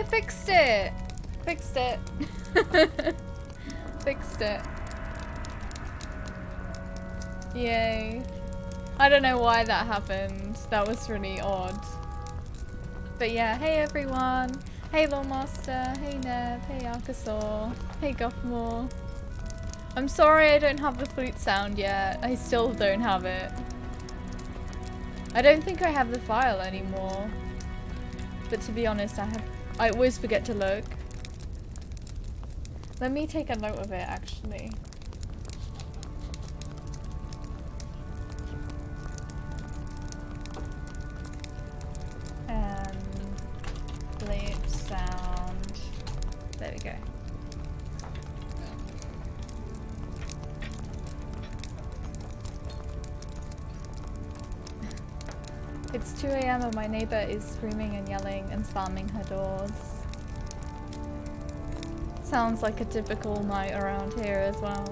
fixed it! Fixed it. Fixed it. Yay. I don't know why that happened. That was really odd. But yeah, hey everyone. Hey Lawmaster. Hey Neb. Hey Archosaur. Hey Guffmore. I'm sorry I don't have the flute sound yet. I still don't have it. I don't think I have the file anymore. But to be honest, I always forget to look. Let me take a note of it actually. Flute sound. There we go. It's 2 AM and my neighbor is screaming and yelling and slamming her doors. Sounds like a typical night around here as well.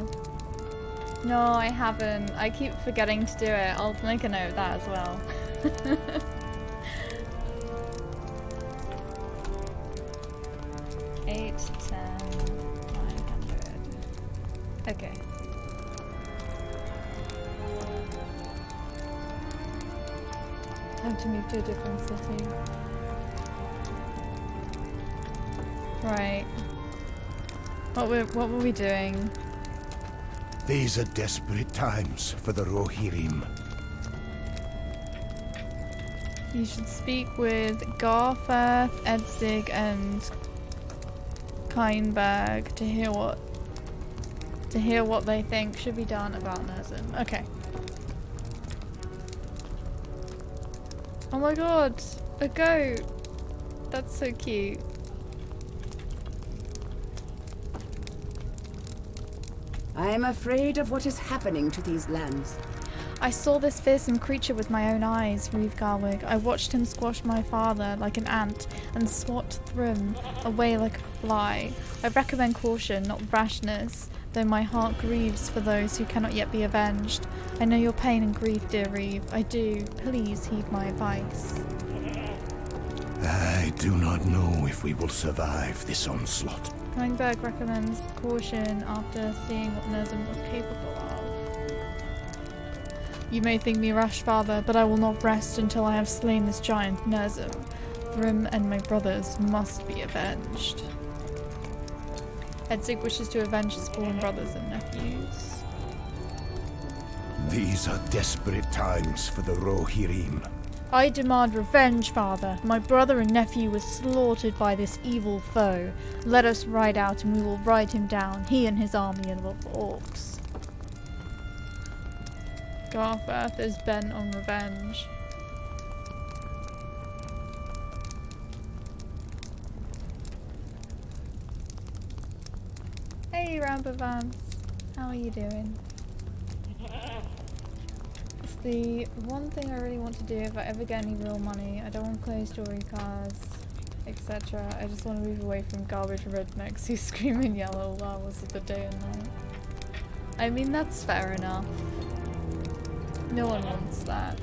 No, I haven't. I keep forgetting to do it. I'll make a note of that as well. 8, 10, 900. Okay. Time to move to a different city. Right. What were we doing? These are desperate times for the Rohirrim. You should speak with Garfeth, Edzig, and Keinberg to hear what they think should be done about Nerzim. Okay. Oh my god, a goat! That's so cute. I am afraid of what is happening to these lands. I saw this fearsome creature with my own eyes, Reeve Garwig. I watched him squash my father like an ant and swat Thrym away like a fly. I recommend caution, not rashness, though my heart grieves for those who cannot yet be avenged. I know your pain and grief, dear Reeve. I do. Please heed my advice. I do not know if we will survive this onslaught. Keinberg recommends caution after seeing what Nerzim was capable of. You may think me rash, father, but I will not rest until I have slain this giant Nerzim. Thrym and my brothers must be avenged. Edzig wishes to avenge his fallen brothers and nephews. These are desperate times for the Rohirrim. I demand revenge, father. My brother and nephew was slaughtered by this evil foe. Let us ride out and we will ride him down, he and his army of orcs. Garfeth is bent on revenge. Hey Rambavamps, how are you doing? It's the one thing I really want to do if I ever get any real money. I don't want to play story cars, etc. I just want to move away from garbage rednecks who scream and yell all hours of the day and night. I mean, that's fair enough. No one wants that.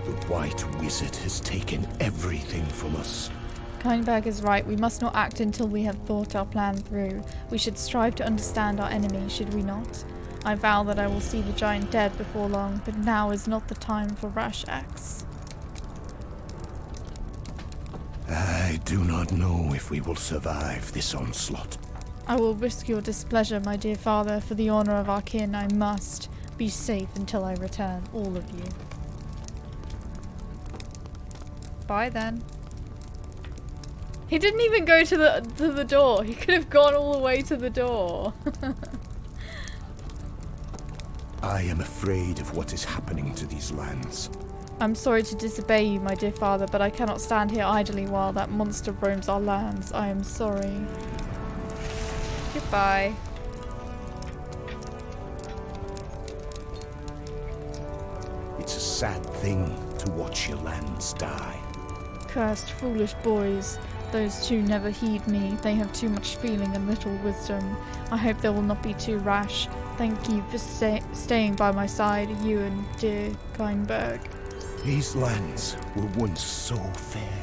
The White Wizard has taken everything from us. Keinberg is right. We must not act until we have thought our plan through. We should strive to understand our enemy, should we not? I vow that I will see the giant dead before long, but now is not the time for rash acts. I do not know if we will survive this onslaught. I will risk your displeasure, my dear father. For the honor of our kin, I must. Be safe until I return, all of you. Bye then. He didn't even go to the door. He could have gone all the way to the door. I am afraid of what is happening to these lands. I'm sorry to disobey you, my dear father, but I cannot stand here idly while that monster roams our lands. I am sorry. Goodbye. It's a sad thing to watch your lands die. Cursed, foolish boys. Those two never heed me. They have too much feeling and little wisdom. I hope they will not be too rash. Thank you for staying by my side, you and dear Keinberg. These lands were once so fair.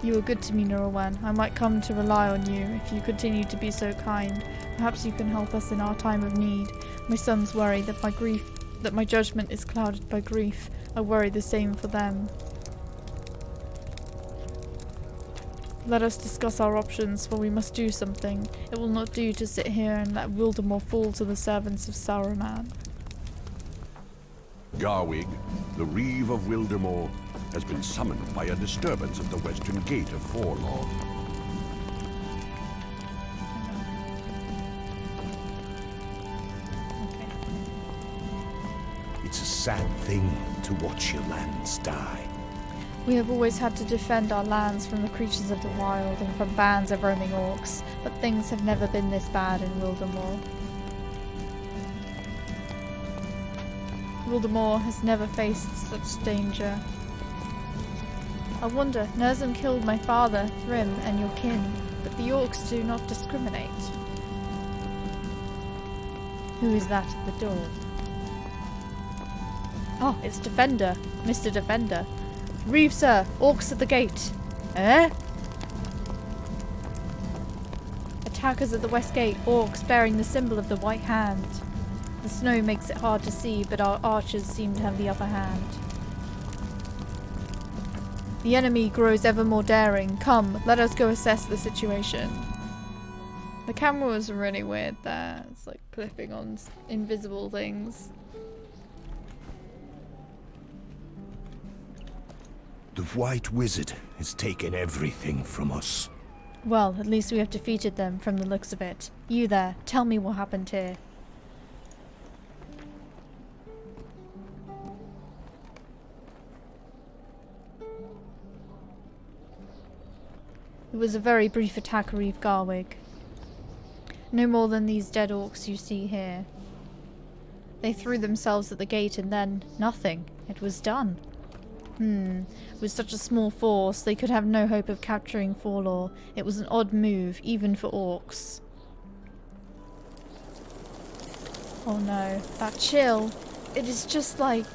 You were good to me, Laurelin. I might come to rely on you if you continue to be so kind. Perhaps you can help us in our time of need. My sons worry that my judgment is clouded by grief. I worry the same for them. Let us discuss our options, for we must do something. It will not do to sit here and let Wildermore fall to the servants of Saruman. Garwig, the Reeve of Wildermore, has been summoned by a disturbance at the western gate of Forlaw. Okay. It's a sad thing to watch your lands die. We have always had to defend our lands from the creatures of the wild and from bands of roaming orcs, but things have never been this bad in Wildermore. Wildermore has never faced such danger. I wonder, Nerzum killed my father, Thrym, and your kin, but the orcs do not discriminate. Who is that at the door? Oh, it's Defender, Mr. Defender. Reeve, sir, orcs at the gate. Eh? Attackers at the west gate, orcs bearing the symbol of the white hand. The snow makes it hard to see, but our archers seem to have the upper hand. The enemy grows ever more daring. Come, let us go assess the situation. The camera was really weird there. It's like clipping on invisible things. The White Wizard has taken everything from us. Well, at least we have defeated them from the looks of it. You there, tell me what happened here. It was a very brief attack, Reeve Garwig. No more than these dead orcs you see here. They threw themselves at the gate and then nothing. It was done. With such a small force, they could have no hope of capturing Forlaw. It was an odd move, even for orcs. Oh no, that chill. It is just like...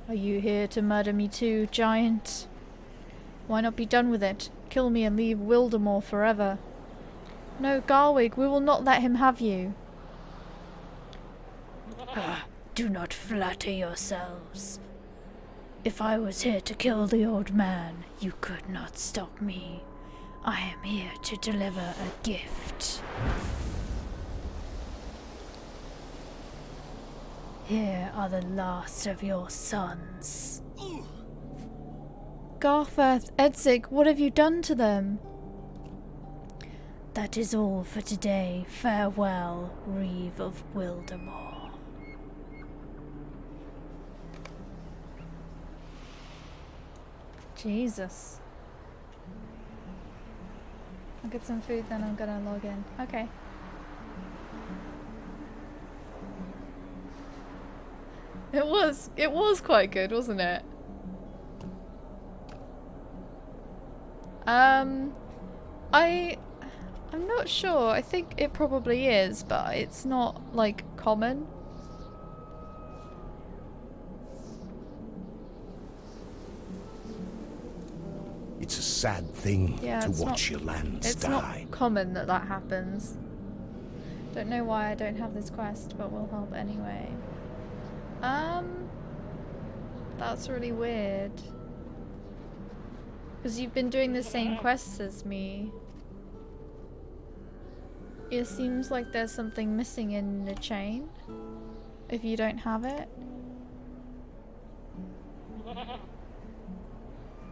Are you here to murder me too, giant? Why not be done with it? Kill me and leave Wildermore forever. No, Garwig, we will not let him have you. Do not flatter yourselves. If I was here to kill the old man, you could not stop me. I am here to deliver a gift. Here are the last of your sons. Gartheth, Edzig, what have you done to them? That is all for today. Farewell, Reeve of Wildermore. Jesus. I'll get some food, then I'm gonna log in. Okay. It was quite good, wasn't it? I'm not sure. I think it probably is, but it's not like common. It's a sad thing to watch your lands die. It's not common that that happens. Don't know why I don't have this quest, but we'll help anyway. That's really weird. Because you've been doing the same quests as me. It seems like there's something missing in the chain. If you don't have it.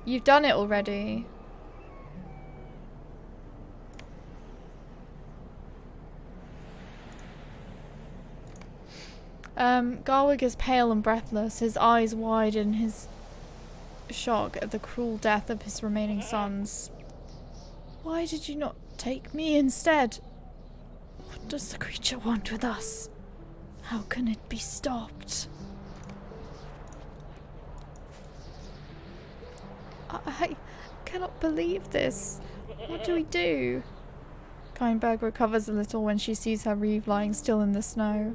You've done it already. Garwig is pale and breathless, his eyes wide in his shock at the cruel death of his remaining sons. Why did you not take me instead? What does the creature want with us? How can it be stopped? I cannot believe this. What do we do? Keinberg recovers a little when she sees her Reeve lying still in the snow.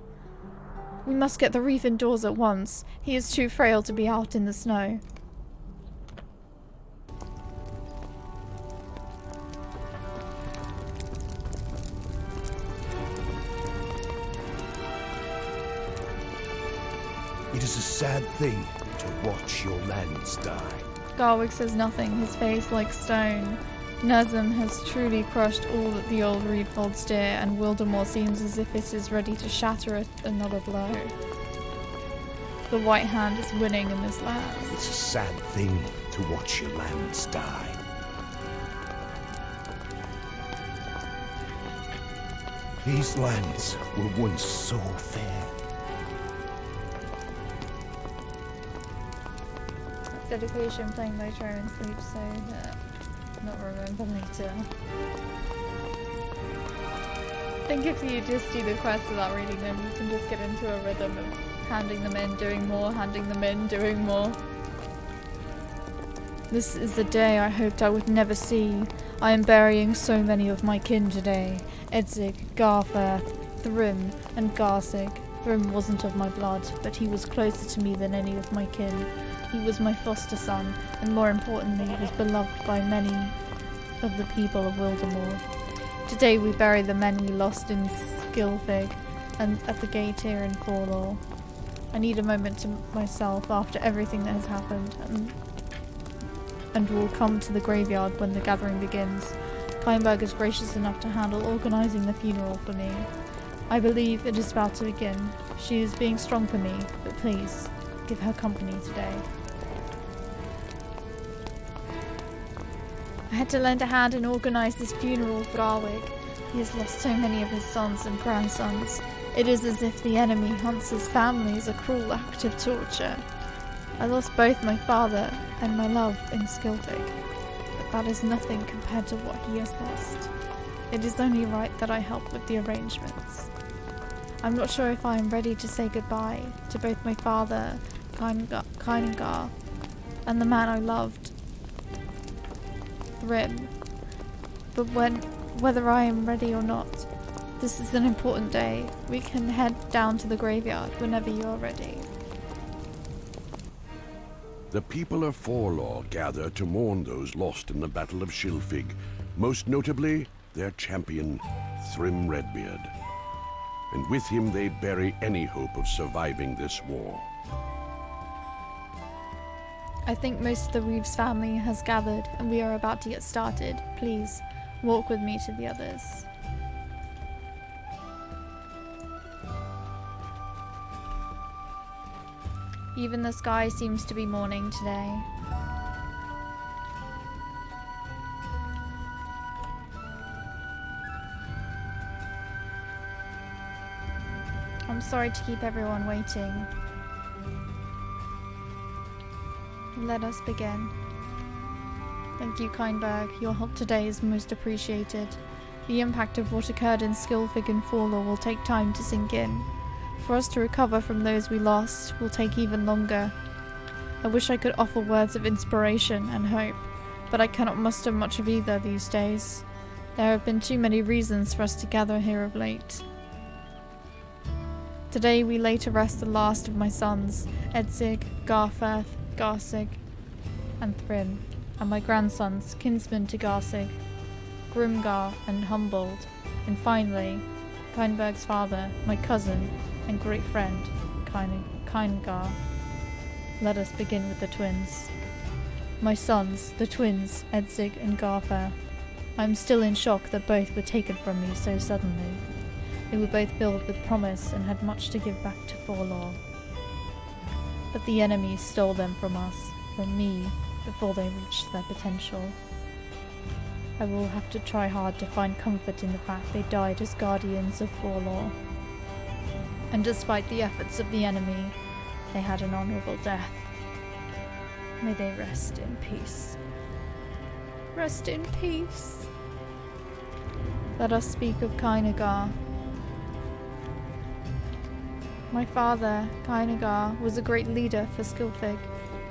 We must get the Reeve indoors at once. He is too frail to be out in the snow. It is a sad thing to watch your lands die. Garwick says nothing, his face like stone. Nazem has truly crushed all that the old Reeve holds dear, and Wildermore seems as if it is ready to shatter at another blow. The White Hand is winning in this land. It's a sad thing to watch your lands die. These lands were once so fair. Dedication playing by try and sleep so that not remember later. I think if you just do the quest without reading them, you can just get into a rhythm of handing them in, doing more, handing them in, doing more. This is the day I hoped I would never see. I am burying so many of my kin today. Edzig, Garfath, Thrym, and Garsig. Thrym wasn't of my blood, but he was closer to me than any of my kin. He was my foster son, and more importantly, was beloved by many of the people of Wildermore. Today we bury the men we lost in Skilfig, and at the gate here in Forlaw. I need a moment to myself after everything that has happened, and will come to the graveyard when the gathering begins. Keinberg is gracious enough to handle organising the funeral for me. I believe it is about to begin. She is being strong for me, but please, give her company today. I had to lend a hand and organise this funeral for Garwick. He has lost so many of his sons and grandsons. It is as if the enemy hunts his family as a cruel act of torture. I lost both my father and my love in Skilfig, but that is nothing compared to what he has lost. It is only right that I help with the arrangements. I'm not sure if I am ready to say goodbye to both my father, Keingar, and the man I loved, Thrym. But whether I am ready or not, this is an important day. We can head down to the graveyard whenever you are ready. The people of Forlaw gather to mourn those lost in the Battle of Shilfig, most notably their champion, Thrym Redbeard. And with him they bury any hope of surviving this war. I think most of the Reeves family has gathered, and we are about to get started. Please, walk with me to the others. Even the sky seems to be mourning today. I'm sorry to keep everyone waiting. Let us begin. Thank you, Keinberg. Your help today is most appreciated. The impact of what occurred in Skilfig and Forlaw will take time to sink in. For us to recover from those we lost will take even longer. I wish I could offer words of inspiration and hope, but I cannot muster much of either these days. There have been too many reasons for us to gather here of late. Today we lay to rest the last of my sons, Edzig, Garfath, Garsig, and Thrym, and my grandsons, kinsmen to Garsig, Grimgar and Humboldt, and finally, Keinberg's father, my cousin, and great friend, Keingar. Let us begin with the twins. My sons, the twins, Edzig and Garfath. I am still in shock that both were taken from me so suddenly. They were both filled with promise and had much to give back to Forlaw. But the enemy stole them from us, from me, before they reached their potential. I will have to try hard to find comfort in the fact they died as guardians of Forlaw. And despite the efforts of the enemy, they had an honourable death. May they rest in peace. Rest in peace. Let us speak of Keingar. My father, Keingar, was a great leader for Skilfig.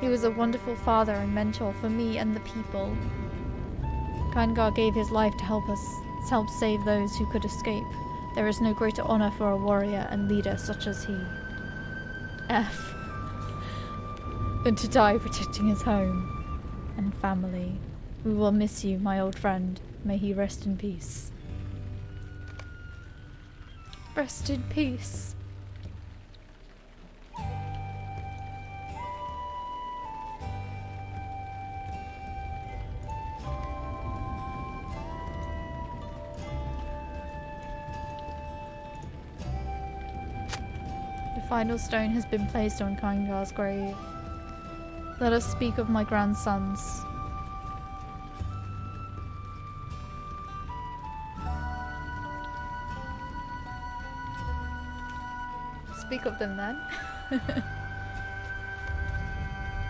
He was a wonderful father and mentor for me and the people. Kaingar gave his life to help save those who could escape. There is no greater honor for a warrior and leader such as he. F. Than to die protecting his home and family. We will miss you, my old friend. May he rest in peace. Rest in peace. The final stone has been placed on Kaingar's grave. Let us speak of my grandsons. Speak of them then.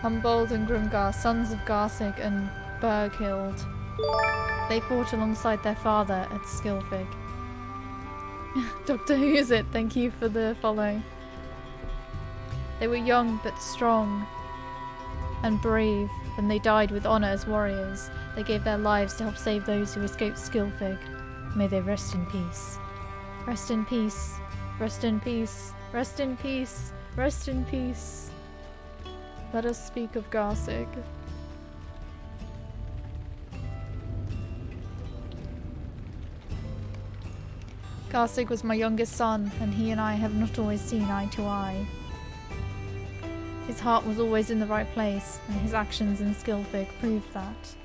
Humboldt and Grimgar, sons of Garsig and Berghild. They fought alongside their father at Skilfig. Doctor Who's It, thank you for the follow. They were young but strong and brave, and they died with honor as warriors. They gave their lives to help save those who escaped Skilfig. May they rest in peace. Rest in peace. Rest in peace. Rest in peace. Rest in peace. Let us speak of Garsig. Garsig was my youngest son, and he and I have not always seen eye to eye. His heart was always in the right place, and his actions in Skilfig proved that.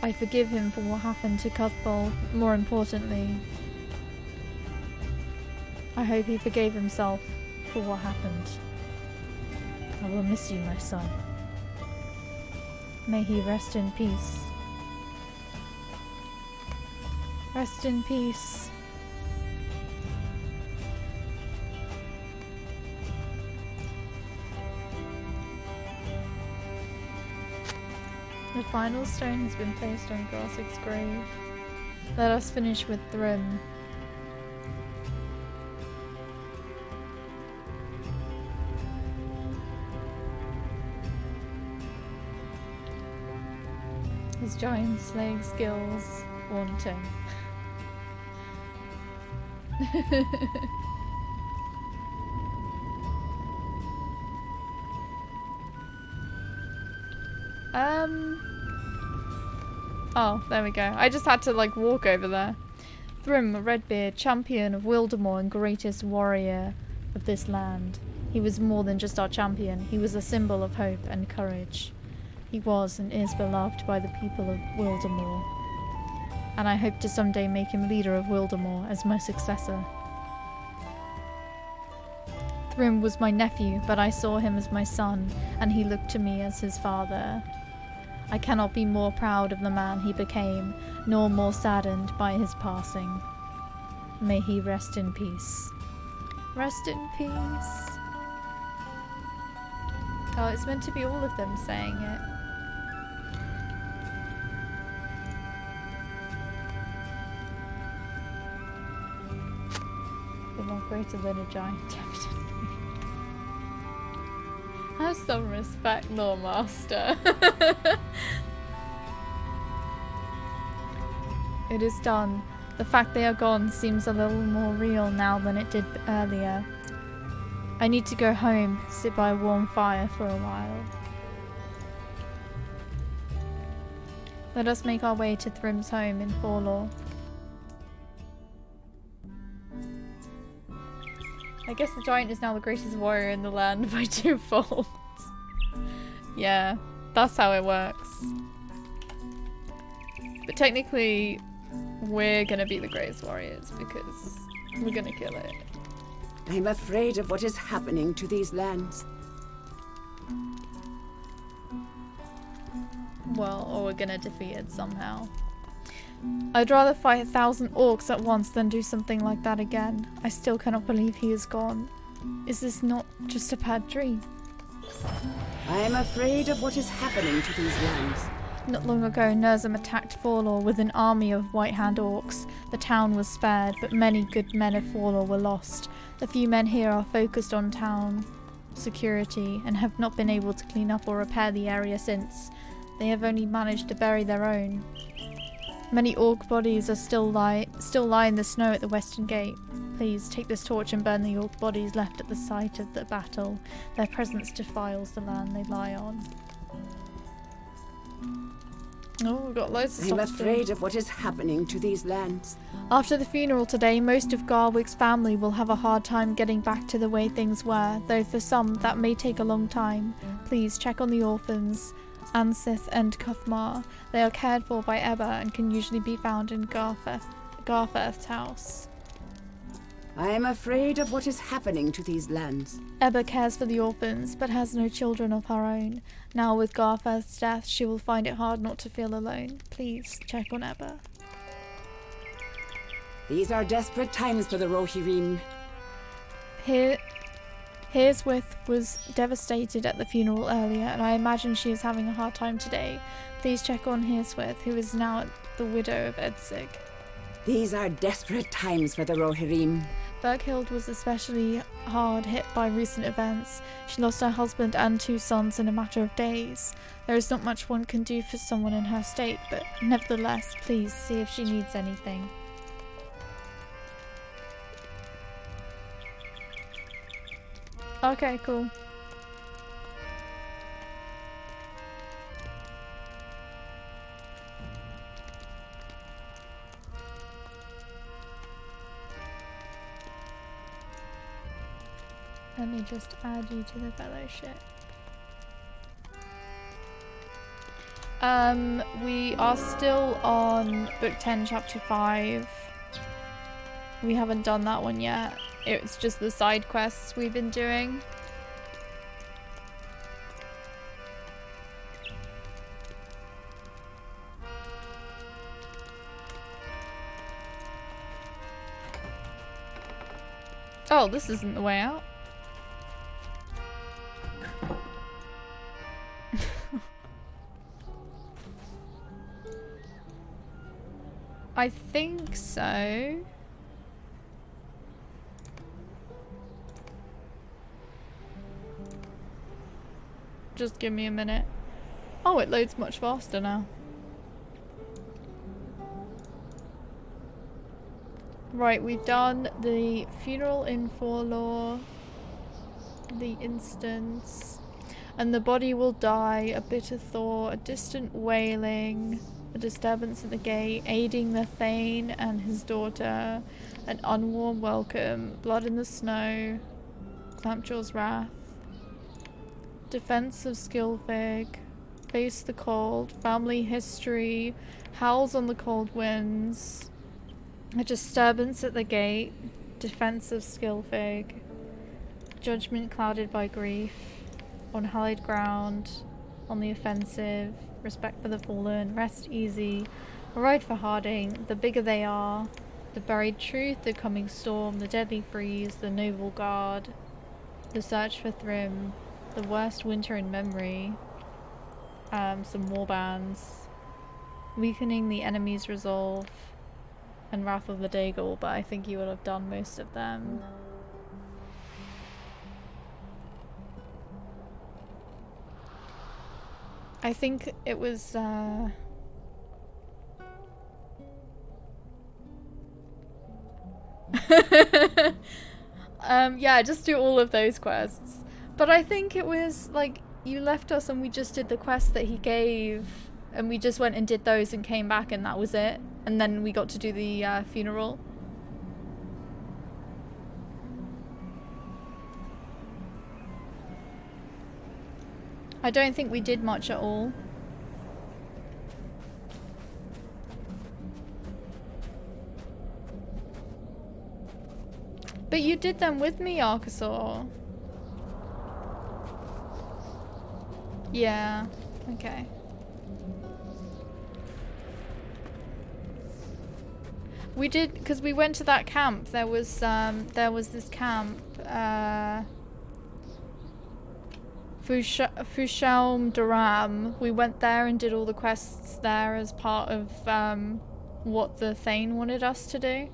I forgive him for what happened to Cuthbert, more importantly. I hope he forgave himself for what happened. I will miss you, my son. May he rest in peace. Rest in peace. The final stone has been placed on Garsig's grave. Let us finish with Thrym. His giant slaying skills wanting. Oh, there we go. I just had to like walk over there. Thrym, a Redbeard, champion of Wildermore and greatest warrior of this land. He was more than just our champion. He was a symbol of hope and courage. He was and is beloved by the people of Wildermore. And I hope to someday make him leader of Wildermore as my successor. Thrym was my nephew, but I saw him as my son, and he looked to me as his father. I cannot be more proud of the man he became, nor more saddened by his passing. May he rest in peace. Rest in peace. Oh, it's meant to be all of them saying it. They're more greater than a giant, definitely. Have some respect, Lord Master. It is done. The fact they are gone seems a little more real now than it did earlier. I need to go home, sit by a warm fire for a while. Let us make our way to Thrym's home in Forlaw. I guess the giant is now the greatest warrior in the land by default. Yeah, that's how it works. But technically, we're gonna be the greatest warriors because we're gonna kill it. I'm afraid of what is happening to these lands. Well, or we're gonna defeat it somehow. I'd rather fight 1,000 orcs at once than do something like that again. I still cannot believe he is gone. Is this not just a bad dream? I am afraid of what is happening to these lands. Not long ago, Nerzum attacked Forlaw with an army of White Hand orcs. The town was spared, but many good men of Forlaw were lost. The few men here are focused on town security and have not been able to clean up or repair the area since. They have only managed to bury their own. Many orc bodies are still lie in the snow at the western gate. Please take this torch and burn the orc bodies left at the site of the battle. Their presence defiles the land they lie on. Oh, we've got loads of stuff. I'm to do. afraid of what is happening to these lands. After the funeral today, most of Garwick's family will have a hard time getting back to the way things were, though for some that may take a long time. Please check on the orphans, Ansith and Cuthmar. They are cared for by Ebba and can usually be found in Gartheth's house. I am afraid of what is happening to these lands. Ebba cares for the orphans, but has no children of her own. Now with Gartheth's death, she will find it hard not to feel alone. Please check on Ebba. These are desperate times for the Rohirrim. Hearswith was devastated at the funeral earlier, and I imagine she is having a hard time today. Please check on Hearswith, who is now the widow of Edsig. These are desperate times for the Rohirrim. Berghild was especially hard hit by recent events. She lost her husband and 2 sons in a matter of days. There is not much one can do for someone in her state, but nevertheless, please see if she needs anything. Okay, cool. Let me just add you to the fellowship. We are still on book 10 chapter 5. We haven't done that one yet. It's just the side quests we've been doing. Oh, this isn't the way out. I think so. Just give me a minute. Oh, it loads much faster now. Right, we've done the funeral in Forlore, the instance, and the body will die, a bitter thaw, a distant wailing, a disturbance at the gate, aiding the Thane and his daughter, an unwarm welcome, blood in the snow, Clampjaw's wrath, defense of Skilfig, face the cold, family history, howls on the cold winds, a disturbance at the gate, defense of Skilfig, judgment clouded by grief, on hallowed ground, on the offensive, respect for the fallen, rest easy, a ride for Harding, the bigger they are, the buried truth, the coming storm, the deadly freeze, the noble guard, the search for Thrym, the worst winter in memory, some warbands, weakening the enemy's resolve, and Wrath of the Dagal, but I think you will have done most of them. I think it was yeah, just do all of those quests. But I think it was like you left us and we just did the quest that he gave and we just went and did those and came back and that was it. And then we got to do the funeral. I don't think we did much at all. But you did them with me, Archosaur. Yeah, okay. We did, because we went to that camp. There was this camp, Fushaum Duram. We went there and did all the quests there as part of what the Thane wanted us to do.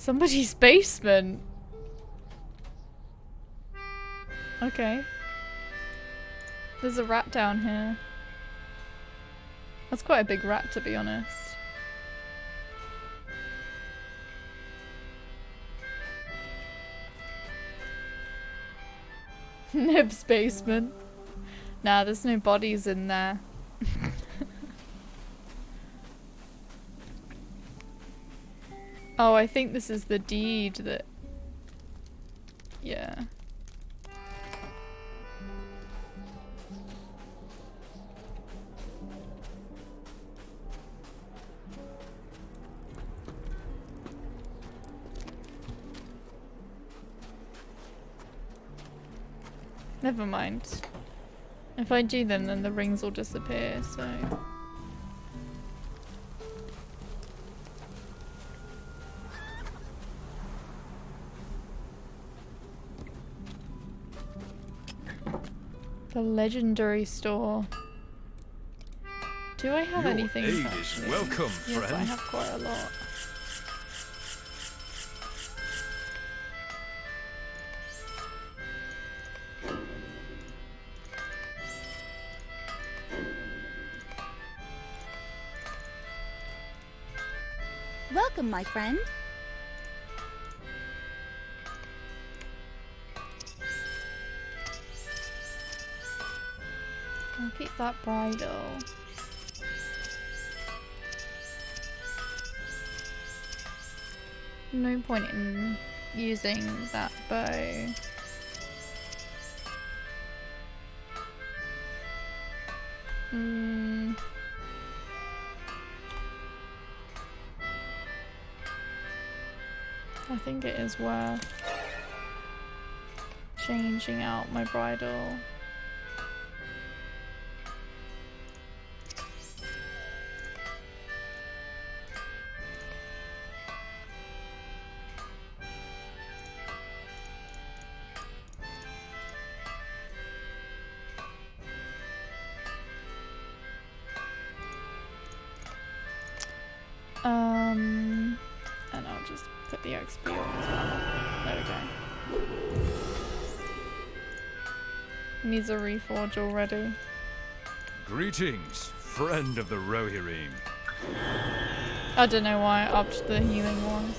Somebody's basement. Okay. There's a rat down here. That's quite a big rat, to be honest. Neb's basement. Nah, there's no bodies in there. Oh, I think this is the deed that... Yeah. Never mind. If I do them, then the rings will disappear, so... The legendary store. Do I have anything? Your aid is welcome, friend. Yes, I have quite a lot. Welcome, my friend. I'll keep that bridle. No point in using that bow. I think it is worth changing out my bridle. And I'll just put the XP on as well. There we go. Needs a reforge already. Greetings, friend of the Rohirrim. I don't know why I upped the healing one.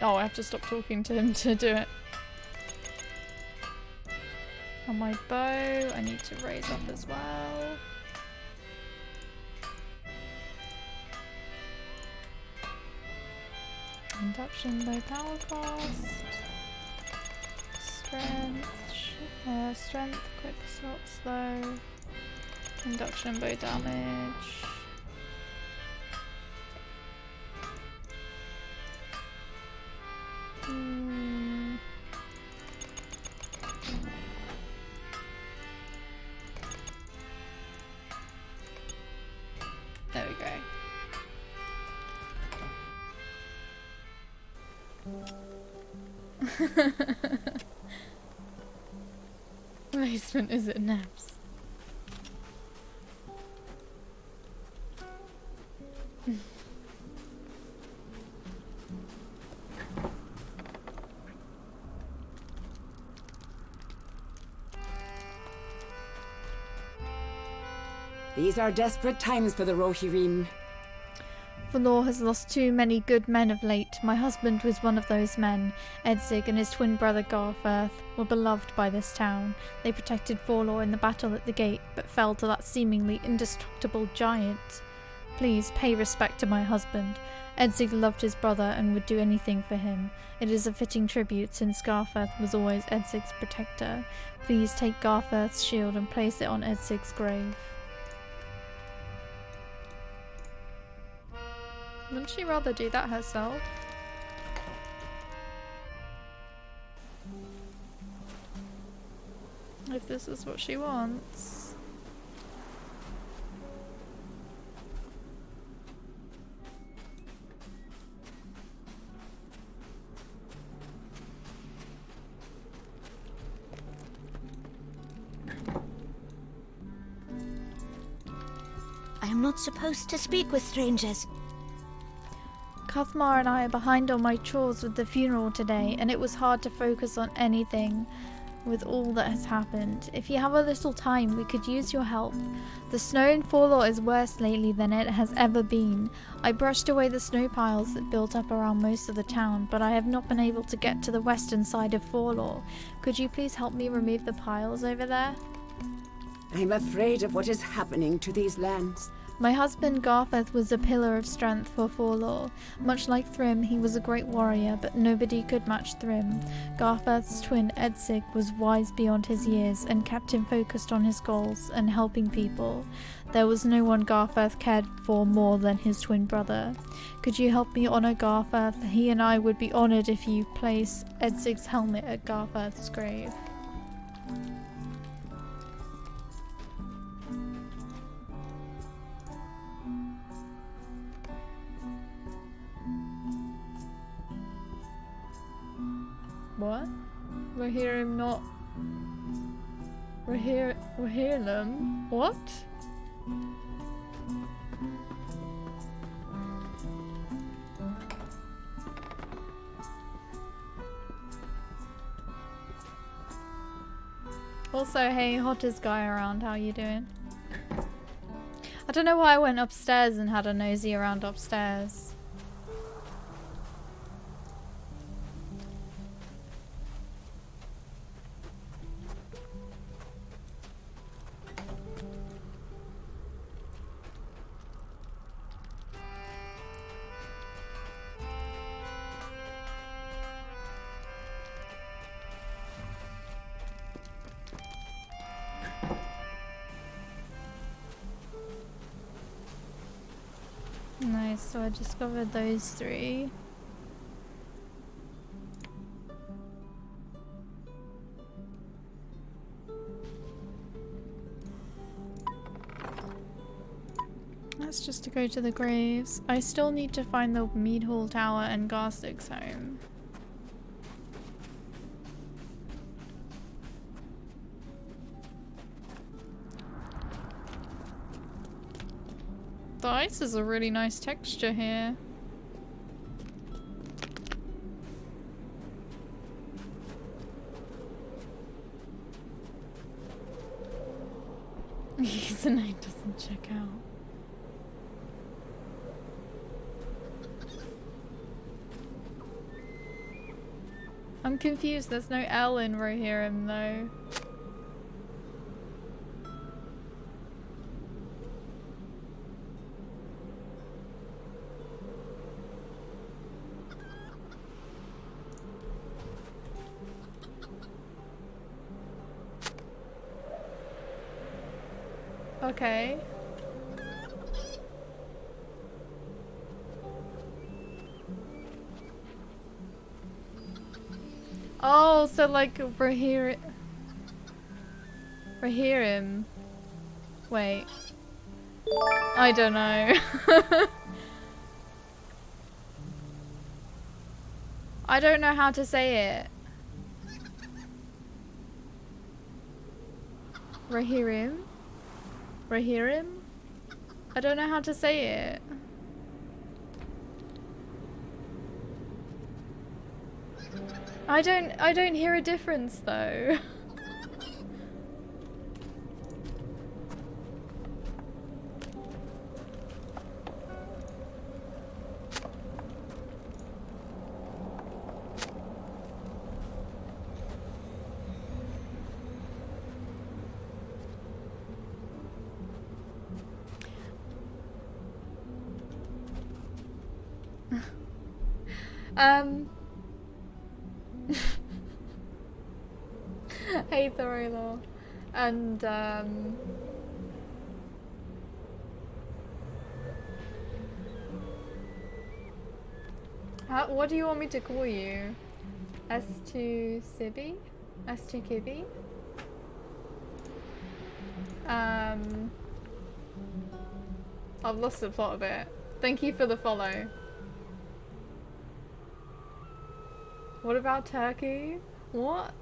Oh, I have to stop talking to him to do it. On my bow, I need to raise up as well. Induction low power cost. Strength, quick slot, slow. Induction bow damage. There we go. Basement is it Nebs? These are desperate times for the Rohirrim. Valor has lost too many good men of late. My husband was one of those men. Edzig and his twin brother Garthurth were beloved by this town. They protected Valor in the battle at the gate, but fell to that seemingly indestructible giant. Please pay respect to my husband. Edzig loved his brother and would do anything for him. It is a fitting tribute since Garthurth was always Edzig's protector. Please take Garthurth's shield and place it on Edzig's grave. Wouldn't she rather do that herself? If this is what she wants. I am not supposed to speak with strangers. Cuthmar and I are behind on my chores with the funeral today, and it was hard to focus on anything with all that has happened. If you have a little time, we could use your help. The snow in Forlaw is worse lately than it has ever been. I brushed away the snow piles that built up around most of the town, but I have not been able to get to the western side of Forlaw. Could you please help me remove the piles over there? I'm afraid of what is happening to these lands. My husband Gartheth was a pillar of strength for Forlaw. Much like Thrym, he was a great warrior, but nobody could match Thrym. Gartheth's twin Edsig was wise beyond his years and kept him focused on his goals and helping people. There was no one Gartheth cared for more than his twin brother. Could you help me honor Gartheth? He and I would be honored if you place Edsig's helmet at Gartheth's grave. What? Rohirrim not... Rohirrim? What? Also, hey, hottest guy around, how you doing? I don't know why I went upstairs and had a nosy around upstairs. Nice, so I discovered those three. That's just to go to the graves. I still need to find the Meadhall Tower and Garstig's home. The ice is a really nice texture here. Username doesn't check out. I'm confused, there's no L in Rohirrim though. Okay. Oh, so like Rohirrim. Wait. I don't know. I don't know how to say it. Rohirrim? Rohirrim? I don't know how to say it. I don't hear a difference though. Hey Thorilo. And what do you want me to call you? S2 Sibby? S2 Kibby? I've lost the plot a bit. Thank you for the follow. What about Turkey? What?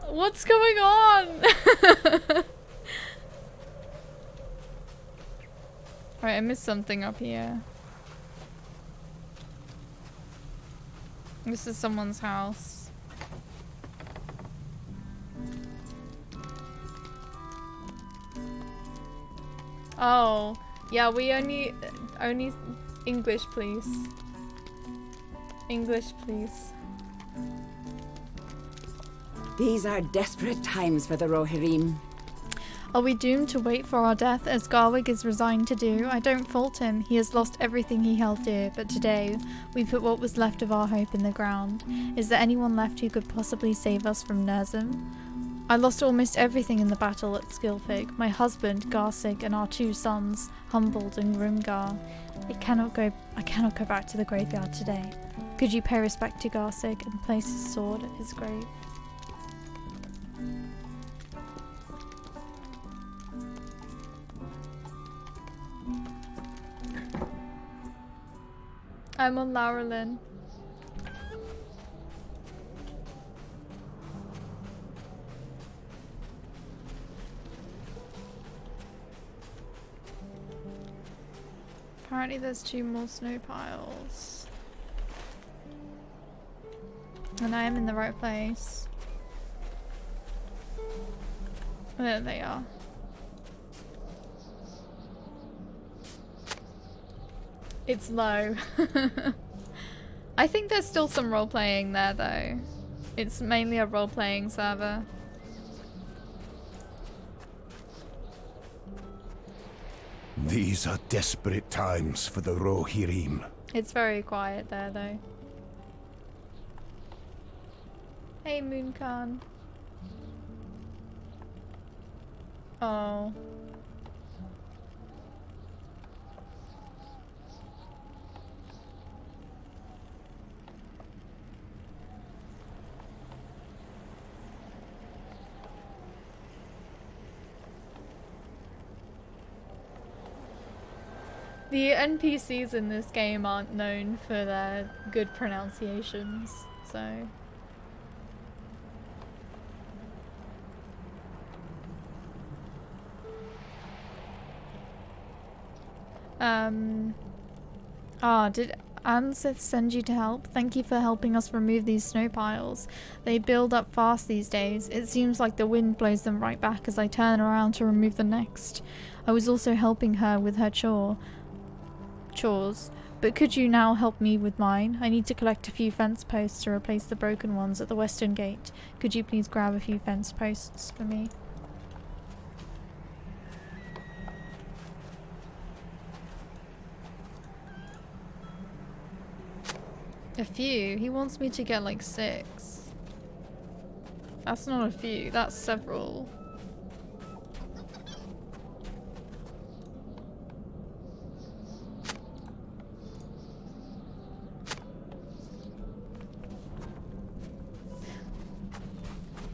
What's going on? Right, I missed something up here. This is someone's house. Oh, yeah, we only English, please. English, please. These are desperate times for the Rohirrim. Are we doomed to wait for our death as Garwick is resigned to do? I don't fault him. He has lost everything he held dear, but today we put what was left of our hope in the ground. Is there anyone left who could possibly save us from Nerzim? I lost almost everything in the battle at Skilfig. My husband, Garsig, and our 2 sons, Humbled and Grimgar. I cannot go back to the graveyard today. Could you pay respect to Garsig and place his sword at his grave? I'm on Laurelin. Apparently there's 2 more snow piles. And I am in the right place. There they are. It's low. I think there's still some role-playing there though. It's mainly a role-playing server. These are desperate times for the Rohirrim. It's very quiet there though. Hey Mooncan. Oh. The NPCs in this game aren't known for their good pronunciations, so... did Ansith send you to help? Thank you for helping us remove these snow piles. They build up fast these days. It seems like the wind blows them right back as I turn around to remove the next. I was also helping her with her chores, but could you now help me with mine? I need to collect a few fence posts to replace the broken ones at the western gate. Could you please grab a few fence posts for me? A few? He wants me to get like 6. That's not a few, that's several.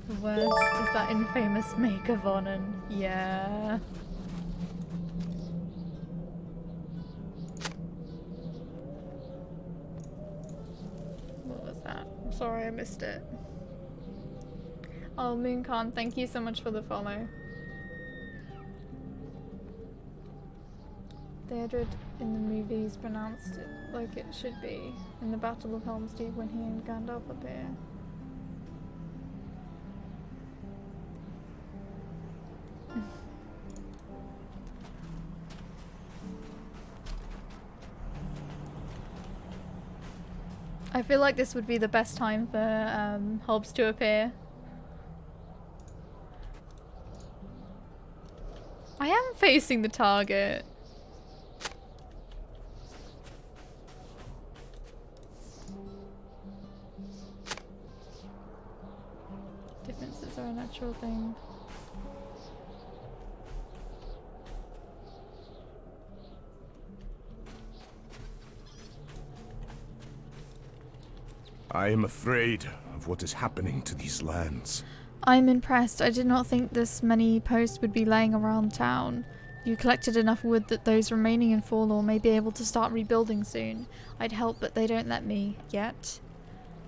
The worst is that infamous make of Onan. Yeah. What was that? I'm sorry I missed it. Oh, Mooncan, thank you so much for the follow. Theodred in the movies pronounced it like it should be in the Battle of Helm's Deep when he and Gandalf appear. I feel like this would be the best time for Hobbs to appear. I am facing the target. Differences are a natural thing. I am afraid of what is happening to these lands. I'm impressed. I did not think this many posts would be laying around town. You collected enough wood that those remaining in Forlore may be able to start rebuilding soon. I'd help, but they don't let me, yet.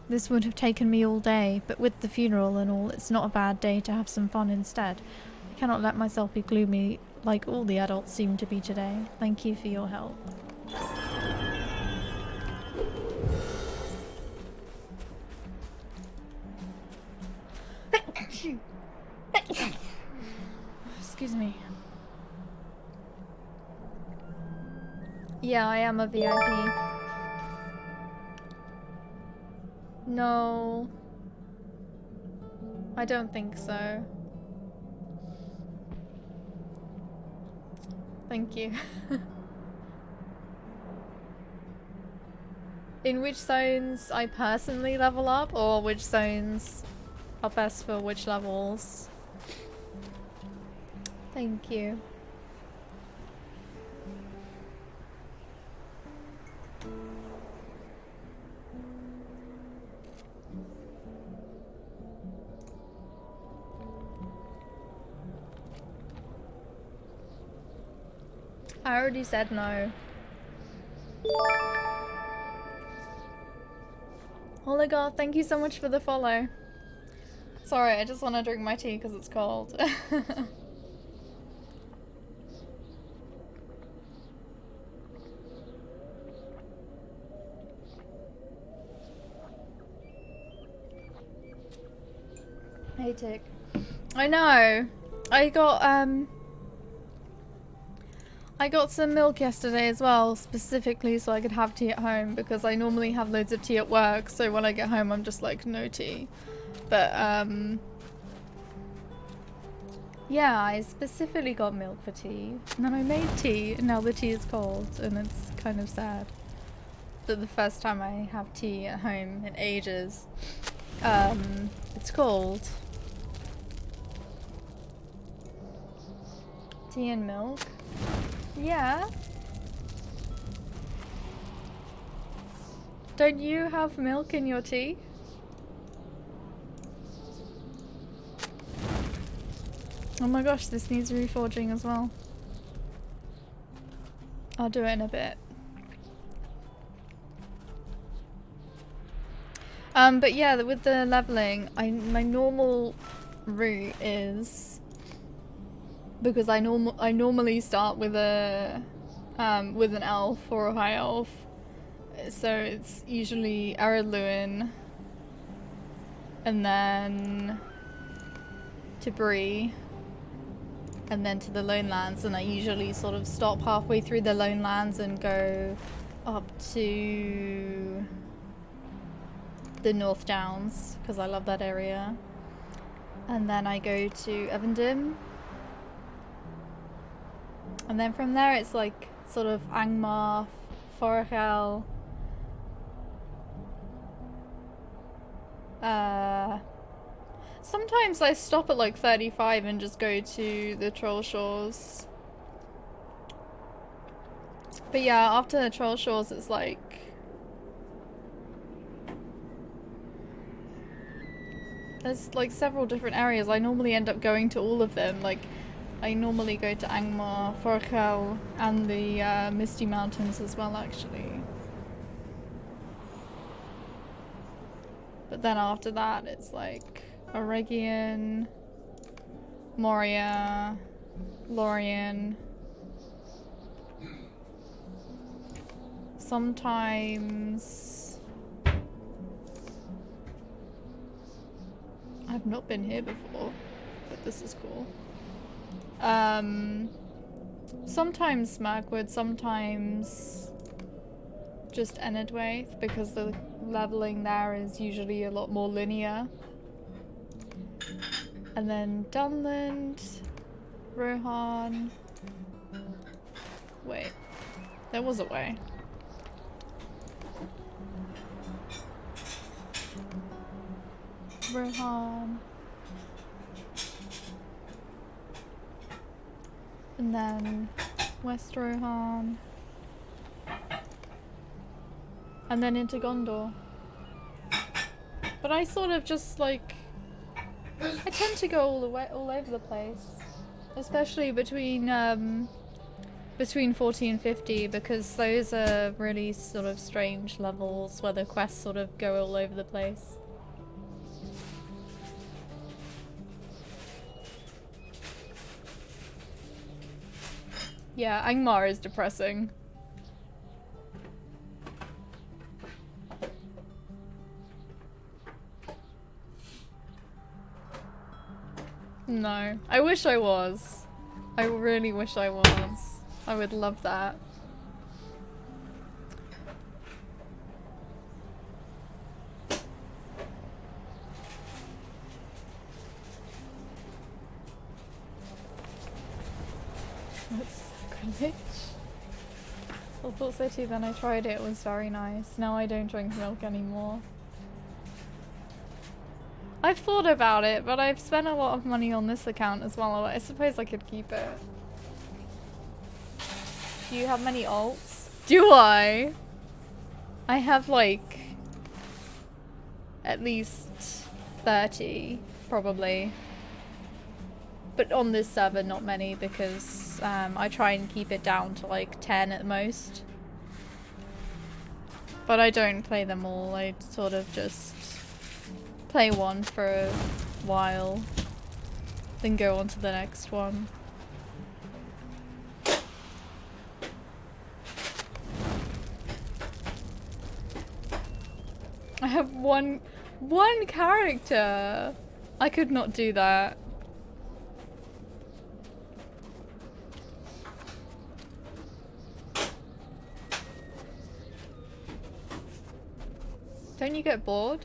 This would have taken me all day, but with the funeral and all, it's not a bad day to have some fun instead. I cannot let myself be gloomy like all the adults seem to be today. Thank you for your help. Excuse me. Yeah, I am a VIP. No. I don't think so. Thank you. In which zones I personally level up, or which zones are best for which levels? Thank you. I already said no. Oligar, thank you so much for the follow. Sorry, I just want to drink my tea because it's cold. Hey Tick. I know. I got some milk yesterday as well, specifically so I could have tea at home, because I normally have loads of tea at work, so when I get home I'm just like, no tea. But yeah, I specifically got milk for tea, and then I made tea, and now the tea is cold, and it's kind of sad that the first time I have tea at home in ages, it's cold. Tea and milk? Yeah. Don't you have milk in your tea? Oh my gosh, this needs reforging as well. I'll do it in a bit. But yeah, with the leveling, my normal route is, because I normally start with a with an elf or a high elf, so it's usually Archosaur, and then to Bree, and then to the Lone Lands, and I usually sort of stop halfway through the Lone Lands and go up to the North Downs because I love that area, and then I go to Evendim. And then from there it's like sort of Angmar, Forachel, sometimes I stop at like 35 and just go to the Troll Shores. But yeah, after the Troll Shores it's like, there's like several different areas. I normally end up going to all of them. Like, I normally go to Angmar, Forachel, and the Misty Mountains as well, actually. But then after that, it's like Oregion, Moria, Laurelin. Sometimes I've not been here before, but this is cool. Sometimes Smirkwood, sometimes just Enedwaith, because the leveling there is usually a lot more linear. And then Dunland, Rohan. Wait, there was a way. Rohan. And then West Rohan. And then into Gondor. But I sort of just like, I tend to go all over the place. Especially between 40 and 50, because those are really sort of strange levels where the quests sort of go all over the place. Yeah, Angmar is depressing. No. I wish I was. I really wish I was. I would love that. That's sacrilege. I thought so too, then I tried it, it was very nice. Now I don't drink milk anymore. I've thought about it, but I've spent a lot of money on this account as well. I suppose I could keep it. Do you have many alts? Do I? I have like at least 30, probably. But on this server, not many, because I try and keep it down to like 10 at most. But I don't play them all, I sort of just play one for a while, then go on to the next one. I have one character! I could not do that. Don't you get bored?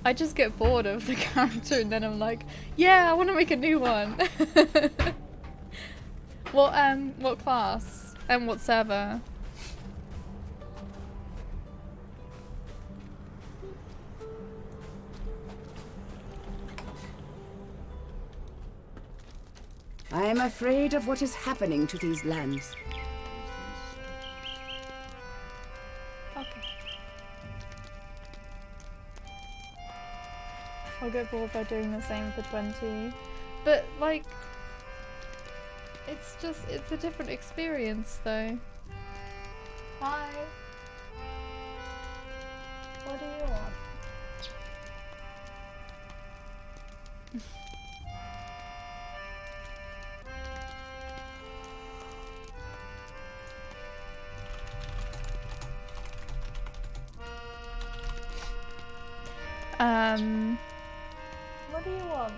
I just get bored of the character and then I'm like, yeah, I want to make a new one. What class? And what server? I am afraid of what is happening to these lands. Okay. I'll get bored by doing the same for 20. But, like, it's a different experience, though. Hi. What do you want? What do you want?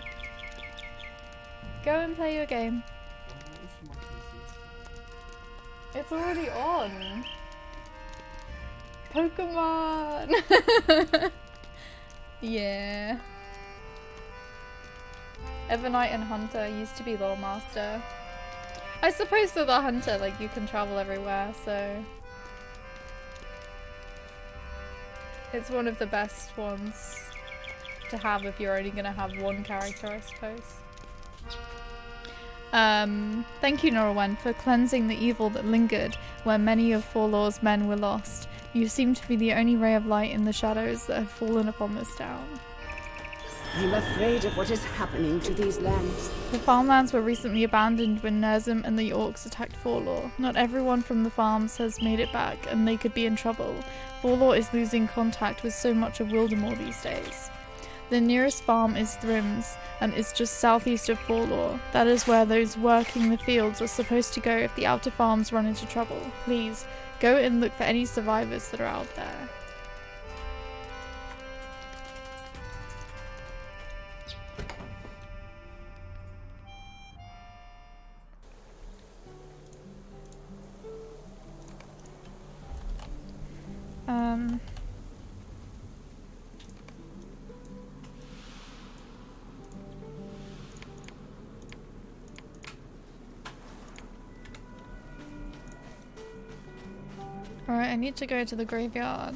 Go and play your game. It's already on. Pokemon! Yeah. Evernight and Hunter used to be Lore Master. I suppose with the Hunter, like, you can travel everywhere, so... It's one of the best ones to have if you're only gonna have one character, I suppose. Thank you, Laurelin, for cleansing the evil that lingered where many of Forlor's men were lost. You seem to be the only ray of light in the shadows that have fallen upon this town. I'm afraid of what is happening to these lands. The farmlands were recently abandoned when Nerzim and the orcs attacked Forlor. Not everyone from the farms has made it back, and they could be in trouble. Forlor is losing contact with so much of Wildermore these days. The nearest farm is Thrims, and is just southeast of Forlor. That is where those working the fields are supposed to go if the outer farms run into trouble. Please, go and look for any survivors that are out there. Alright, I need to go to the graveyard.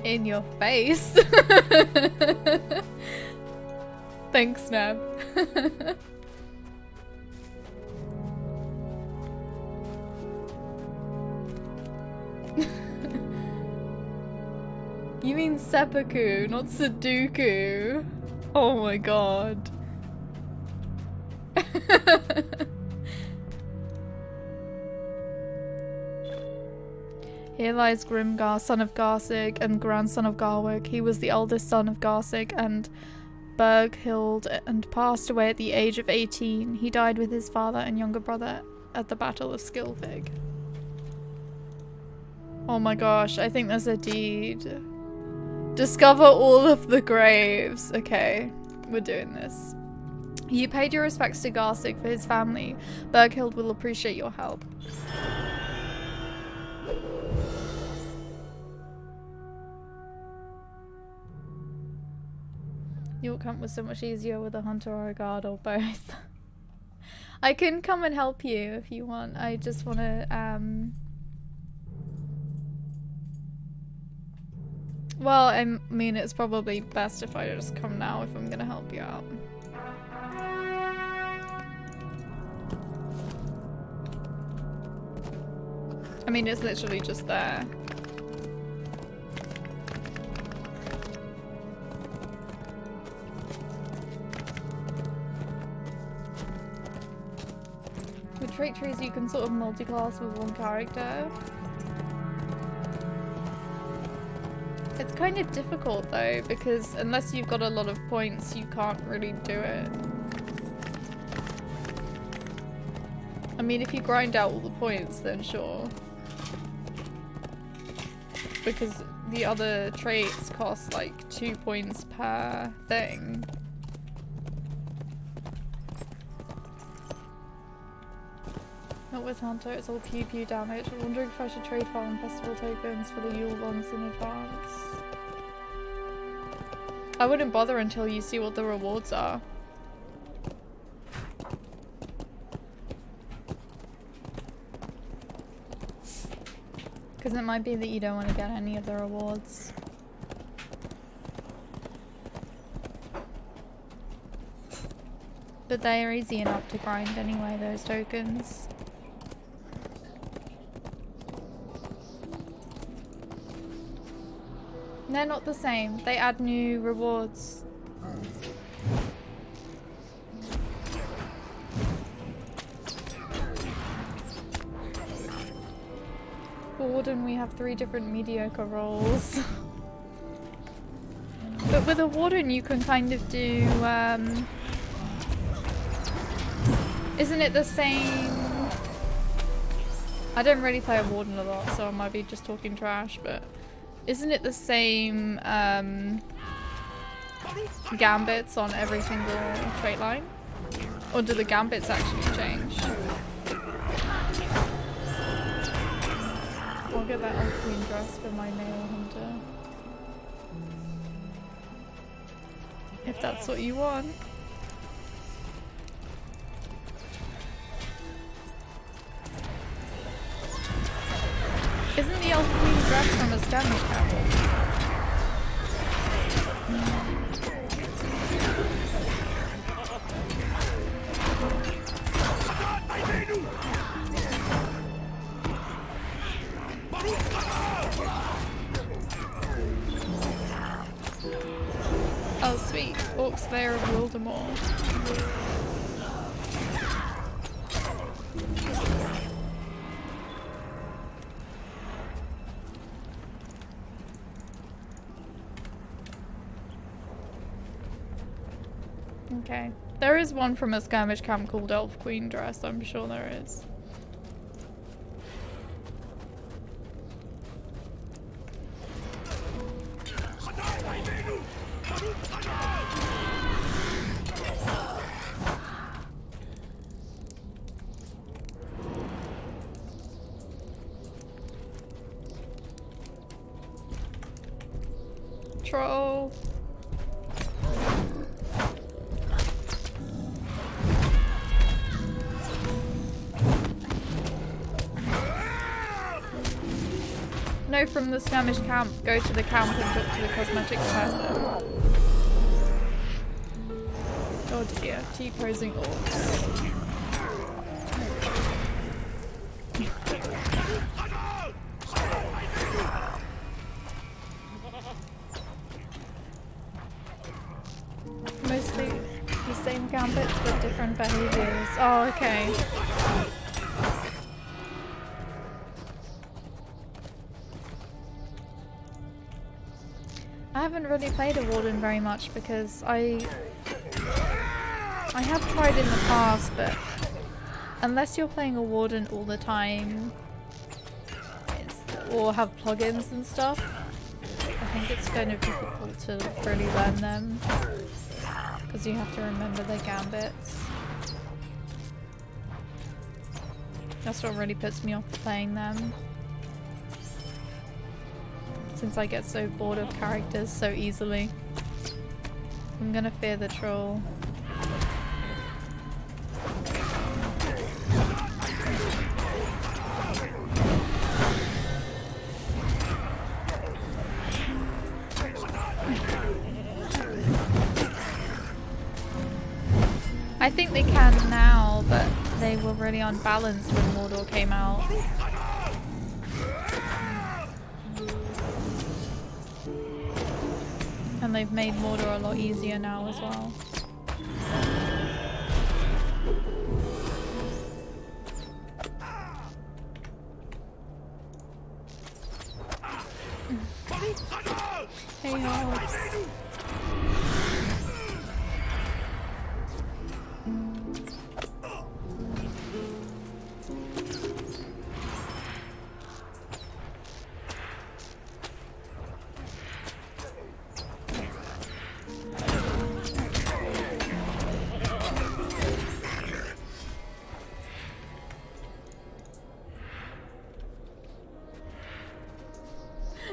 In your face. Thanks, Neb. seppuku, not Sudoku. Oh my god. Here lies Grimgar, son of Garsig and grandson of Garwick. He was the oldest son of Garsig and Berghild and passed away at the age of 18. He died with his father and younger brother at the Battle of Skilvig. Oh my gosh, I think there's a deed. Discover all of the graves. Okay, we're doing this. You paid your respects to Garsig for his family. Berghild will appreciate your help. Your camp was so much easier with a hunter or a guard or both. I can come and help you if you want. I just want to, well, I mean, it's probably best if I just come now if I'm gonna help you out. I mean, it's literally just there. With trait trees, you can sort of multi-class with one character. It's kind of difficult though, because unless you've got a lot of points, you can't really do it. I mean, if you grind out all the points, then sure. Because the other traits cost like 2 points per thing. Not with Hunter, it's all pew pew damage. I'm wondering if I should trade farm festival tokens for the Yule ones in advance. I wouldn't bother until you see what the rewards are. Because it might be that you don't want to get any of the rewards. But they are easy enough to grind anyway, those tokens. They're not the same. They add new rewards. For Warden, we have 3 different mediocre roles. But with a Warden, you can kind of do, isn't it the same? I don't really play a Warden a lot, so I might be just talking trash, but isn't it the same gambits on every single trait line? Or do the gambits actually change? I'll get that Elf Queen dress for my male hunter. If that's what you want. Isn't the Elf Queen dress from a skirmish camp? Oh sweet, Orcs Lair of Wildermore. Okay. There is one from a skirmish camp called Elf Queen dress, I'm sure there is. Troll. No, from the skirmish camp, go to the camp and talk to the cosmetics person. Oh dear, T-posing orcs. same gambits with different behaviors. Oh, okay. I haven't really played a warden very much because I have tried in the past, but unless you're playing a warden all the time or have plugins and stuff, I think it's kind of difficult to really learn them because you have to remember their gambits. That's what really puts me off playing them. Since I get so bored of characters so easily. I'm gonna fear the troll. I think they can now, but they were really unbalanced when Mordor came out. And they've made Mordor a lot easier now as well. Hey, Hobbs.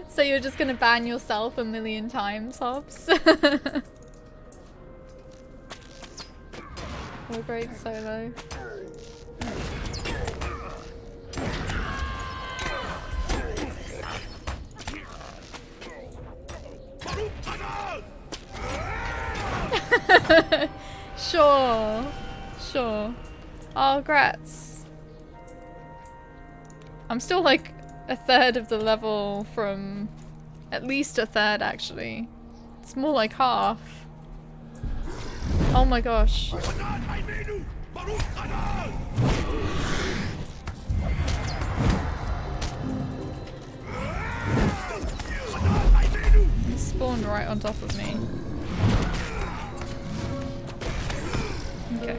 So you're just gonna ban yourself a million times, Hobbs? What a great solo. Sure. Sure. Oh, grats. I'm still like a third of the level from... At least a third, actually. It's more like half. Oh my gosh. He spawned right on top of me. Okay.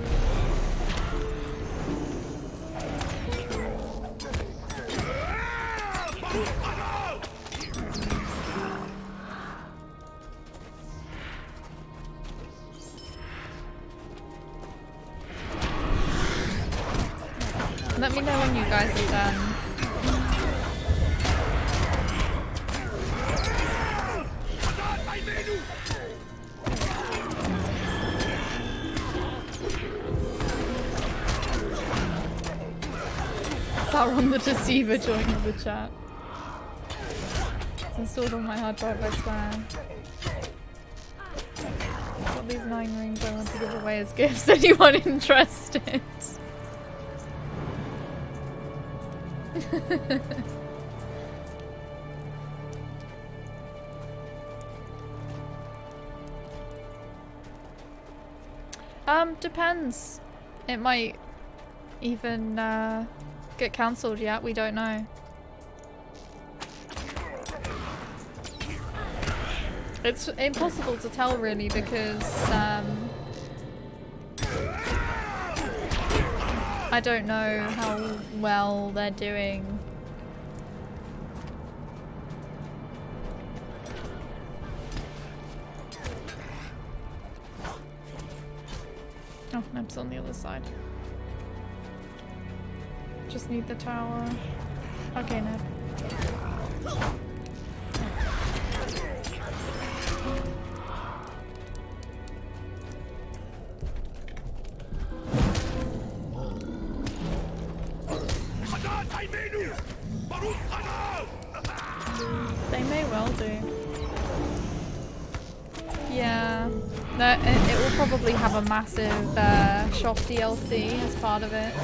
Let me know when you guys are done. Sauron the Deceiver joining the chat. It's installed on my hard drive, I swear. I've got these 9 rings I want to give away as gifts. Anyone interested? Depends. It might even get cancelled yet, we don't know. It's impossible to tell really because I don't know how well they're doing. Oh, Neb's on the other side. Just need the tower. Okay, Neb. They may well do. Yeah. No, it will probably have a massive shop DLC as part of it.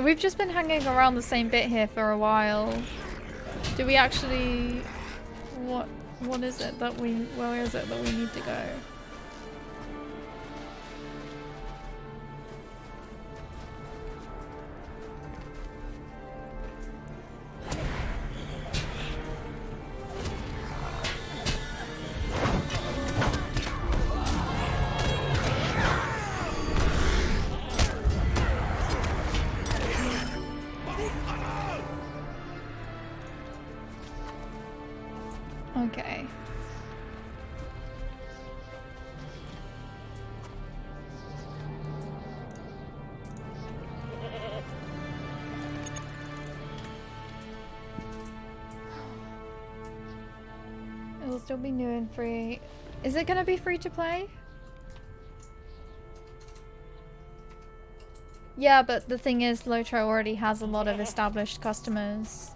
We've just been hanging around the same bit here for a while. Do we actually... What is it that we... Where is it that we need to go? Okay. It'll still be new and free. Is it gonna be free to play? Yeah, but the thing is, Lotro already has a lot of established customers.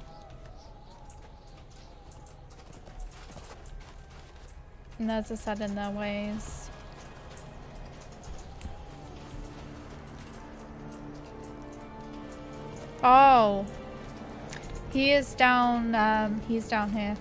And there's a set in their ways. Oh! He is down, he's down here.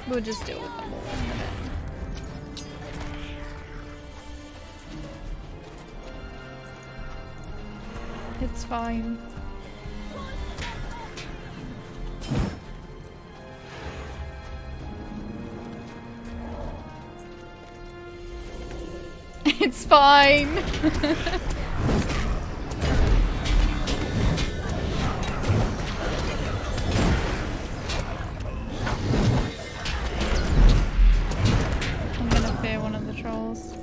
We'll just deal with them all in a minute. It's fine. It's fine. Trolls.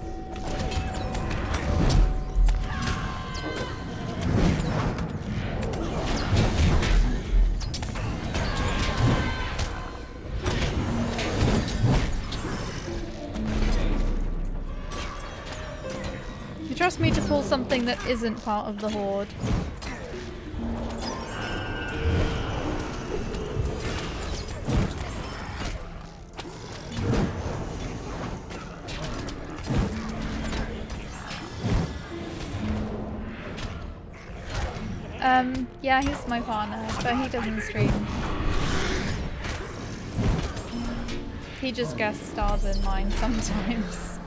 You trust me to pull something that isn't part of the horde? Yeah, he's my partner, but he doesn't stream. He just guest stars in mine sometimes.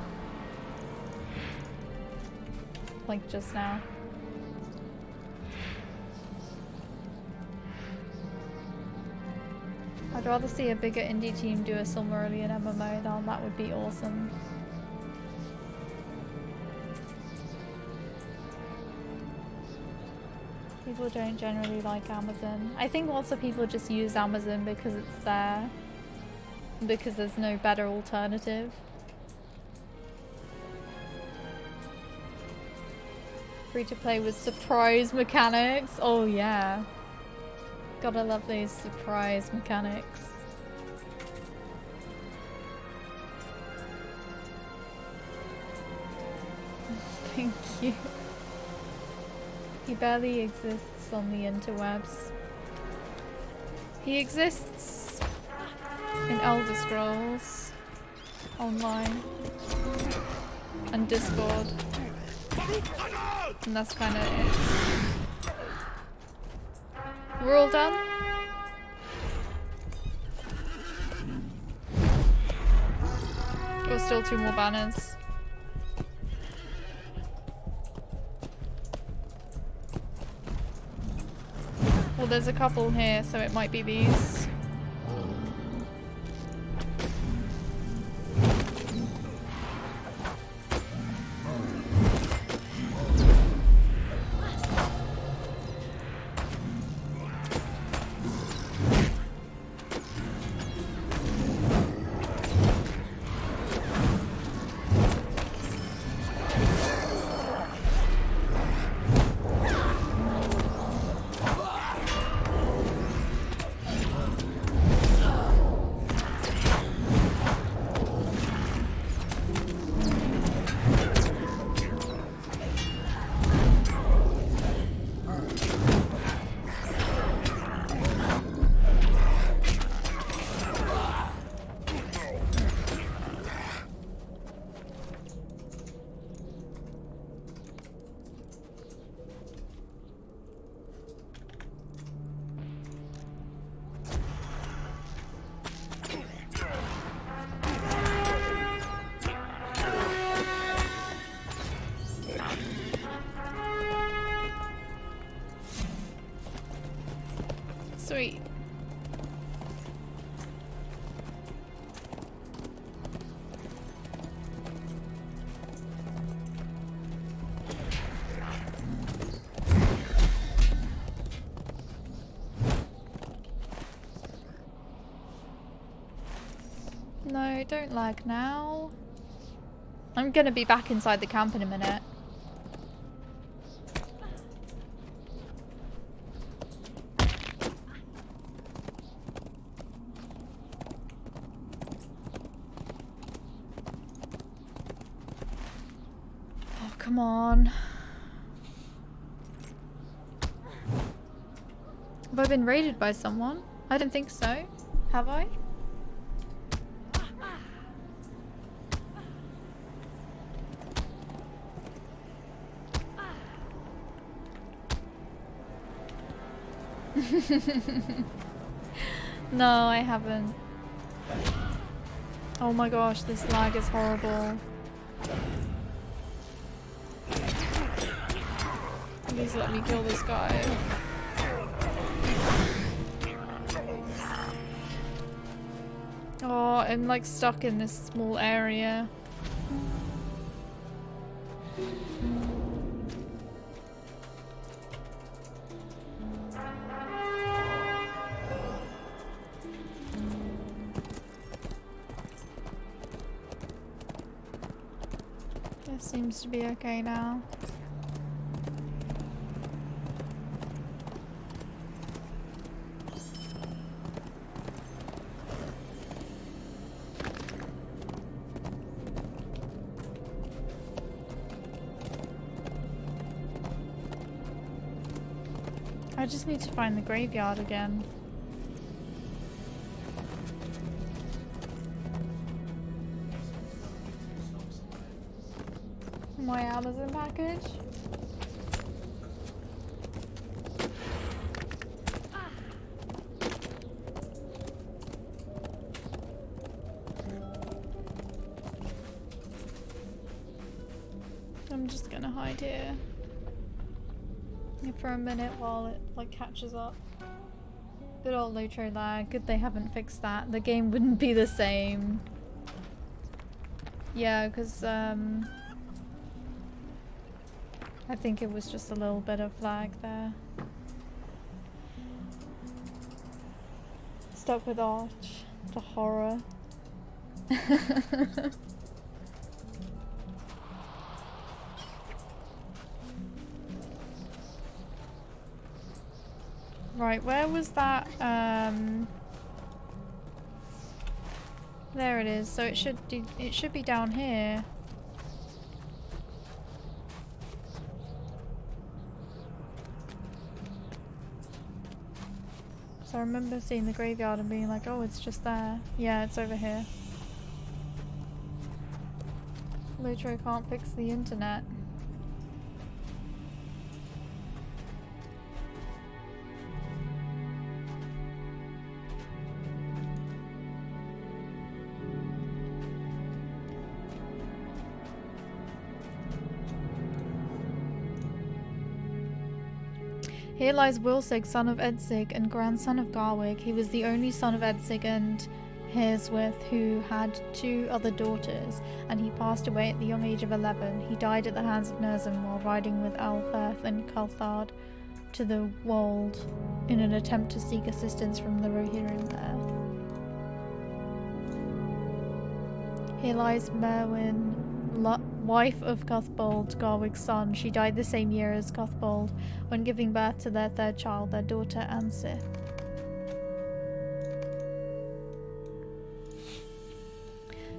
Like just now. I'd rather see a bigger indie team do a Silmarillion MMO though, that would be awesome. People don't generally like Amazon. I think lots of people just use Amazon because it's there. Because there's no better alternative. Free to play with surprise mechanics. Oh yeah. Gotta love those surprise mechanics. Thank you. He barely exists on the interwebs. He exists in Elder Scrolls Online and Discord. And that's kind of it. We're all done? Or still 2 more banners? Well, there's a couple here, so it might be these. Sweet. No, don't lag now. I'm gonna be back inside the camp in a minute. Oh, come on. Have I been raided by someone? I don't think so. Have I? No, I haven't. Oh my gosh, this lag is horrible. Please let me kill this guy. Oh, I'm like stuck in this small area. Seems to be okay now. I just need to find the graveyard again. My Amazon package. I'm just gonna hide here for a minute while it like catches up. Good old Lotro lag. Good they haven't fixed that. The game wouldn't be the same. Yeah, because I think it was just a little bit of lag there. Stuck with Arch. The horror. Right, where was that? There it is. So it should be down here. So I remember seeing the graveyard and being like, oh, it's just there. Yeah, it's over here. Lotro can't fix the internet. Here lies Wilsig, son of Edsig and grandson of Garwig. He was the only son of Edsig and Herswith, who had 2 other daughters, and he passed away at the young age of 11. He died at the hands of Nurzim while riding with Alferth and Calthard to the Wold in an attempt to seek assistance from the Rohirrim there. Here lies Merwin, wife of Cuthbold, Garwig's son. She died the same year as Cuthbold, when giving birth to their 3rd child, their daughter Ansith.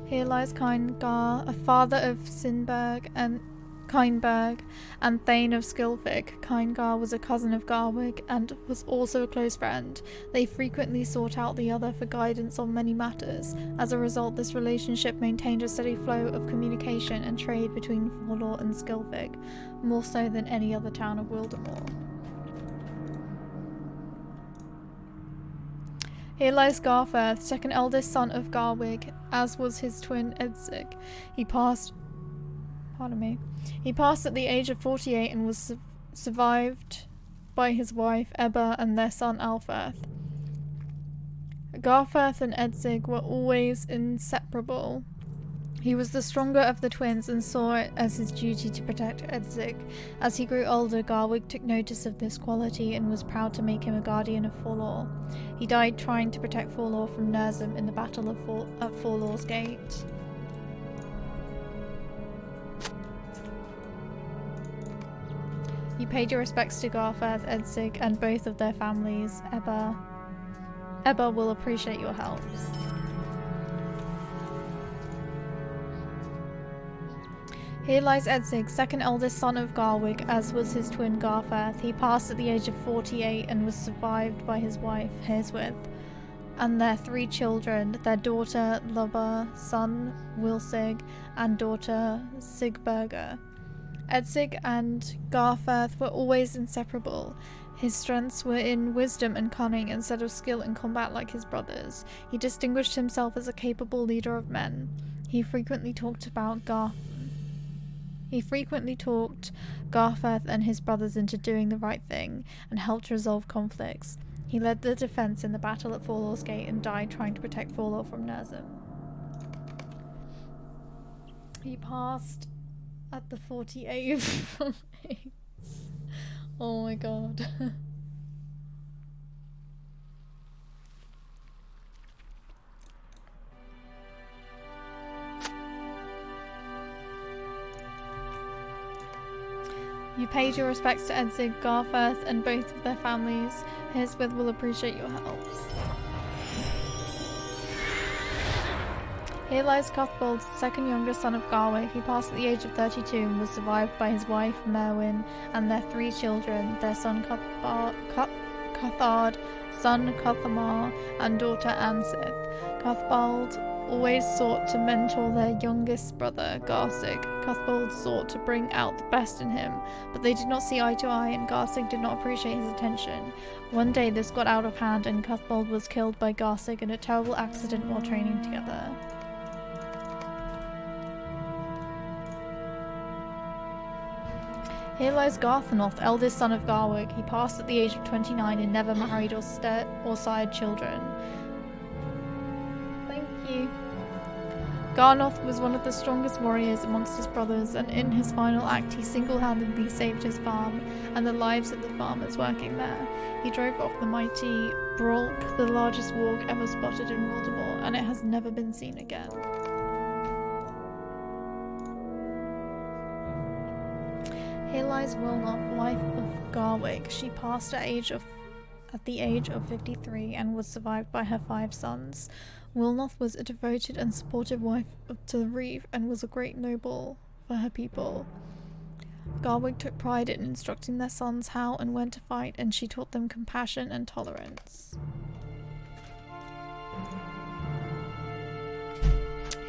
Here lies Kyngar, a father of Sinberg and Kynberg, and Thane of Skilvig. Kyngar was a cousin of Garwig and was also a close friend. They frequently sought out the other for guidance on many matters. As a result, this relationship maintained a steady flow of communication and trade between Forlor and Skilvig, more so than any other town of Wildermore. Here lies Garferth, second eldest son of Garwig, as was his twin Edsig. He passed at the age of 48 and was survived by his wife Ebba and their son Alferth. Garforth and Edzig were always inseparable. He was the stronger of the twins and saw it as his duty to protect Edzig. As he grew older, Garwig took notice of this quality and was proud to make him a guardian of Forlor. He died trying to protect Forlor from Nerzim in the Battle of at Forlor's Gate. You paid your respects to Garforth, Edzig, and both of their families. Ebba will appreciate your help. Here lies Edzig, second eldest son of Garwig, as was his twin Garforth. He passed at the age of 48 and was survived by his wife, Herswith, and their 3 children, their daughter Lubba, son Wilsig, and daughter Sigburga. Edzig and Garforth were always inseparable. His strengths were in wisdom and cunning instead of skill in combat like his brothers. He distinguished himself as a capable leader of men. He frequently talked Garforth and his brothers into doing the right thing and helped resolve conflicts. He led the defense in the battle at Forlor's Gate and died trying to protect Forlor from Nerzim. He passed at the 48 from AIDS. Oh my god. You paid your respects to Edzig, Garforth, and both of their families. Herswith will appreciate your help. Here lies Cuthbold, second youngest son of Garwig. He passed at the age of 32 and was survived by his wife, Merwin, and their 3 children, their son Cuthard, son Cuthamar, and daughter Ansith. Cuthbald always sought to mentor their youngest brother, Garsig. Cuthbold sought to bring out the best in him, but they did not see eye to eye, and Garsig did not appreciate his attention. One day this got out of hand, and Cuthbold was killed by Garsig in a terrible accident while training together. Here lies Garthanoth, eldest son of Garwig. He passed at the age of 29 and never married or sired children. Thank you. Garnoth was one of the strongest warriors amongst his brothers, and in his final act he single-handedly saved his farm and the lives of the farmers working there. He drove off the mighty Brolk, the largest warg ever spotted in Wildermore, and it has never been seen again. Here lies Wilnoth, wife of Garwig. She passed at the age of 53 and was survived by her 5 sons. Wilnoth was a devoted and supportive wife to the Reeve and was a great noble for her people. Garwig took pride in instructing their sons how and when to fight, and she taught them compassion and tolerance.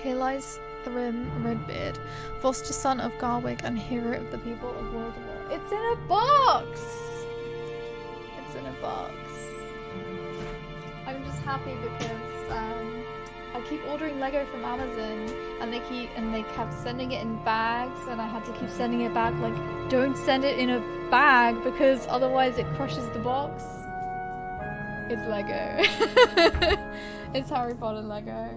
Here lies Thrym Redbeard, foster son of Garwig and hero of the people of Wildermore. It's in a box! It's in a box. I'm just happy because I keep ordering Lego from Amazon and they kept sending it in bags, and I had to keep sending it back, like, don't send it in a bag because otherwise it crushes the box. It's Lego. It's Harry Potter Lego.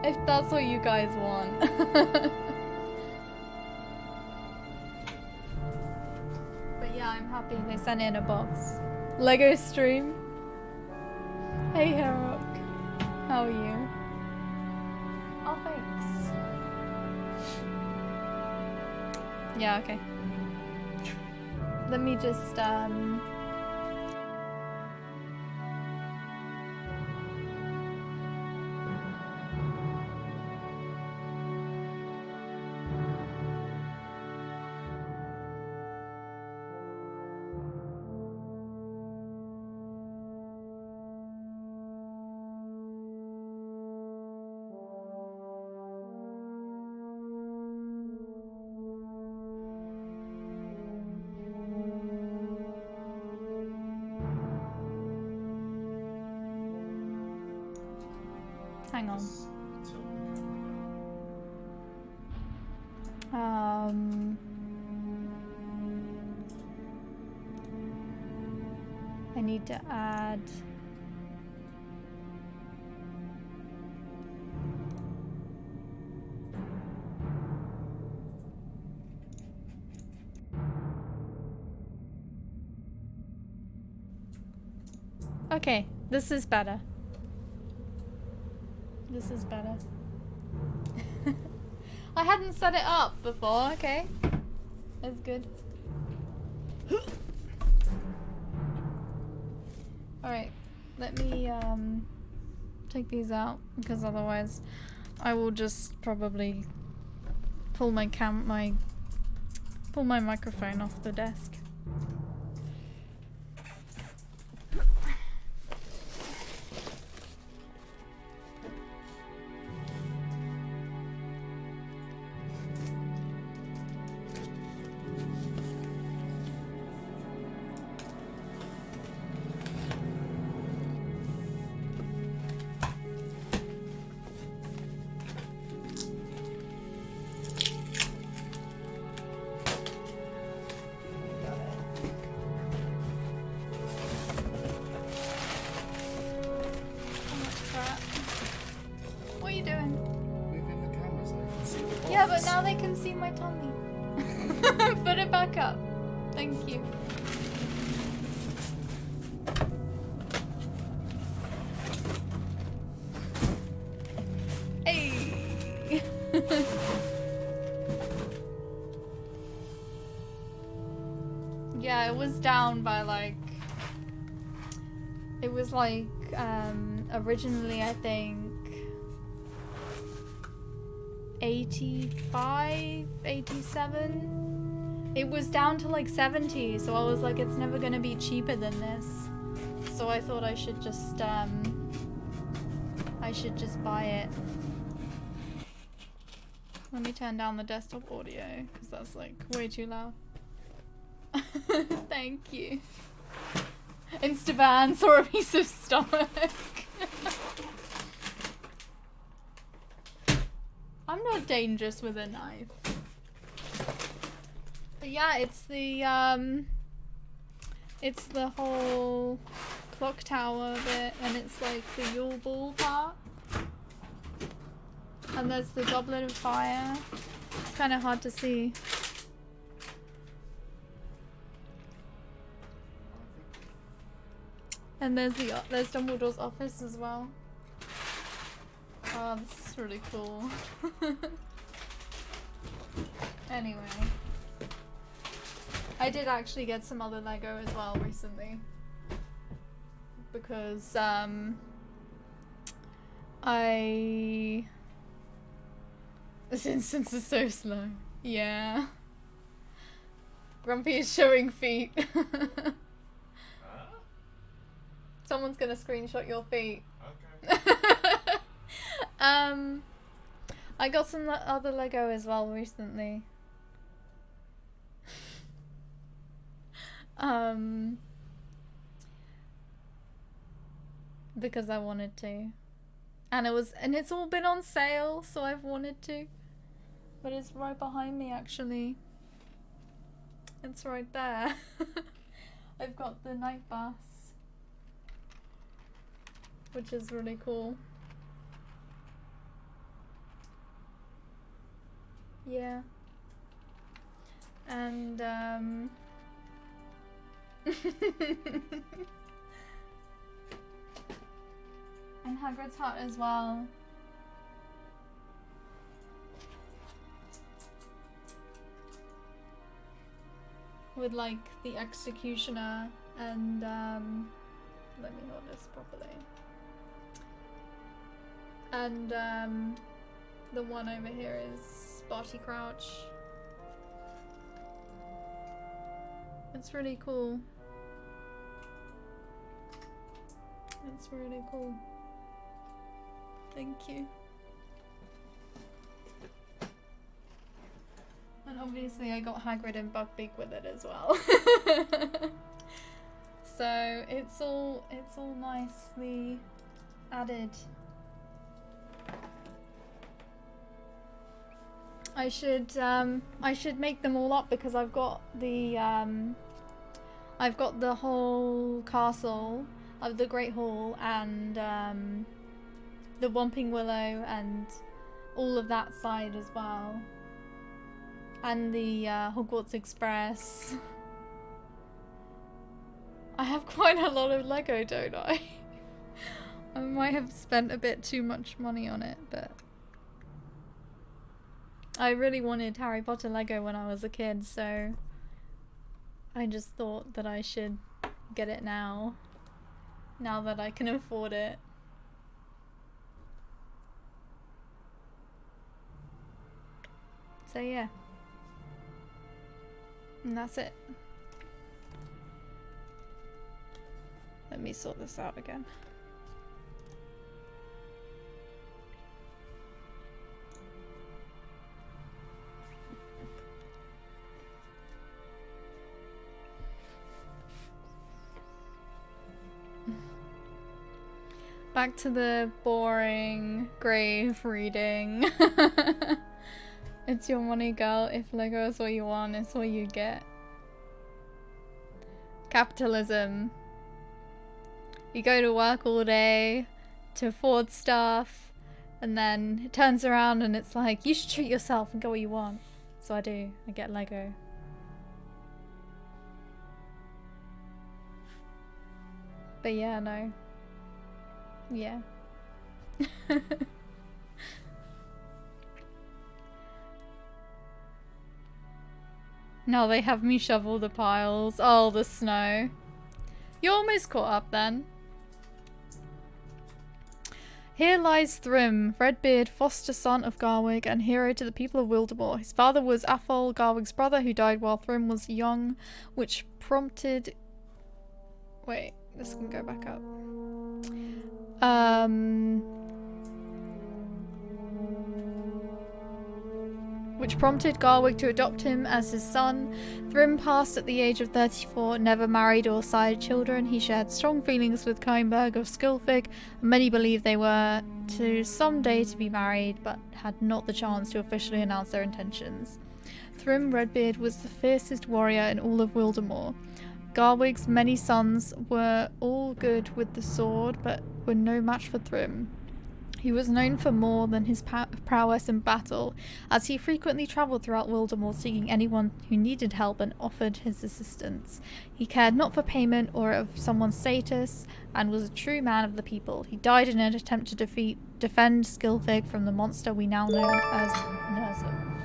If that's what you guys want. But yeah, I'm happy they sent it in a box. Lego stream. Hey Herok, how are you? Oh, thanks. Yeah, okay. Let me just hang on. I need to add... Okay, this is better. This is better. I hadn't set it up before, okay. That's good. Alright, let me take these out because otherwise I will just probably pull my microphone off the desk. Yeah, but now they can see my tummy. Put it back up. Thank you. Hey! Yeah, it was down by like... It was like, originally I think 85, 87. It was down to like 70, so I was like, it's never gonna be cheaper than this. So I thought I should just buy it. Let me turn down the desktop audio, because that's like way too loud. Thank you. Instaban saw a piece of stomach. I'm not dangerous with a knife. But yeah, it's the whole clock tower bit, and it's like the Yule Ball part. And there's the Goblet of Fire. It's kind of hard to see. And there's Dumbledore's office as well. Oh, this is really cool. Anyway. I did actually get some other Lego as well recently. Because, This instance is so slow. Yeah. Grumpy is showing feet. Someone's gonna screenshot your feet. Okay. I got some other Lego as well recently. Because I wanted to. And it's all been on sale, so I've wanted to. But it's right behind me actually. It's right there. I've got the night bus, which is really cool. Yeah. And and Hagrid's hut as well. With like the executioner and let me hold this properly. And the one over here is Barty Crouch. It's really cool. It's really cool. Thank you. And obviously I got Hagrid and Buckbeak with it as well. So it's all nicely added. I should make them all up because I've got the I've got the whole castle of the Great Hall and the Whomping Willow and all of that side as well. And the Hogwarts Express. I have quite a lot of Lego, don't I? I might have spent a bit too much money on it, but I really wanted Harry Potter Lego when I was a kid, so I just thought that I should get it now that I can afford it. So yeah. And that's it. Let me sort this out again. Back to the boring grave reading. It's your money, girl. If Lego is what you want, it's what you get. Capitalism. You go to work all day to afford stuff, and then it turns around and it's like, you should treat yourself and get what you want. So I do. I get Lego. But yeah, no. Yeah. Now they have me shovel the piles. Oh, the snow. You're almost caught up then. Here lies Thrym, Redbeard, foster son of Garwig and hero to the people of Wildermore. His father was Athol, Garwig's brother, who died while Thrym was young, which prompted... Wait, this can go back up. Which prompted Garwig to adopt him as his son. Thrym passed at the age of 34, never married or sired children. He shared strong feelings with Kynberg of Skilfig, and many believe they were to someday to be married, but had not the chance to officially announce their intentions. Thrym Redbeard was the fiercest warrior in all of Wildermore. Garwig's many sons were all good with the sword, but were no match for Thrym. He was known for more than his prowess in battle, as he frequently travelled throughout Wildermore seeking anyone who needed help and offered his assistance. He cared not for payment or of someone's status, and was a true man of the people. He died in an attempt to defend Skilfig from the monster we now know as Nerzum.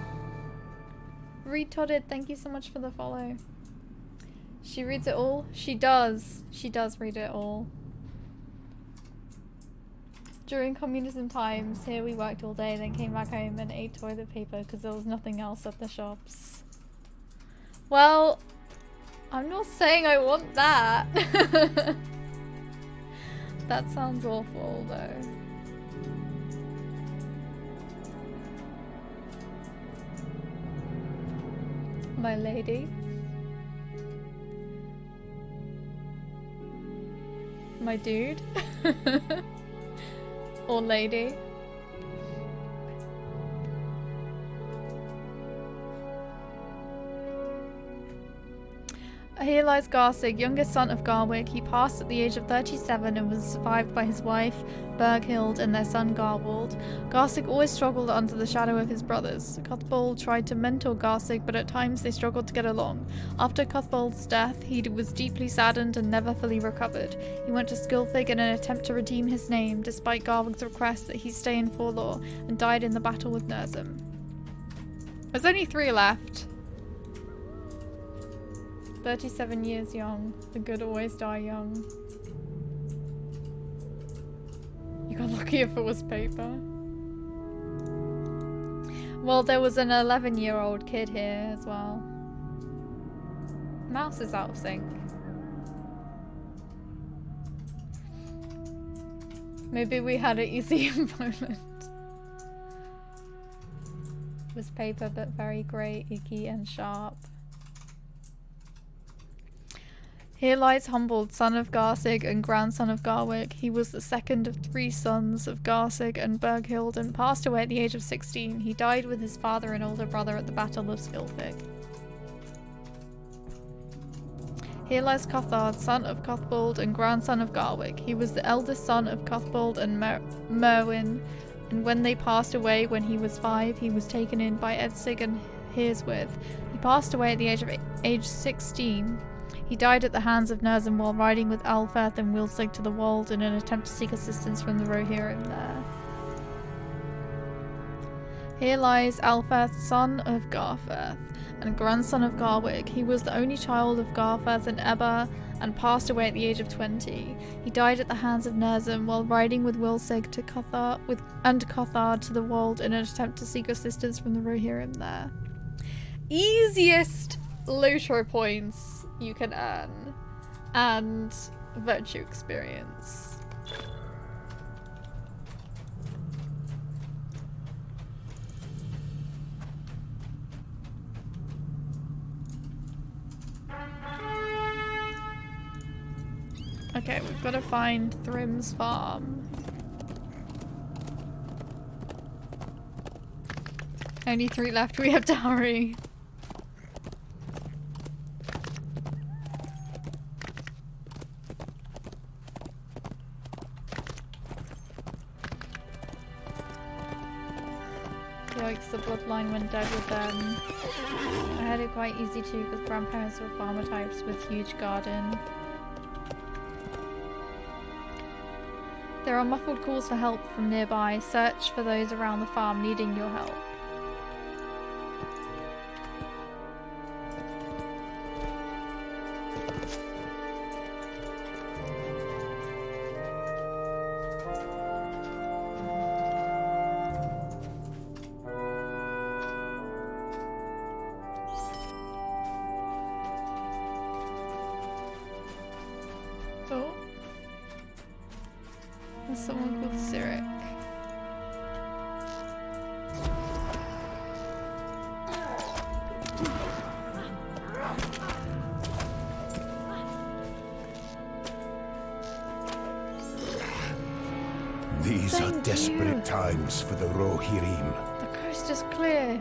Retotted, thank you so much for the follow. She reads it all? She does. She does read it all. During communism times, here we worked all day, then came back home and ate toilet paper because there was nothing else at the shops. Well, I'm not saying I want that. That sounds awful, though. My lady. My dude. Or lady. Here lies Garsig, youngest son of Garwig. He passed at the age of 37 and was survived by his wife, Berghild, and their son Garwald. Garsig always struggled under the shadow of his brothers. Cuthbold tried to mentor Garsig, but at times they struggled to get along. After Cuthbold's death, he was deeply saddened and never fully recovered. He went to Skilfig in an attempt to redeem his name, despite Garwig's request that he stay in Forlor, and died in the battle with Nerzum. There's only 3 left. 37 years young. The good always die young. You got lucky if it was paper. Well, there was an 11-year-old kid here as well. Mouse is out of sync. Maybe we had it easy in Poland. It was paper, but very grey, icky, and sharp. Here lies Humboldt, son of Garsig and grandson of Garwig. He was the second of 3 sons of Garsig and Berghild and passed away at the age of 16. He died with his father and older brother at the Battle of Skilfig. Here lies Cothard, son of Cuthbald and grandson of Garwick. He was the eldest son of Cuthbald and Merwin, and when they passed away when he was 5, he was taken in by Edsig and Hearswith. He passed away at the age 16. He died at the hands of Nerzim while riding with Alfeth and Wilsig to the Wold in an attempt to seek assistance from the Rohirrim there. Here lies Alfeth, son of Garfeth and grandson of Garwick. He was the only child of Garfeth and Ebba and passed away at the age of 20. He died at the hands of Nerzim while riding with Wilsig to Cothard to the Wold in an attempt to seek assistance from the Rohirrim there. Easiest Lotro points you can earn and virtue experience. Okay, we've got to find Thrim's farm. Only 3 left, we have to hurry. Yikes, the bloodline went dead with them. I had it quite easy too because grandparents were farmer types with huge garden. There are muffled calls for help from nearby. Search for those around the farm needing your help. Oh. There's someone called Cyric. These are desperate times for the Rohirrim. The coast is clear.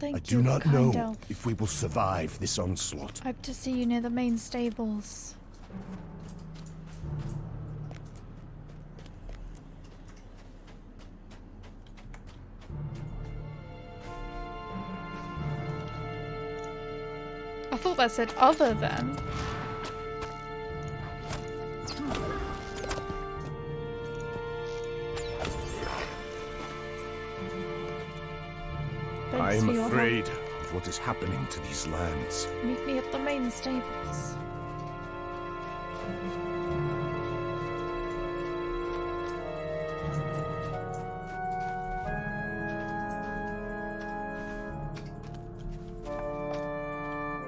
I do not know if we will survive this onslaught. Hope to see you near the main stables. I thought that said other than. I am afraid of what is happening to these lands. Meet me at the main stables.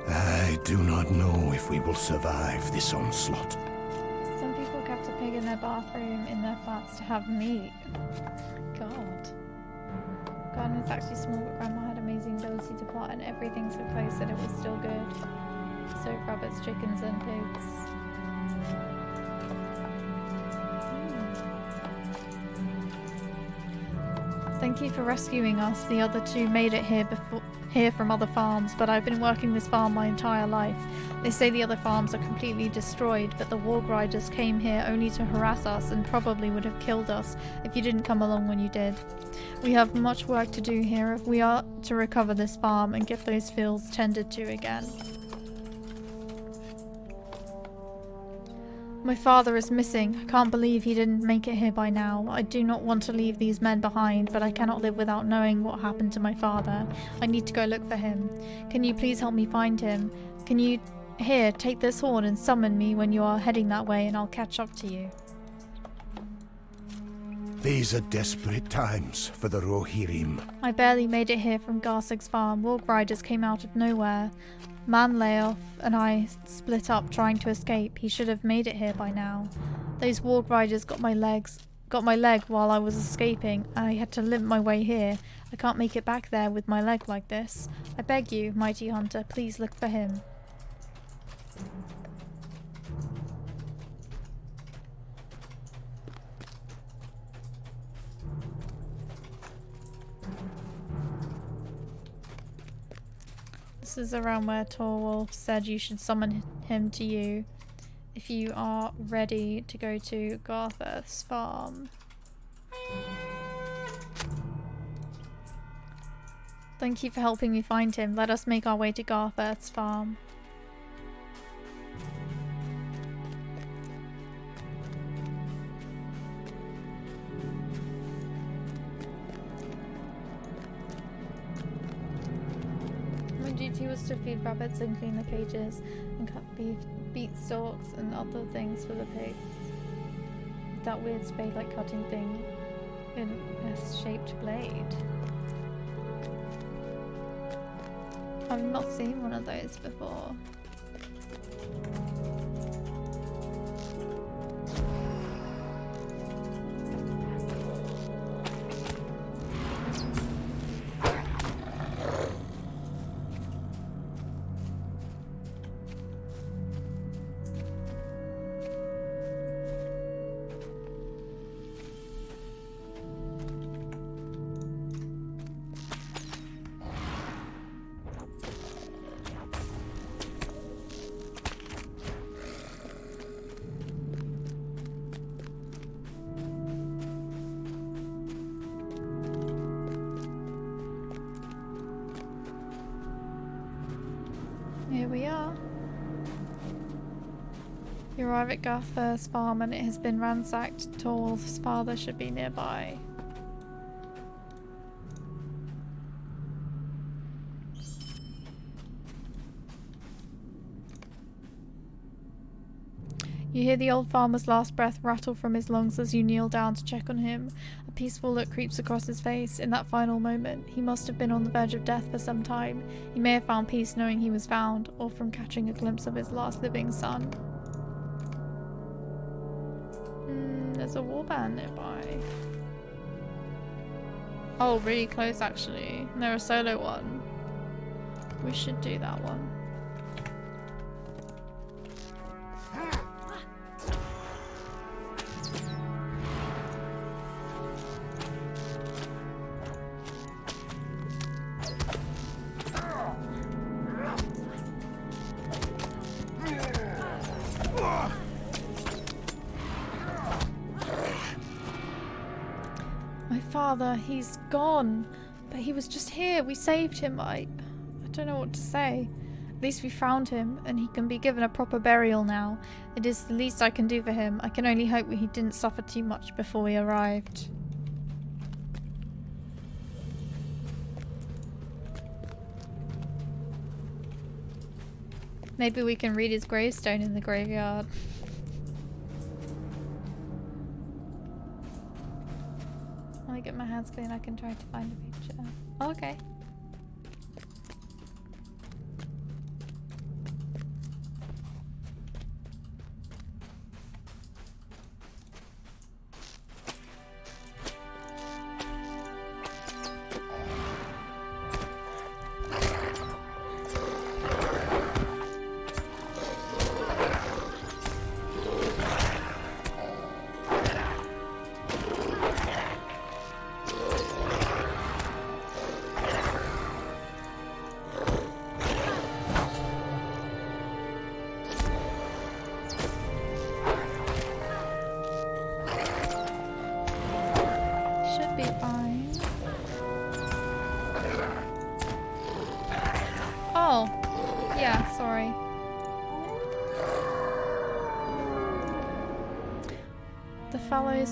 I do not know if we will survive this onslaught. Some people kept a pig in their bathroom in their flats to have meat. God. Garden was actually small, but Grandma had amazing ability to plot and everything so close that it was still good. So rabbits, chickens, and pigs. Thank you for rescuing us. The other 2 made it here from other farms, but I've been working this farm my entire life. They say the other farms are completely destroyed, but the warg riders came here only to harass us and probably would have killed us if you didn't come along when you did. We have much work to do here if we are to recover this farm and get those fields tended to again. My father is missing. I can't believe he didn't make it here by now. I do not want to leave these men behind, but I cannot live without knowing what happened to my father. I need to go look for him. Can you please help me find him? Can you... Here, take this horn and summon me when you are heading that way and I'll catch up to you. These are desperate times for the Rohirrim. I barely made it here from Garsig's farm. Warg riders came out of nowhere. Man Layoff and I split up trying to escape. He should have made it here by now. Those warg riders got got my leg while I was escaping. I had to limp my way here. I can't make it back there with my leg like this. I beg you, mighty hunter, please look for him. This is around where Torwolf said you should summon him to you if you are ready to go to Garthur's farm. Thank you for helping me find him. Let us make our way to Garthur's farm. My duty was to feed rabbits and clean the cages and cut beef, beet stalks and other things for the pigs. That weird spade-like cutting thing in a shaped blade. I've not seen one of those before. Here we are. You arrive at Garthur's farm and it has been ransacked. Torwolf's father should be nearby. You hear the old farmer's last breath rattle from his lungs as you kneel down to check on him. A peaceful look creeps across his face. In that final moment, he must have been on the verge of death for some time. He may have found peace knowing he was found, or from catching a glimpse of his last living son. There's a warband nearby. Oh, really close actually. And they're a solo one. We should do that one. Father, he's gone. But he was just here. We saved him. I don't know what to say. At least we found him, and he can be given a proper burial now. It is the least I can do for him. I can only hope he didn't suffer too much before we arrived. Maybe we can read his gravestone in the graveyard. When I get my hands clean, I can try to find a picture. Oh, okay.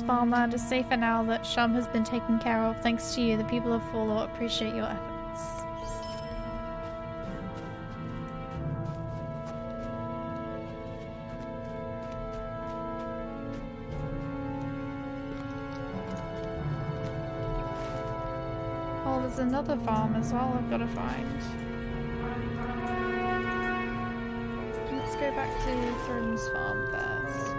Farmland is safer now that Shum has been taken care of. Thanks to you, the people of Fallout appreciate your efforts. Oh, there's another farm as well I've got to find. Let's go back to Thrym's farm first.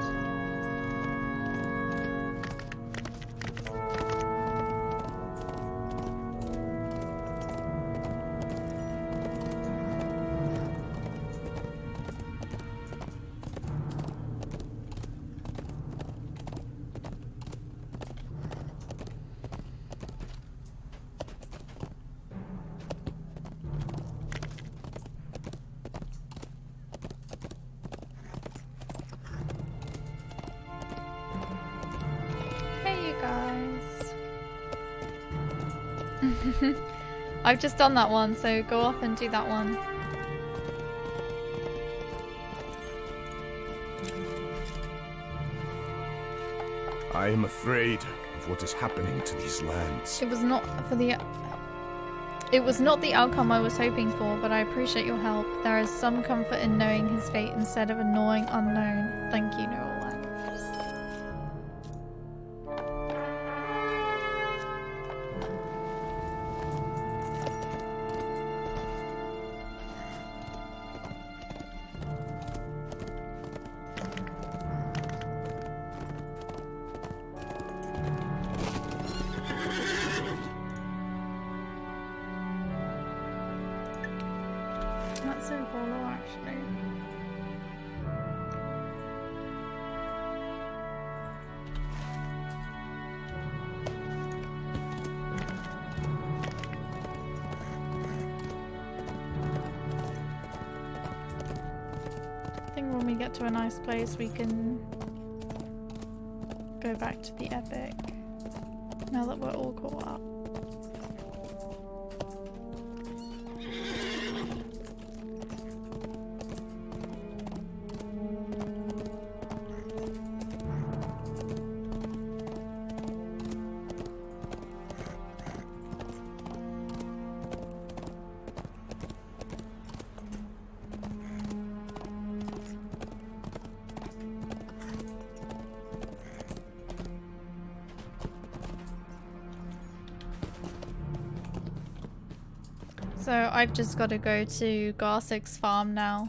I've just done that one, so go off and do that one. I am afraid of what is happening to these lands. It was not the outcome I was hoping for, but I appreciate your help. There is some comfort in knowing his fate instead of a gnawing unknown. Thank you, Laurelin. That's so hollow, actually. I think when we get to a nice place, we can go back to the epic. Now that we're all caught up. So I've just got to go to Garsik's farm now.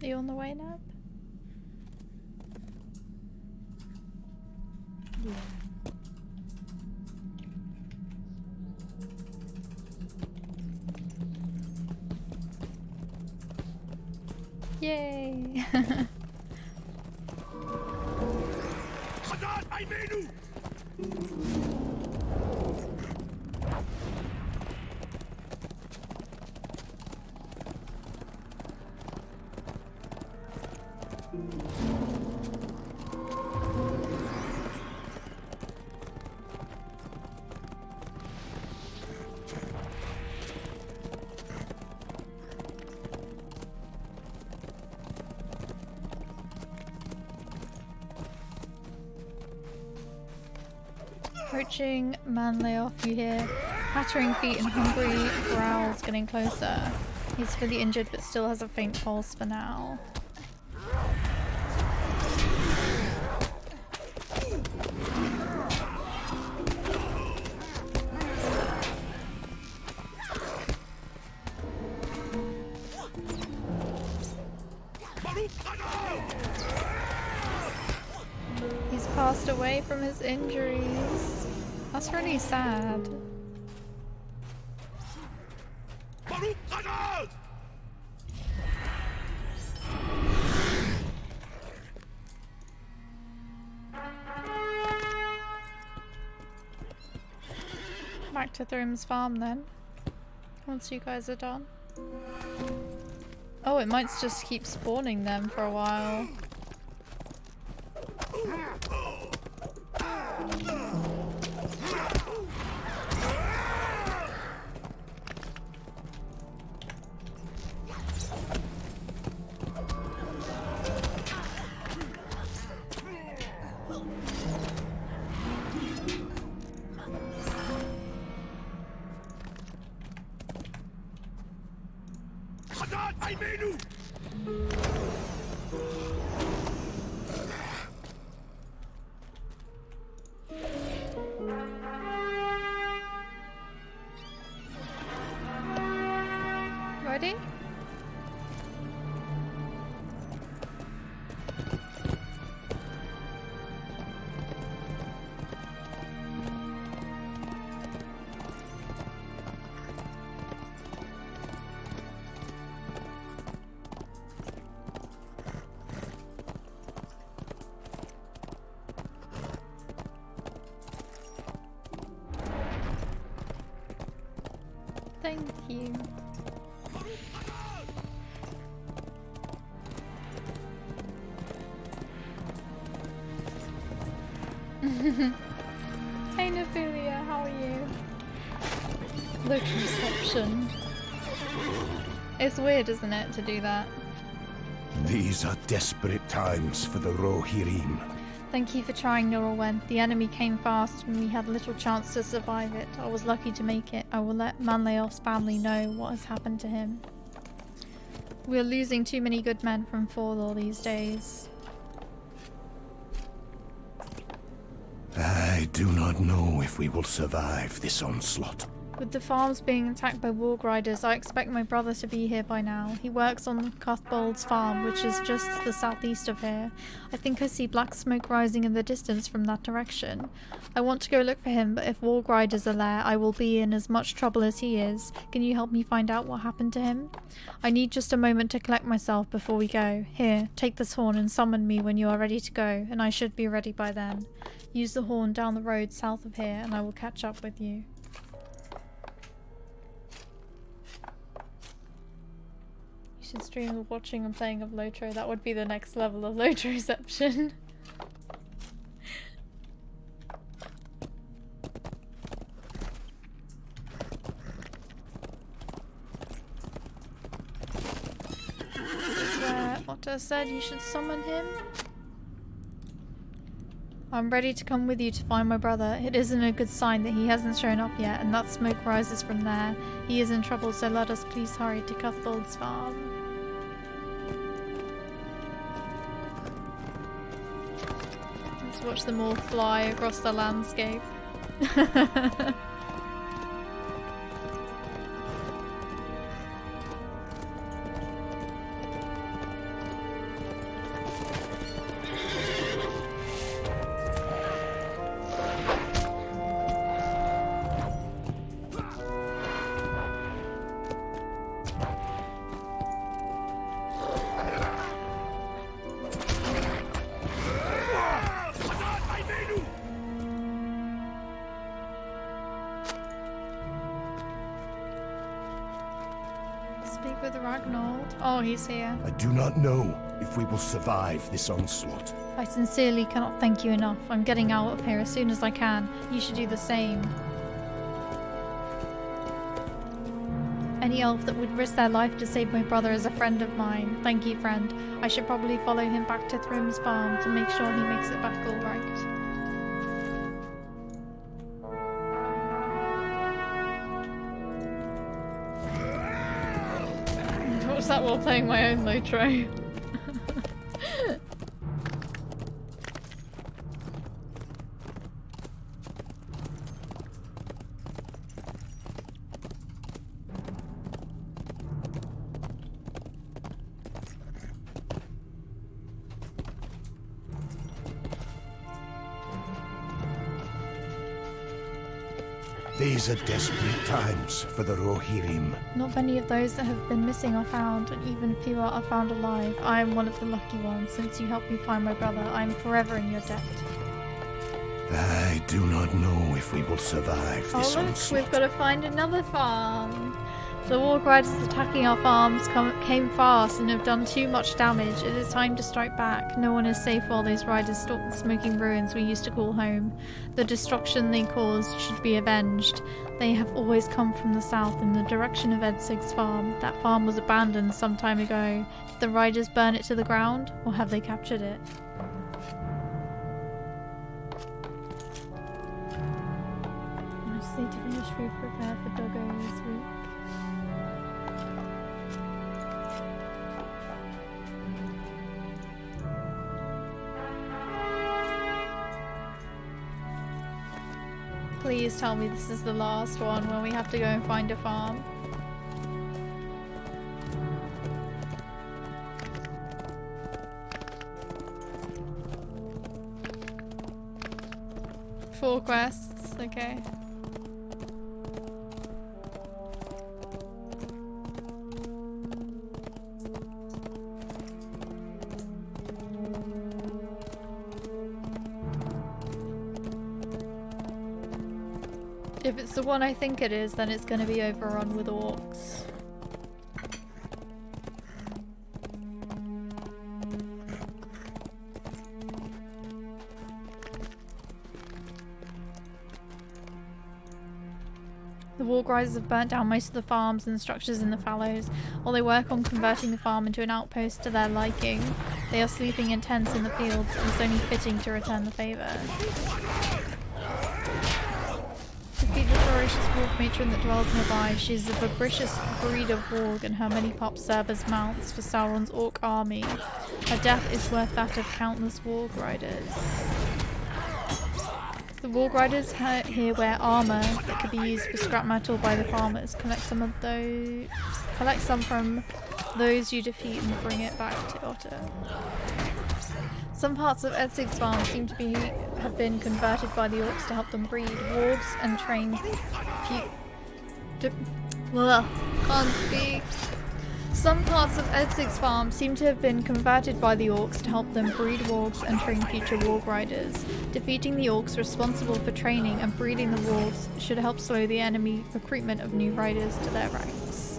Are you on the way, Neb? Yeah. Yay! Approaching man lay off, you hear pattering feet and hungry growls getting closer. He's fully injured but still has a faint pulse for now. He's passed away from his injuries. That's really sad. Back to Thrim's farm then, once you guys are done. Oh, it might just keep spawning them for a while. Ready? Thank you. Hey Nephilia, how are you? Look, reception. It's weird, isn't it, to do that? These are desperate times for the Rohirrim. Thank you for trying, Laurelin. The enemy came fast and we had little chance to survive it. I was lucky to make it. I will let Manleof's family know what has happened to him. We're losing too many good men from Forlor these days. I do not know if we will survive this onslaught. With the farms being attacked by warg riders, I expect my brother to be here by now. He works on Cuthbold's farm, which is just to the southeast of here. I think I see black smoke rising in the distance from that direction. I want to go look for him, but if warg riders are there, I will be in as much trouble as he is. Can you help me find out what happened to him? I need just a moment to collect myself before we go. Here, take this horn and summon me when you are ready to go, and I should be ready by then. Use the horn down the road south of here, and I will catch up with you. Should stream the watching and playing of Lotro. That would be the next level of Lotro reception. This is where Otter said you should summon him. I'm ready to come with you to find my brother. It isn't a good sign that he hasn't shown up yet, and that smoke rises from there. He is in trouble, so let us please hurry to Cuthbold's farm. Let's watch them all fly across the landscape. Speak with Ragnold. Oh, he's here. I do not know if we will survive this onslaught. I sincerely cannot thank you enough. I'm getting out of here as soon as I can. You should do the same. Any elf that would risk their life to save my brother is a friend of mine. Thank you, friend. I should probably follow him back to Thrim's farm to make sure he makes it back all right. What's that while playing my own Lotro? These are desperate times for the Rohirrim. Not many of those that have been missing are found, and even fewer are found alive. I am one of the lucky ones. Since you helped me find my brother, I am forever in your debt. I do not know if we will survive this Oh look, onslaught. we've got to find another farm. The warg riders attacking our farms came fast and have done too much damage. It is time to strike back. No one is safe while those riders stalk the smoking ruins we used to call home. The destruction they caused should be avenged. They have always come from the south in the direction of Edsig's farm. That farm was abandoned some time ago. Did the riders burn it to the ground, or have they captured it? I just need to finish food prepared for Doggo this week. Please tell me this is the last one when we have to go and find a farm. Four quests, okay. If it's the one I think it is, then it's going to be overrun with orcs. The Warg Riders have burnt down most of the farms and structures in the fallows. While they work on converting the farm into an outpost to their liking, they are sleeping in tents in the fields, and it's only fitting to return the favour. Defeat the ferocious Warg matron that dwells nearby. She is a vibricious breed of Warg, and her many pups serve as mounts for Sauron's orc army. Her death is worth that of countless Warg Riders. The Warg Riders here wear armour that could be used for scrap metal by the farmers. Collect some from those you defeat and bring it back to Otter. Some parts of Edsig's farm seem to have been converted by the orcs to help them breed wargs and train can't speak. Some parts of Edsig's farm seem to have been converted by the orcs to help them breed wargs and train future Warg Riders. Defeating the orcs responsible for training and breeding the wargs should help slow the enemy recruitment of new riders to their ranks.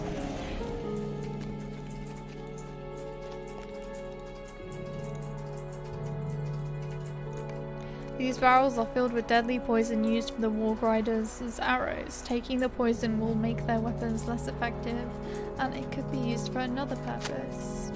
These barrels are filled with deadly poison used for the Warg Riders as arrows. Taking the poison will make their weapons less effective, and it could be used for another purpose.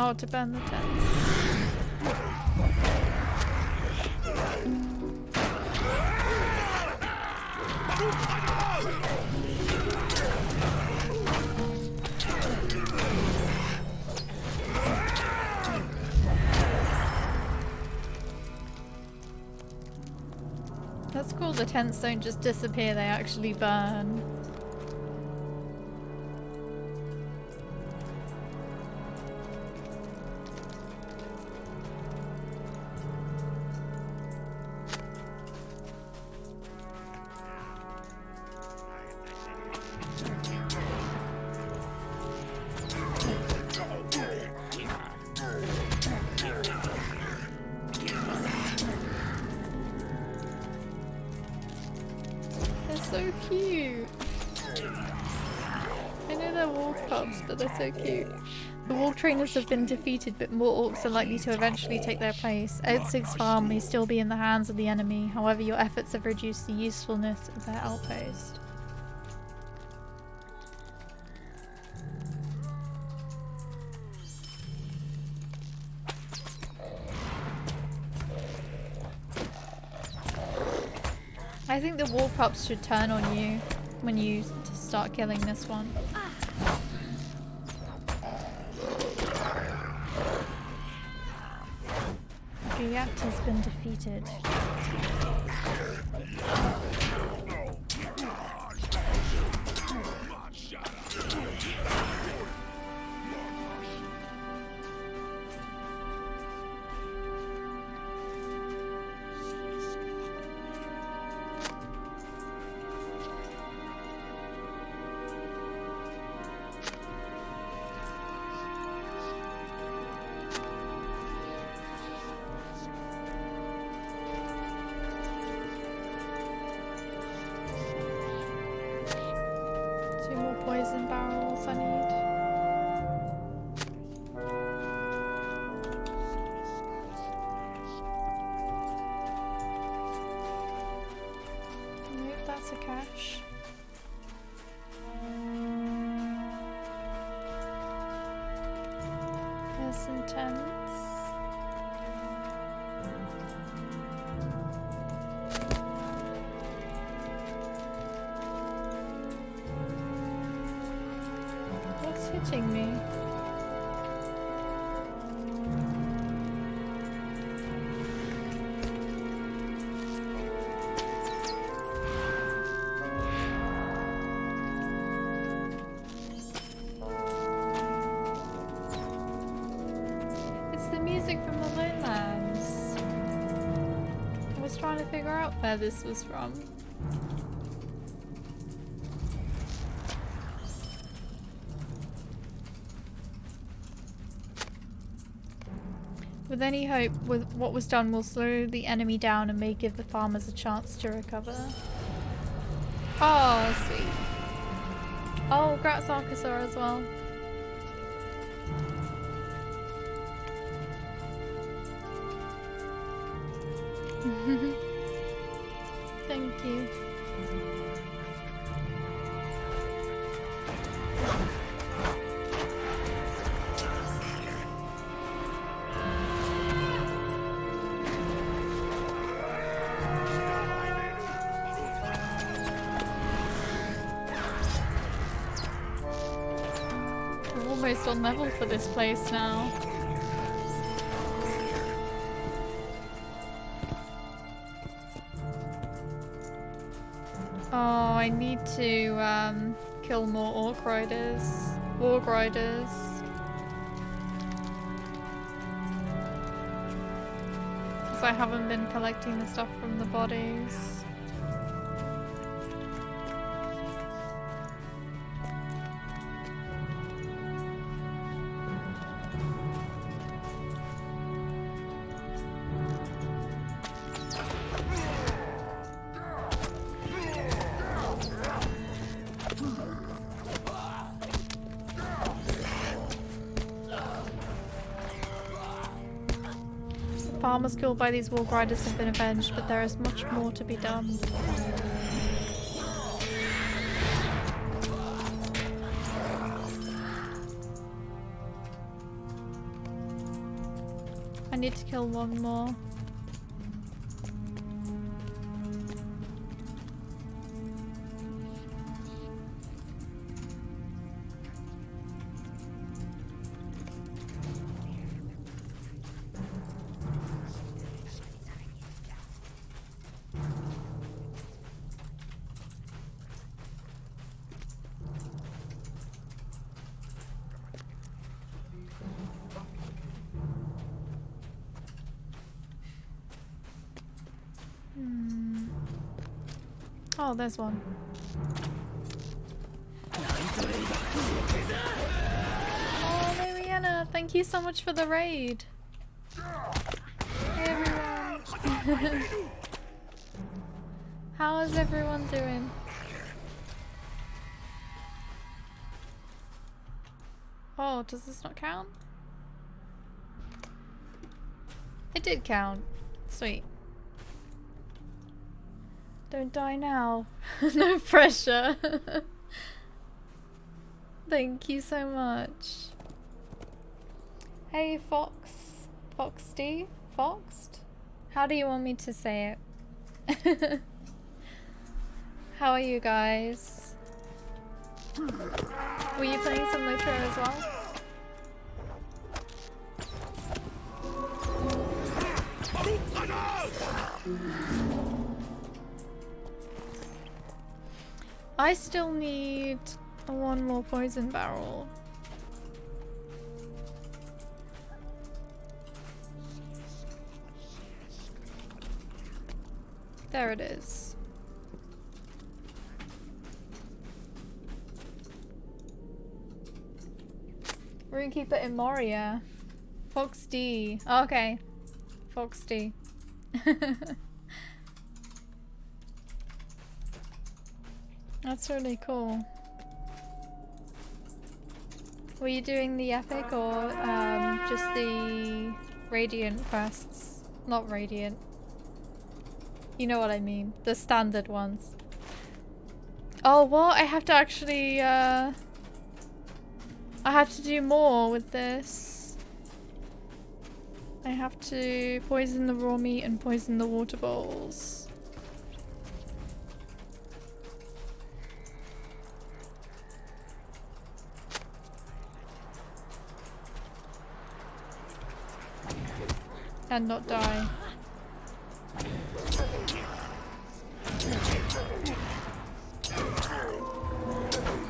Oh, to burn the tents. That's cool, the tents don't just disappear, they actually burn. So cute. I know they're wolf pups, but they're so cute. The Warg trainers have been defeated, but more orcs are likely to eventually take their place. Edsig's farm may still be in the hands of the enemy, however your efforts have reduced the usefulness of their outpost. I think the Warg pups should turn on you when you start killing this one. Guyat has been defeated. Poison barrels I need. Nope, that's a cache. There's some tents. kidding me? It's the music from the Lowlands. I was trying to figure out where this was from. With any hope, with what was done will slow the enemy down and may give the farmers a chance to recover. Oh, sweet. Oh, Gratz Archosaur as well. Thank you. We're almost on level for this place now. Oh, I need to kill more orc riders. Warg riders. Because I haven't been collecting the stuff from the bodies. Farmers killed by these warg riders have been avenged, but there is much more to be done. I need to kill one more. Oh, there's one. Oh, Mariana, thank you so much for the raid. Hey everyone. How is everyone doing? Oh, does this not count? It did count. Sweet. Don't die now. No pressure. Thank you so much. Hey Fox. Foxty? Foxed? How do you want me to say it? How are you guys? Were you playing some Luther as well? I still need one more poison barrel. There it is. We're gonna keep it in Moria. Fox D. Oh, okay. Fox D. That's really cool. Were you doing the epic or just the radiant quests? Not radiant. You know what I mean. The standard ones. Oh, what? I have to actually I have to do more with this. I have to poison the raw meat and poison the water bowls. And not die.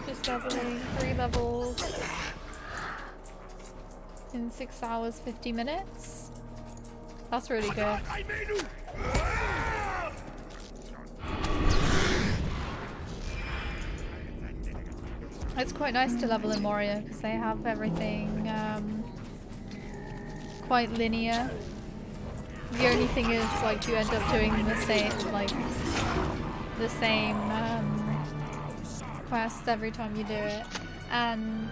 Just leveling 3 levels in 6 hours 50 minutes. That's really good. It's quite nice to level in Moria because they have everything quite linear. The only thing is, like, you end up doing the same, quest every time you do it, and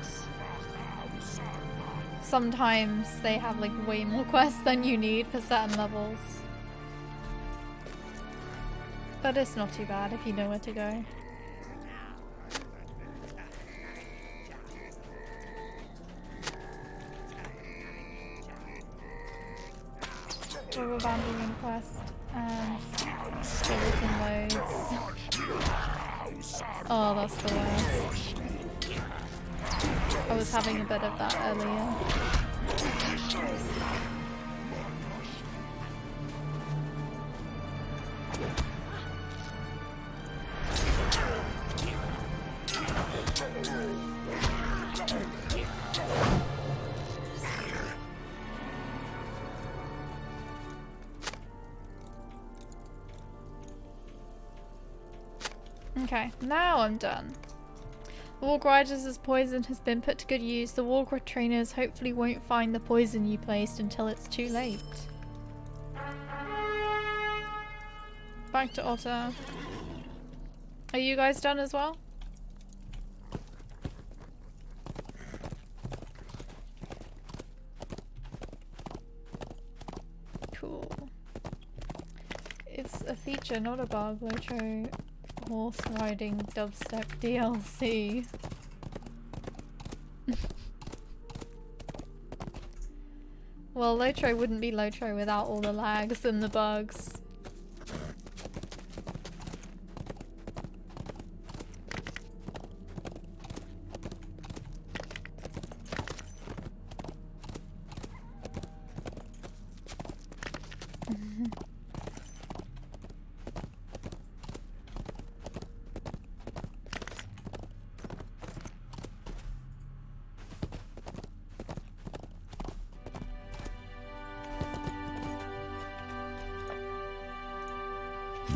sometimes they have like way more quests than you need for certain levels. But it's not too bad if you know where to go. Rubber banding quest and skeleton loads. Oh, that's the worst. I was having a bit of that earlier. Okay, now I'm done. The Warg Riders' poison has been put to good use. The Warg trainers hopefully won't find the poison you placed until it's too late. Back to Otter. Are you guys done as well? Cool. It's a feature, not a bug. Lotro horse riding dubstep DLC. Well, Lotro wouldn't be Lotro without all the lags and the bugs.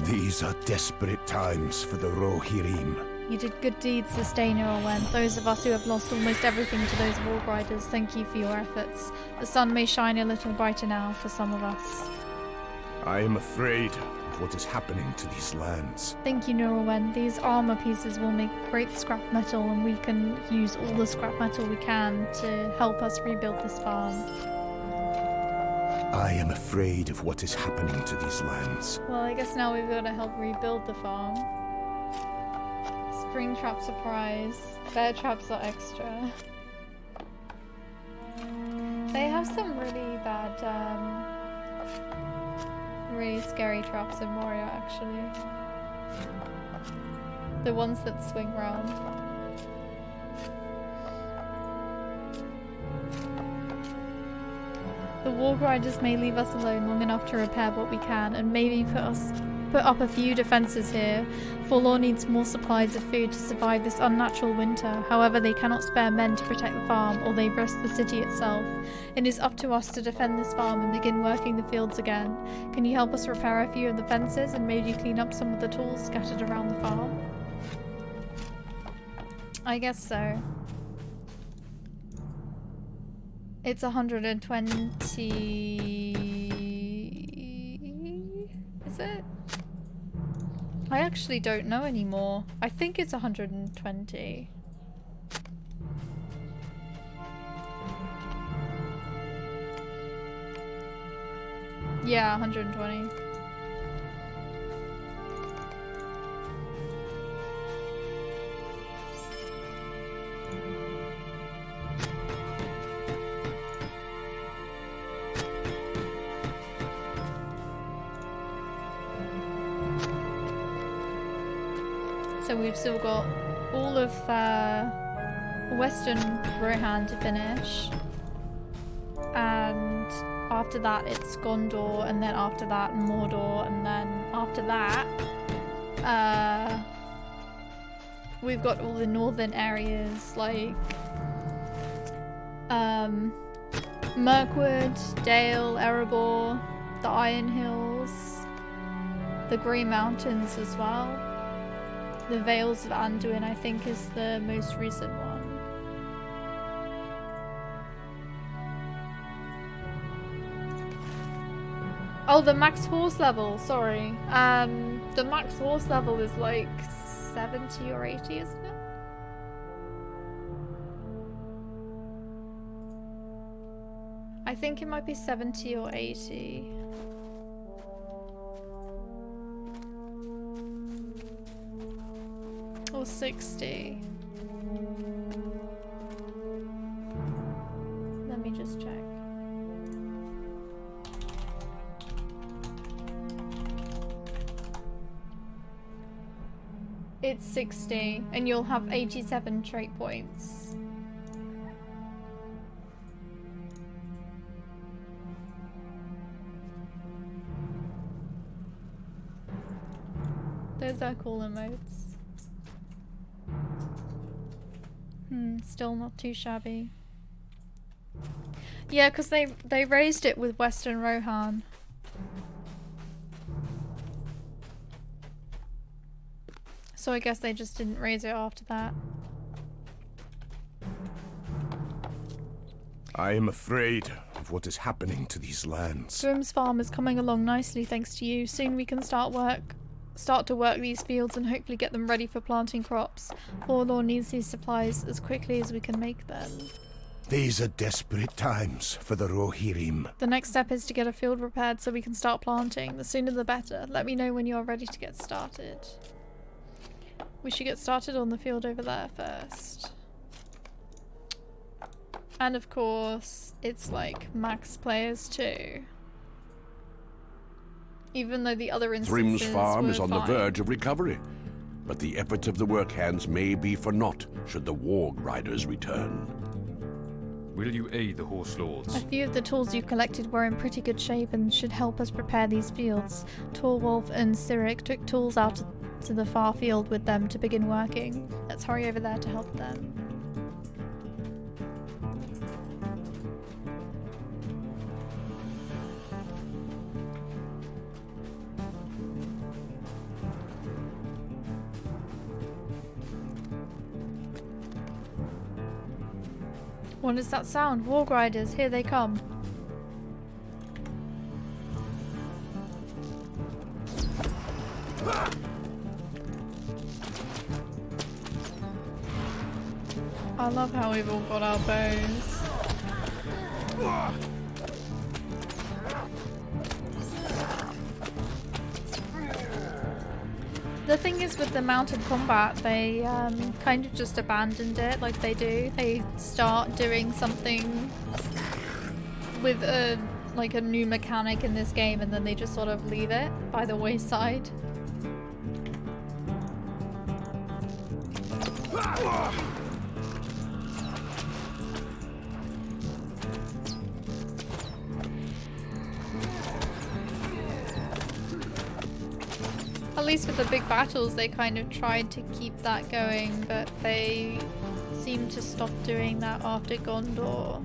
These are desperate times for the Rohirrim. You did good deeds to stay near Owen. Those of us who have lost almost everything to those Warg Riders, thank you for your efforts. The sun may shine a little brighter now for some of us. I am afraid of what is happening to these lands. Thank you, Neberski. These armor pieces will make great scrap metal, and we can use all the scrap metal we can to help us rebuild this farm. I am afraid of what is happening to these lands. Well, I guess now we've got to help rebuild the farm. Spring traps are prize. Bear traps are extra. They have some really bad, really scary traps in Moria, actually. The ones that swing round. The Warg Riders may leave us alone long enough to repair what we can, and maybe put up a few defences here. Forlorn needs more supplies of food to survive this unnatural winter. However, they cannot spare men to protect the farm, or they risk the city itself. It is up to us to defend this farm and begin working the fields again. Can you help us repair a few of the fences and maybe clean up some of the tools scattered around the farm? I guess so. It's 120... Is it? I actually don't know anymore. I think it's 120. Yeah, 120. So we've still got all of Western Rohan to finish, and After that, it's Gondor, and then after that, Mordor, and then after that, we've got all the northern areas like Mirkwood, Dale, Erebor, the Iron Hills, the Grey Mountains as well. The Vales of Anduin, I think, is the most recent one. Oh, the max horse level, sorry. The max horse level is like 70 or 80, isn't it? I think it might be 70 or 80. Or 60. Let me just check. It's 60, and you'll have 87 trait points. Those are cool emotes. Still not too shabby. Yeah, because they raised it with Western Rohan. So I guess they just didn't raise it after that. I am afraid of what is happening to these lands. Grimm's farm is coming along nicely thanks to you. Soon we can start to work these fields and hopefully get them ready for planting crops. Forlorn needs these supplies as quickly as we can make them. These are desperate times for the Rohirrim. The next step is to get a field prepared so we can start planting. The sooner the better. Let me know when you're ready to get started. We should get started on the field over there first. And of course, it's like max players too. Even though the other instances Thrim's farm were is on fine. the verge of recovery, but the efforts of the work hands may be for naught should the warg riders return. Will you aid the horse lords? A few of the tools you collected were in pretty good shape and should help us prepare these fields. Torwolf and Cyric took tools out to the far field with them to begin working. Let's hurry over there to help them. What is that sound? Warg riders, here they come. I love how we've all got our bows. The thing is with the mounted combat, they kind of just abandoned it like they do. They start doing something with a new mechanic in this game and then they just sort of leave it by the wayside. At least with the big battles, they kind of tried to keep that going, but they seem to stop doing that after Gondor.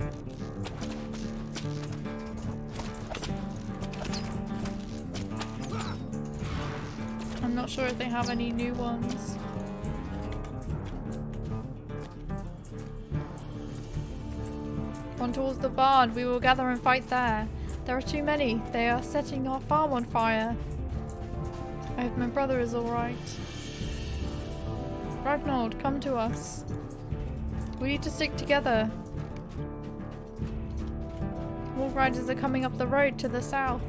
I'm not sure if they have any new ones. Run towards the barn. We will gather and fight there. There are too many. They are setting our farm on fire. I hope my brother is alright. Ragnar, come to us. We need to stick together. Warg riders are coming up the road to the south.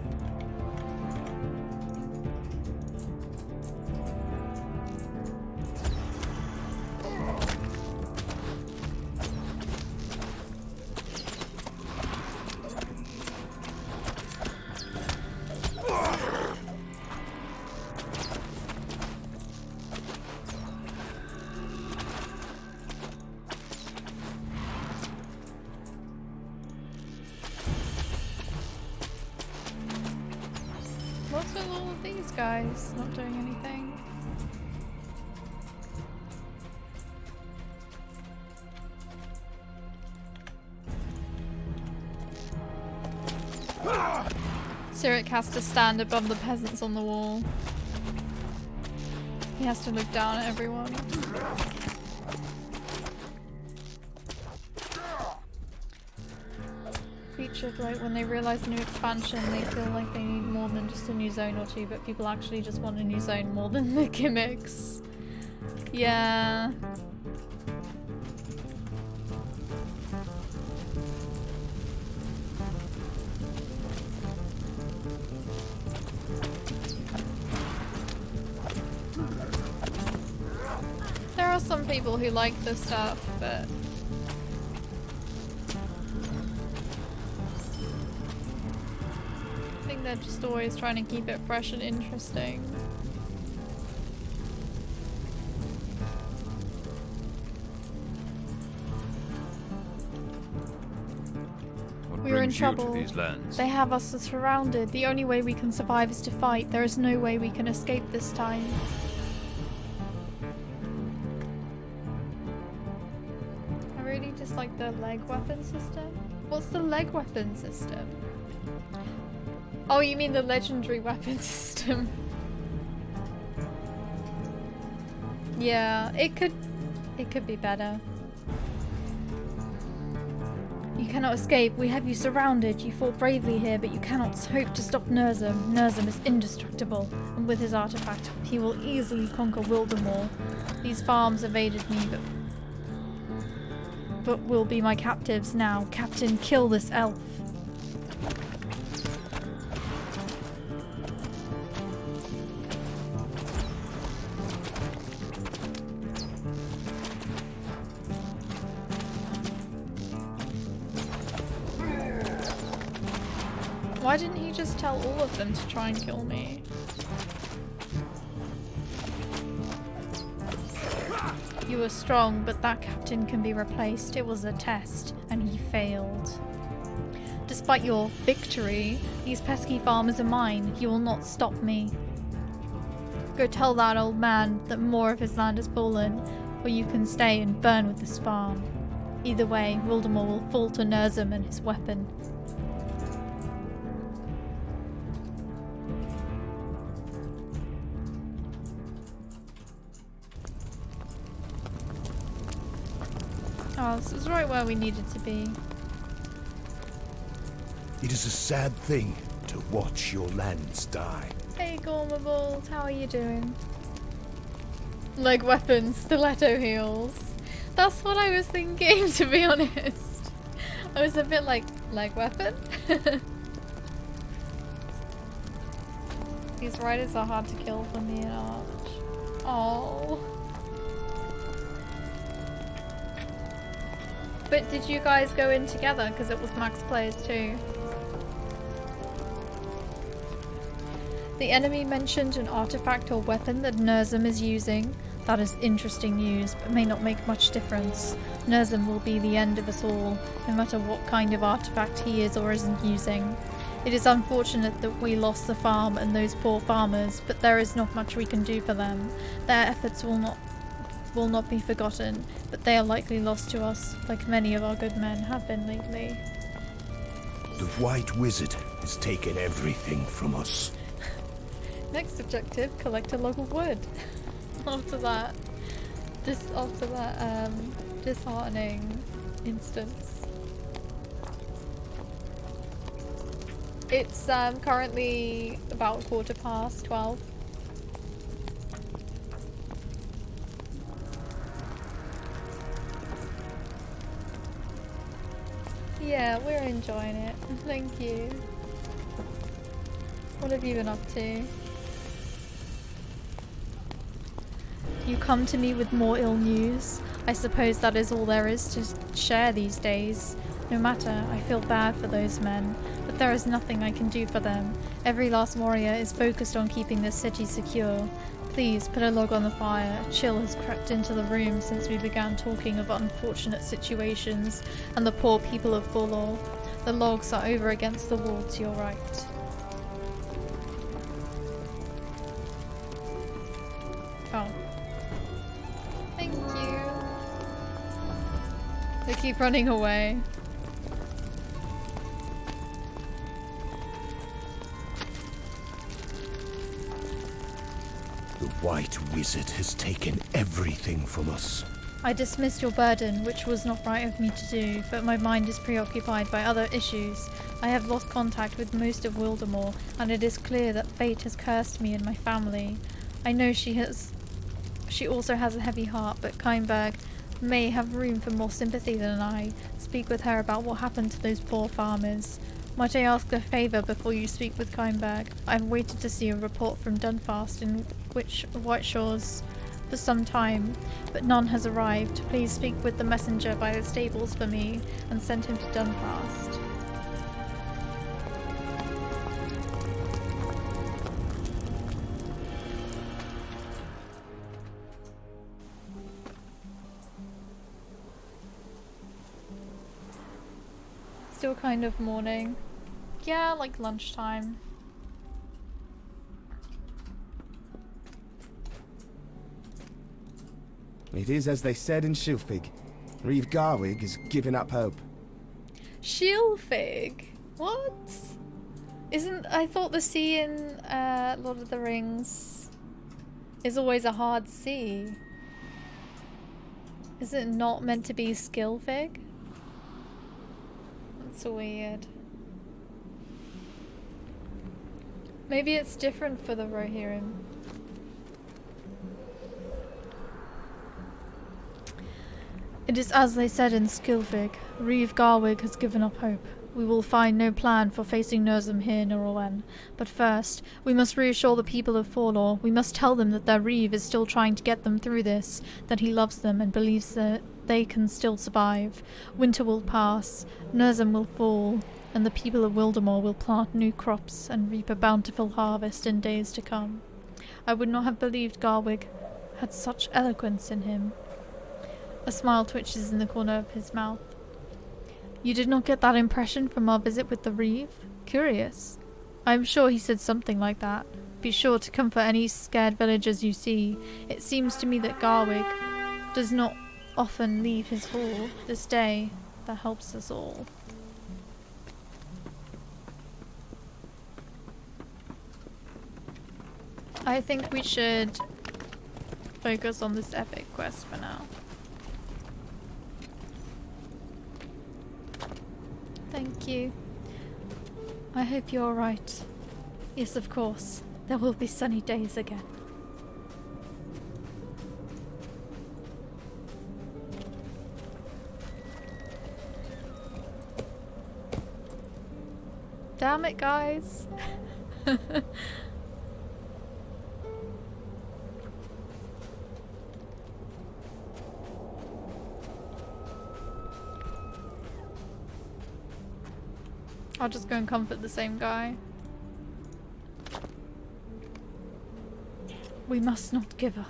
What's with all of these guys not doing anything? Cyric has to stand above the peasants on the wall. He has to look down at everyone. Featured, like, when they realize the new expansion, they feel like they need more than just a new zone or two, but people actually just want a new zone more than the gimmicks. Yeah. There are some people who like this stuff, but I think they're just always trying to keep it fresh and interesting. We're in trouble. These lands? They have us surrounded. The only way we can survive is to fight. There is no way we can escape this time. I really dislike the leg weapon system. What's the leg weapon system? Oh, you mean the legendary weapon system? Yeah, it could be better. You cannot escape. We have you surrounded. You fought bravely here, but you cannot hope to stop Nerzum. Nerzum is indestructible, and with his artifact, he will easily conquer Wildermore. These farms evaded me, but will be my captives now. Captain, kill this elf. Why didn't he just tell all of them to try and kill me? You were strong, but that captain can be replaced. It was a test, and he failed. Despite your victory, these pesky farmers are mine. You will not stop me. Go tell that old man that more of his land has fallen, or you can stay and burn with this farm. Either way, Wildermore will fall to Nerzum and his weapon. Oh, this is right where we needed to be. It is a sad thing to watch your lands die. Hey Gormables, how are you doing? Leg weapons, stiletto heels. That's what I was thinking, to be honest. I was a bit like, leg weapon? These riders are hard to kill for me and Arch. Oh. But did you guys go in together? Because it was max players too. The enemy mentioned an artifact or weapon that Nerzum is using. That is interesting news, but may not make much difference. Nerzum will be the end of us all, no matter what kind of artifact he is or isn't using. It is unfortunate that we lost the farm and those poor farmers, but there is not much we can do for them. Their efforts will not be forgotten, but they are likely lost to us, like many of our good men have been lately. The White Wizard has taken everything from us. Next objective, collect a log of wood. After that disheartening instance. It's currently about 12:15. Yeah, we're enjoying it. Thank you. What have you been up to? You come to me with more ill news. I suppose that is all there is to share these days. No matter, I feel bad for those men, but there is nothing I can do for them. Every last warrior is focused on keeping this city secure. Please, put a log on the fire. A chill has crept into the room since we began talking of unfortunate situations and the poor people of Fulor. The logs are over against the wall to your right. keep running away. The White Wizard has taken everything from us. I dismissed your burden, which was not right of me to do, but my mind is preoccupied by other issues. I have lost contact with most of Wildermore, and it is clear that fate has cursed me and my family. I know she also has a heavy heart, but Kainberg may have room for more sympathy than I. Speak with her about what happened to those poor farmers. Might I ask a favour before you speak with Kainberg? I've waited to see a report from Dunfast in White Shores for some time, but none has arrived. Please speak with the messenger by the stables for me and send him to Dunfast. Still kind of morning. Yeah, like lunchtime. It is as they said in Shilfig. Reeve Garwig has given up hope. Shilfig? What? I thought the sea in Lord of the Rings is always a hard sea. Is it not meant to be Skilfig? That's weird. Maybe it's different for the Rohirrim. It is as they said in Skilfig. Reeve Garwig has given up hope. We will find no plan for facing Nurzum here in Neberski. But first, we must reassure the people of Forlor. We must tell them that their Reeve is still trying to get them through this, that he loves them and believes that they can still survive. Winter will pass, Nurzum will fall, and the people of Wildermore will plant new crops and reap a bountiful harvest in days to come. I would not have believed Garwig had such eloquence in him. A smile twitches in the corner of his mouth. You did not get that impression from our visit with the Reeve? Curious. I am sure he said something like that. Be sure to comfort any scared villagers you see. It seems to me that Garwig does not often leave his hall. This day, that helps us all. I think we should focus on this epic quest for now. Thank you. I hope you're right. Yes, of course. There will be sunny days again. Damn it, guys. I'll just go and comfort the same guy. We must not give up.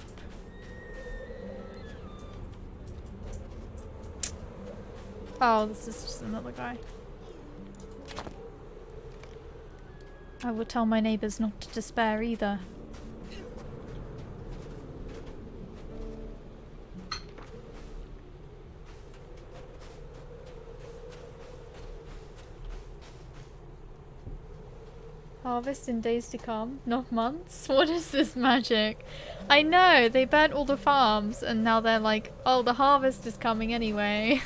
Oh, this is just another guy. I will tell my neighbours not to despair either. Harvest in days to come, not months? What is this magic? I know, they burnt all the farms and now they're like, oh, the harvest is coming anyway.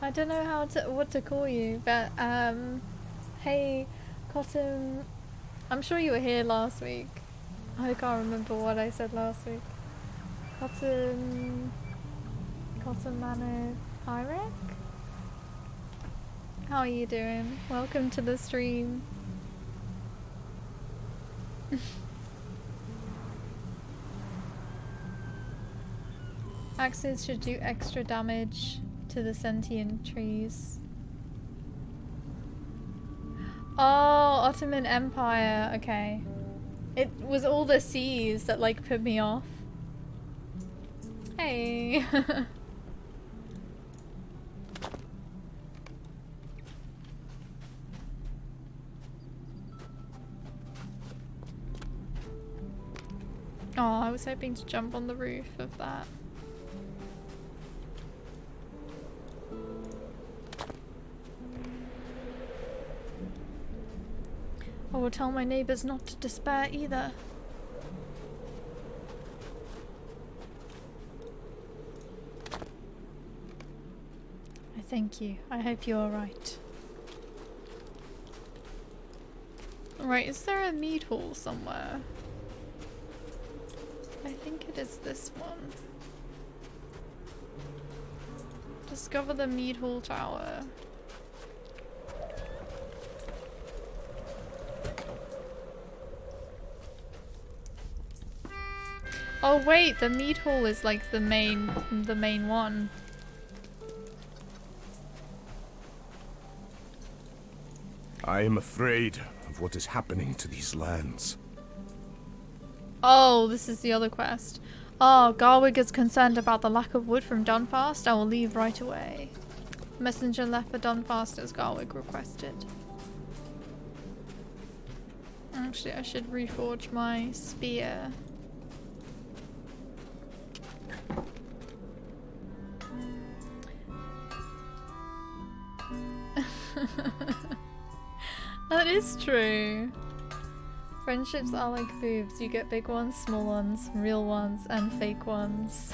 I don't know what to call you, but hey, Cotton, I'm sure you were here last week. I can't remember what I said last week. Cotton Manor Pyrex? How are you doing? Welcome to the stream. Axes should do extra damage to the sentient trees. Oh, Ottoman Empire. Okay. It was all the C's that like put me off. Hey. Oh, I was hoping to jump on the roof of that. I will tell my neighbours not to despair either. I thank you. I hope you are right. Right, is there a mead hall somewhere? I think it is this one. Discover the mead hall tower. Oh wait, the mead hall is like the main one. I am afraid of what is happening to these lands. Oh, this is the other quest. Oh, Garwig is concerned about the lack of wood from Dunfast. I will leave right away. Messenger left for Dunfast as Garwig requested. Actually, I should reforge my spear. That is true. Friendships are like boobs. You get big ones, small ones, real ones, and fake ones.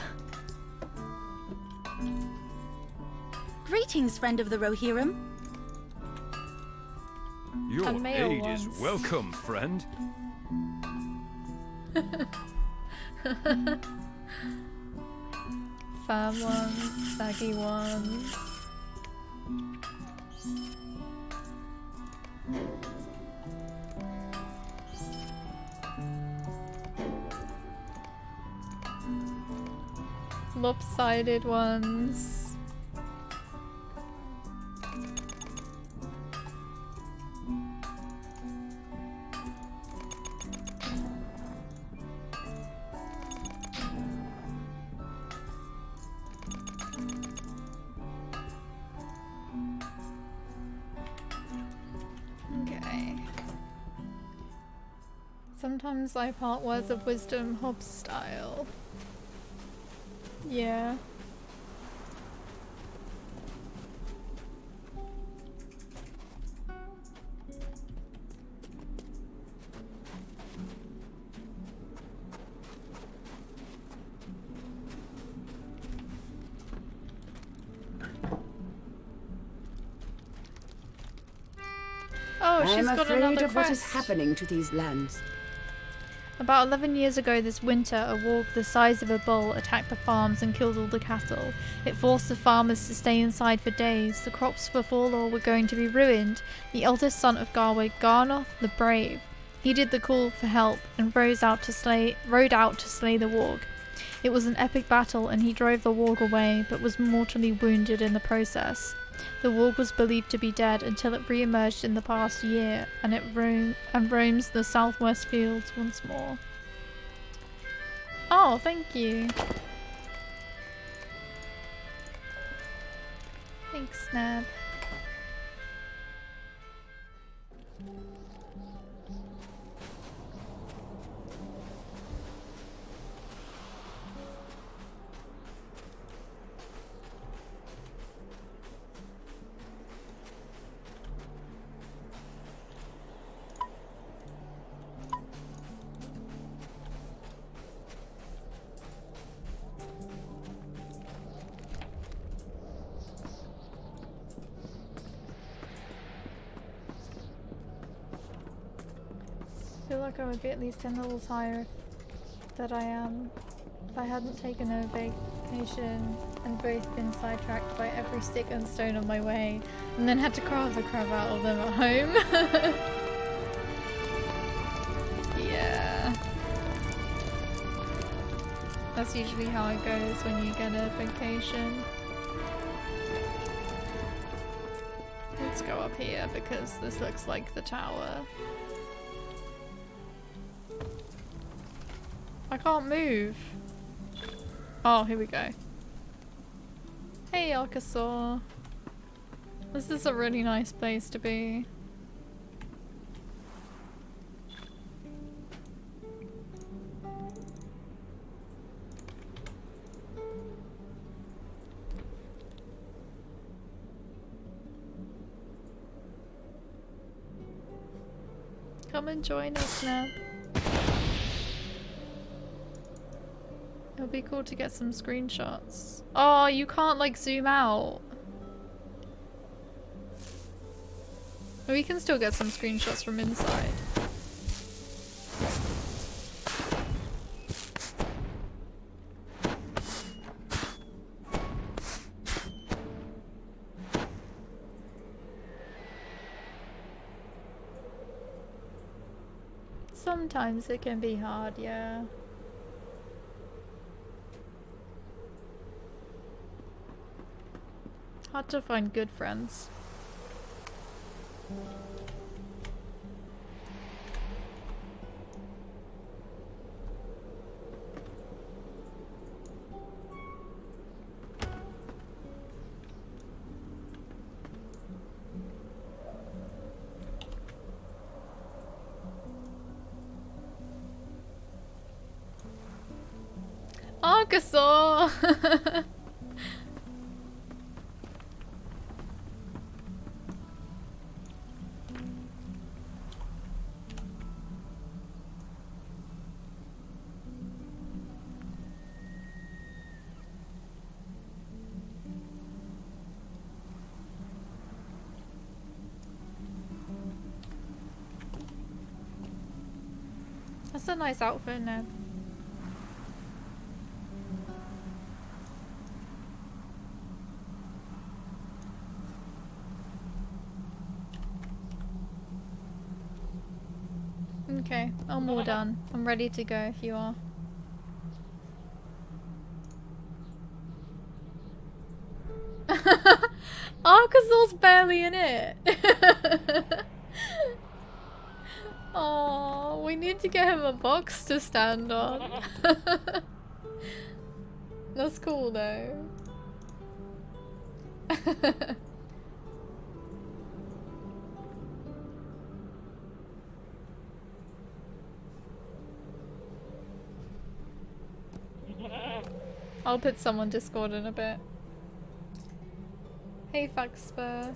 Greetings, friend of the Rohirrim. Your And male aid is ones. welcome, friend. Fab ones, saggy ones. Lopsided ones. Okay. Sometimes I part words of wisdom Hobbes style. Yeah. Oh, I she's am got afraid another of what is quest. happening to these lands. About 11 years ago this winter, a warg the size of a bull attacked the farms and killed all the cattle. It forced the farmers to stay inside for days. The crops for Forlor were going to be ruined. The eldest son of Garwig, Garnoth the Brave, heeded the call for help and rode out to slay the warg. It was an epic battle and he drove the warg away, but was mortally wounded in the process. The warg was believed to be dead until it re-emerged in the past year, and it roams the southwest fields once more. Oh, thank you. Thanks, Neb. I feel like I would be at least 10 levels higher than I am if I hadn't taken a vacation and both been sidetracked by every stick and stone on my way, and then had to carve the crap out of them at home. Yeah. That's usually how it goes when you get a vacation. Let's go up here because this looks like the tower. I can't move. Oh, here we go. Hey, Archosaur. This is a really nice place to be. Come and join us, Neb. It'll be cool to get some screenshots. Oh, you can't like zoom out. We can still get some screenshots from inside. Sometimes it can be hard, yeah. Hard to find good friends. Archosaur! That's a nice outfit, Neb. Okay, I'm all done. I'm ready to go if you are. Archosaur's barely in it. Oh, we need to get him a box to stand on. That's cool though. I'll put some on Discord in a bit. Hey, Faxper.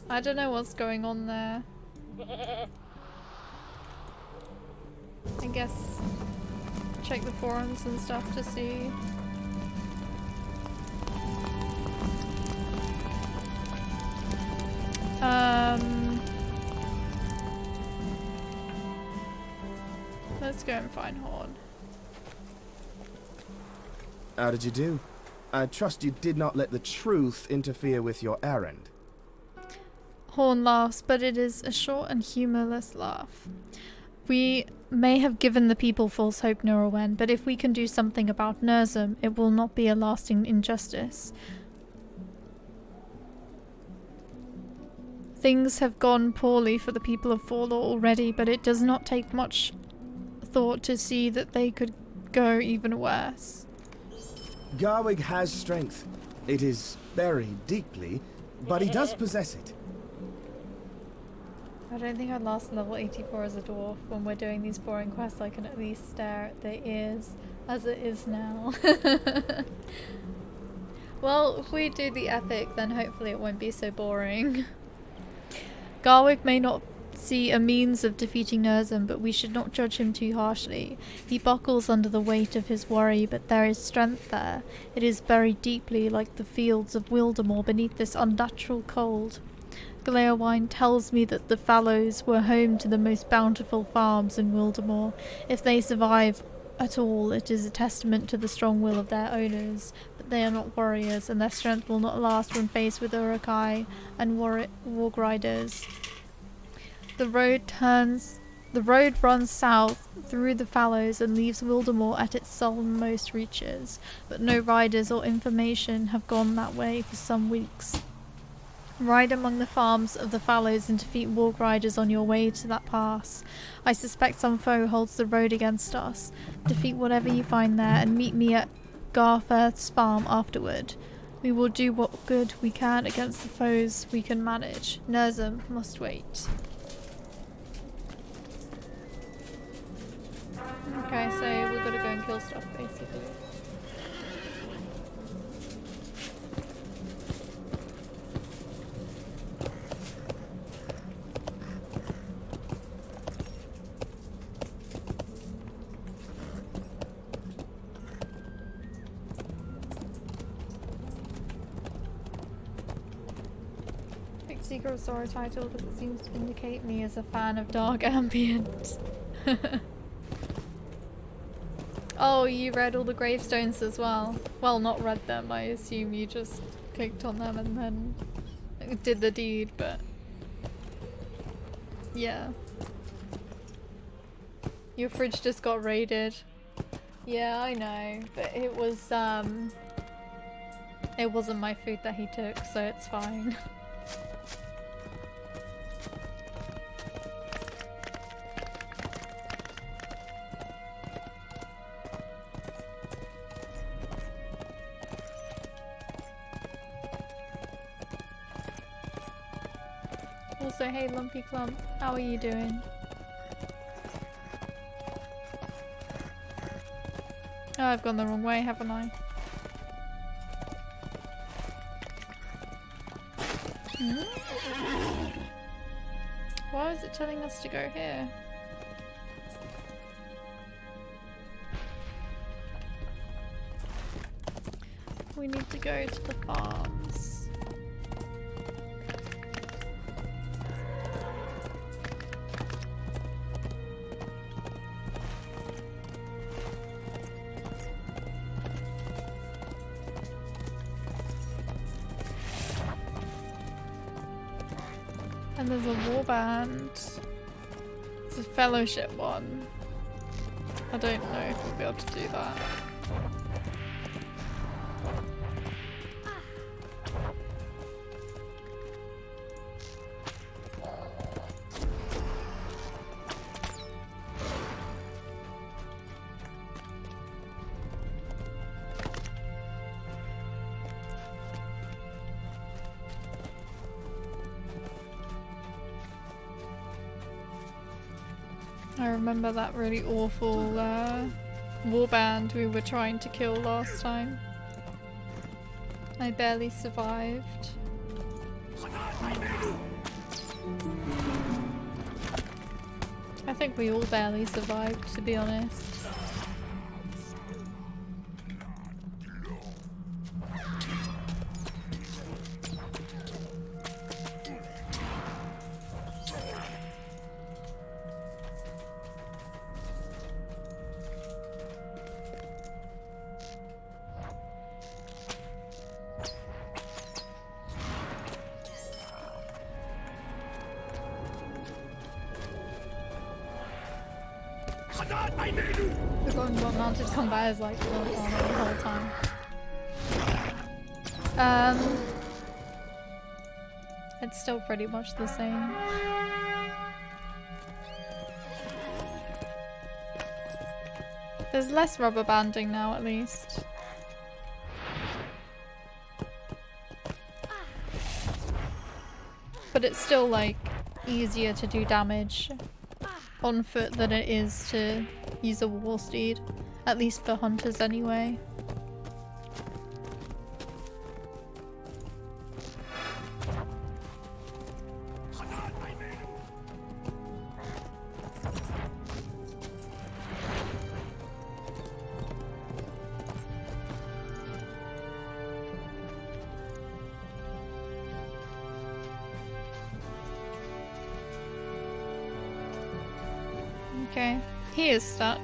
I don't know what's going on there. I guess check the forums and stuff to see. Let's go and find Horn. How did you do? I trust you did not let the truth interfere with your errand. Horn laughs, but it is a short and humorless laugh. We may have given the people false hope, Neberski, but if we can do something about Nerzum, it will not be a lasting injustice. Things have gone poorly for the people of Forlaw already, but it does not take much thought to see that they could go even worse. Garwig has strength. It is buried deeply, but he does possess it. I don't think I'd last level 84 as a dwarf. When we're doing these boring quests, I can at least stare at their ears as it is now. Well, if we do the epic, then hopefully it won't be so boring. Garwig may not see a means of defeating Nerzum, but we should not judge him too harshly. He buckles under the weight of his worry, but there is strength there. It is buried deeply, like the fields of Wildermore, beneath this unnatural cold. Galeowine tells me that the fallows were home to the most bountiful farms in Wildermore. If they survive at all, it is a testament to the strong will of their owners, but they are not warriors, and their strength will not last when faced with Urukai and warg riders. The road runs south through the fallows and leaves Wildermore at its southernmost reaches, but no riders or information have gone that way for some weeks. Ride among the farms of the fallows and defeat warg riders on your way to that pass. I suspect some foe holds the road against us. Defeat whatever you find there and meet me at Garthurth's farm afterward. We will do what good we can against the foes we can manage. Nerzum must wait. Okay, so we've got to go and kill stuff basically. Archosaur title because it seems to indicate me as a fan of dark ambient. Oh, you read all the gravestones as well? Well, not read them, I assume you just clicked on them and then did the deed, but yeah. Your fridge just got raided. Yeah, I know, but it wasn't my food that he took, so it's fine. Also, hey Lumpy Clump, how are you doing? Oh, I've gone the wrong way, haven't I? Why is it telling us to go here? We need to go to the farms. And there's a warband. It's a fellowship one. I don't know if we'll be able to do that. I remember that really awful warband we were trying to kill last time. I barely survived. I think we all barely survived, to be honest. Forgotten what mounted combat is like the whole time. It's still pretty much the same. There's less rubber banding now, at least. But it's still like easier to do damage on foot than it is to use a war steed, at least for hunters anyway. Okay, he is stuck.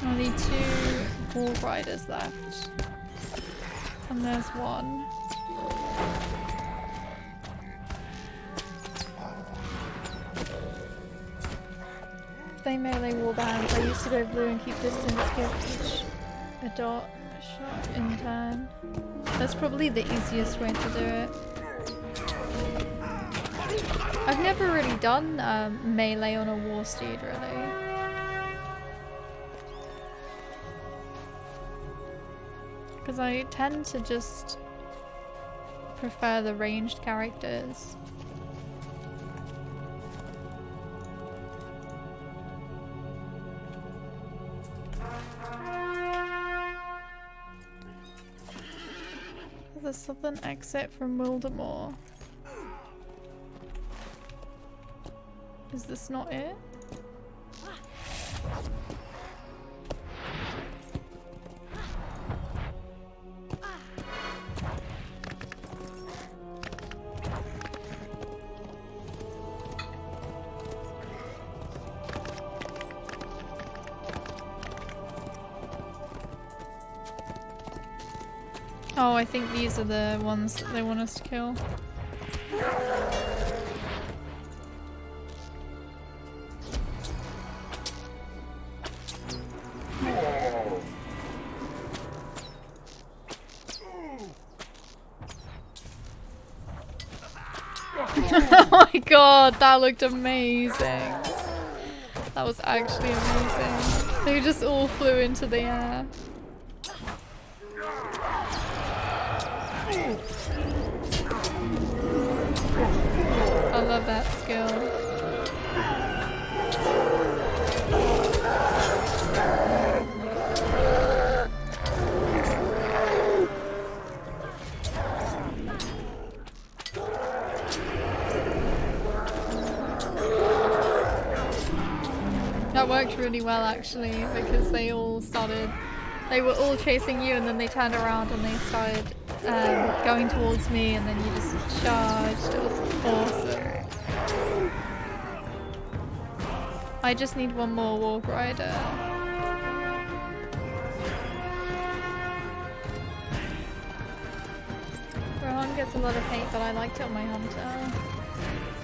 I need to Warg Riders left. And there's one. They melee warbands. I used to go blue and keep distance, give each a dot shot in turn. That's probably the easiest way to do it. I've never really done melee on a war steed, really. Because I tend to just prefer the ranged characters. The southern exit from Wildermore. Is this not it? Oh, I think these are the ones that they want us to kill. Oh my god, that looked amazing. That was actually amazing. They just all flew into the air. I love that skill. That worked really well actually, because they were all chasing you and then they turned around and they started going towards me and then you just charged. It was awesome. I just need one more Warg Rider. Rohan gets a lot of hate, but I liked it on my hunter.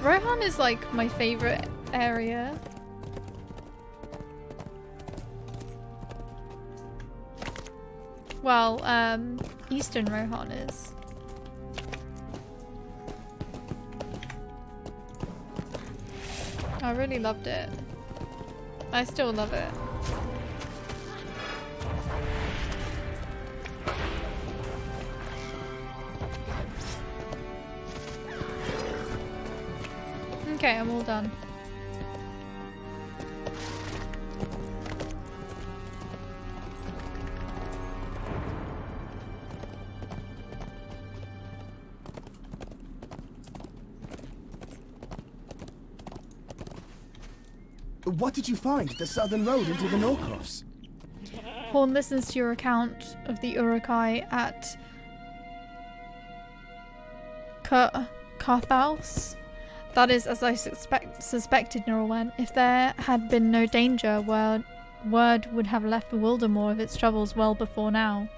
Rohan is like my favorite area. Well, Eastern Rohan is. I really loved it. I still love it. Okay, I'm all done. What did you find? The southern road into the Norcross? Horn listens to your account of the Urukai at Carthaus. That is as I suspected, Laurelin. If there had been no danger, word would have left Wildermore of its troubles well before now.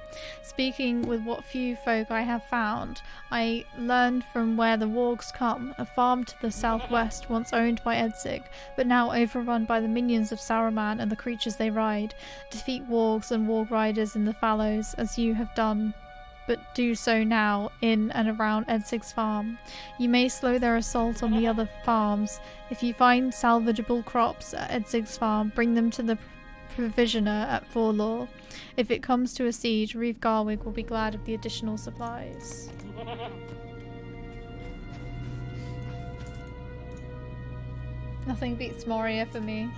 Speaking with what few folk I have found, I learned from where the wargs come, a farm to the southwest once owned by Edzig, but now overrun by the minions of Saruman and the creatures they ride. Defeat wargs and warg riders in the fallows, as you have done, but do so now in and around Edzig's farm. You may slow their assault on the other farms. If you find salvageable crops at Edzig's farm, bring them to the provisioner at Forlaw. If it comes to a siege, Reeve Garwig will be glad of the additional supplies. Nothing beats Moria for me.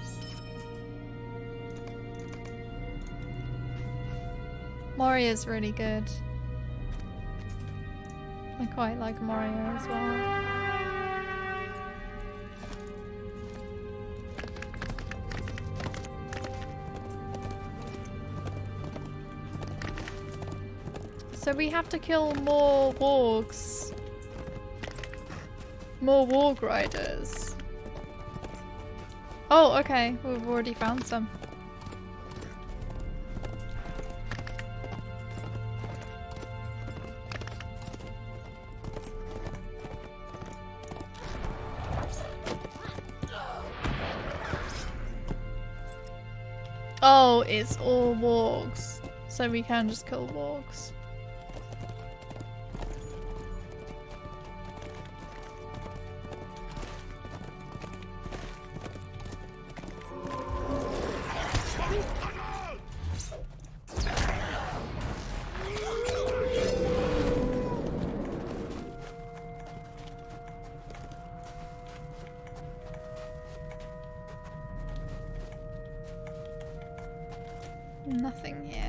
Moria's really good. I quite like Moria as well. So we have to kill more wargs. More warg riders. Oh, okay. We've already found some. Oh, it's all wargs. So we can just kill wargs. Nothing here.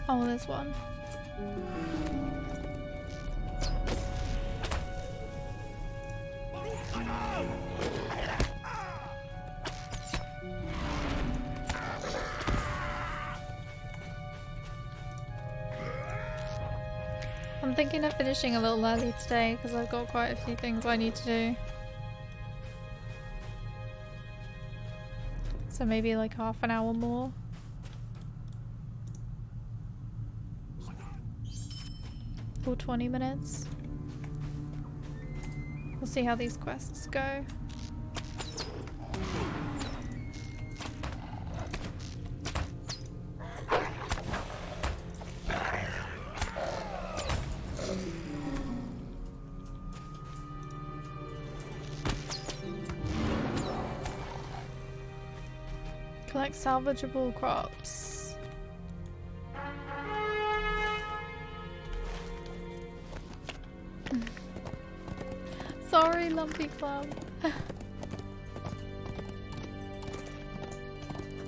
Oh, there's one. I'm thinking of finishing a little early today because I've got quite a few things I need to do. So maybe like half an hour more. Or 20 minutes. We'll see how these quests go. Collect salvageable crops. Sorry, Lumpy Club.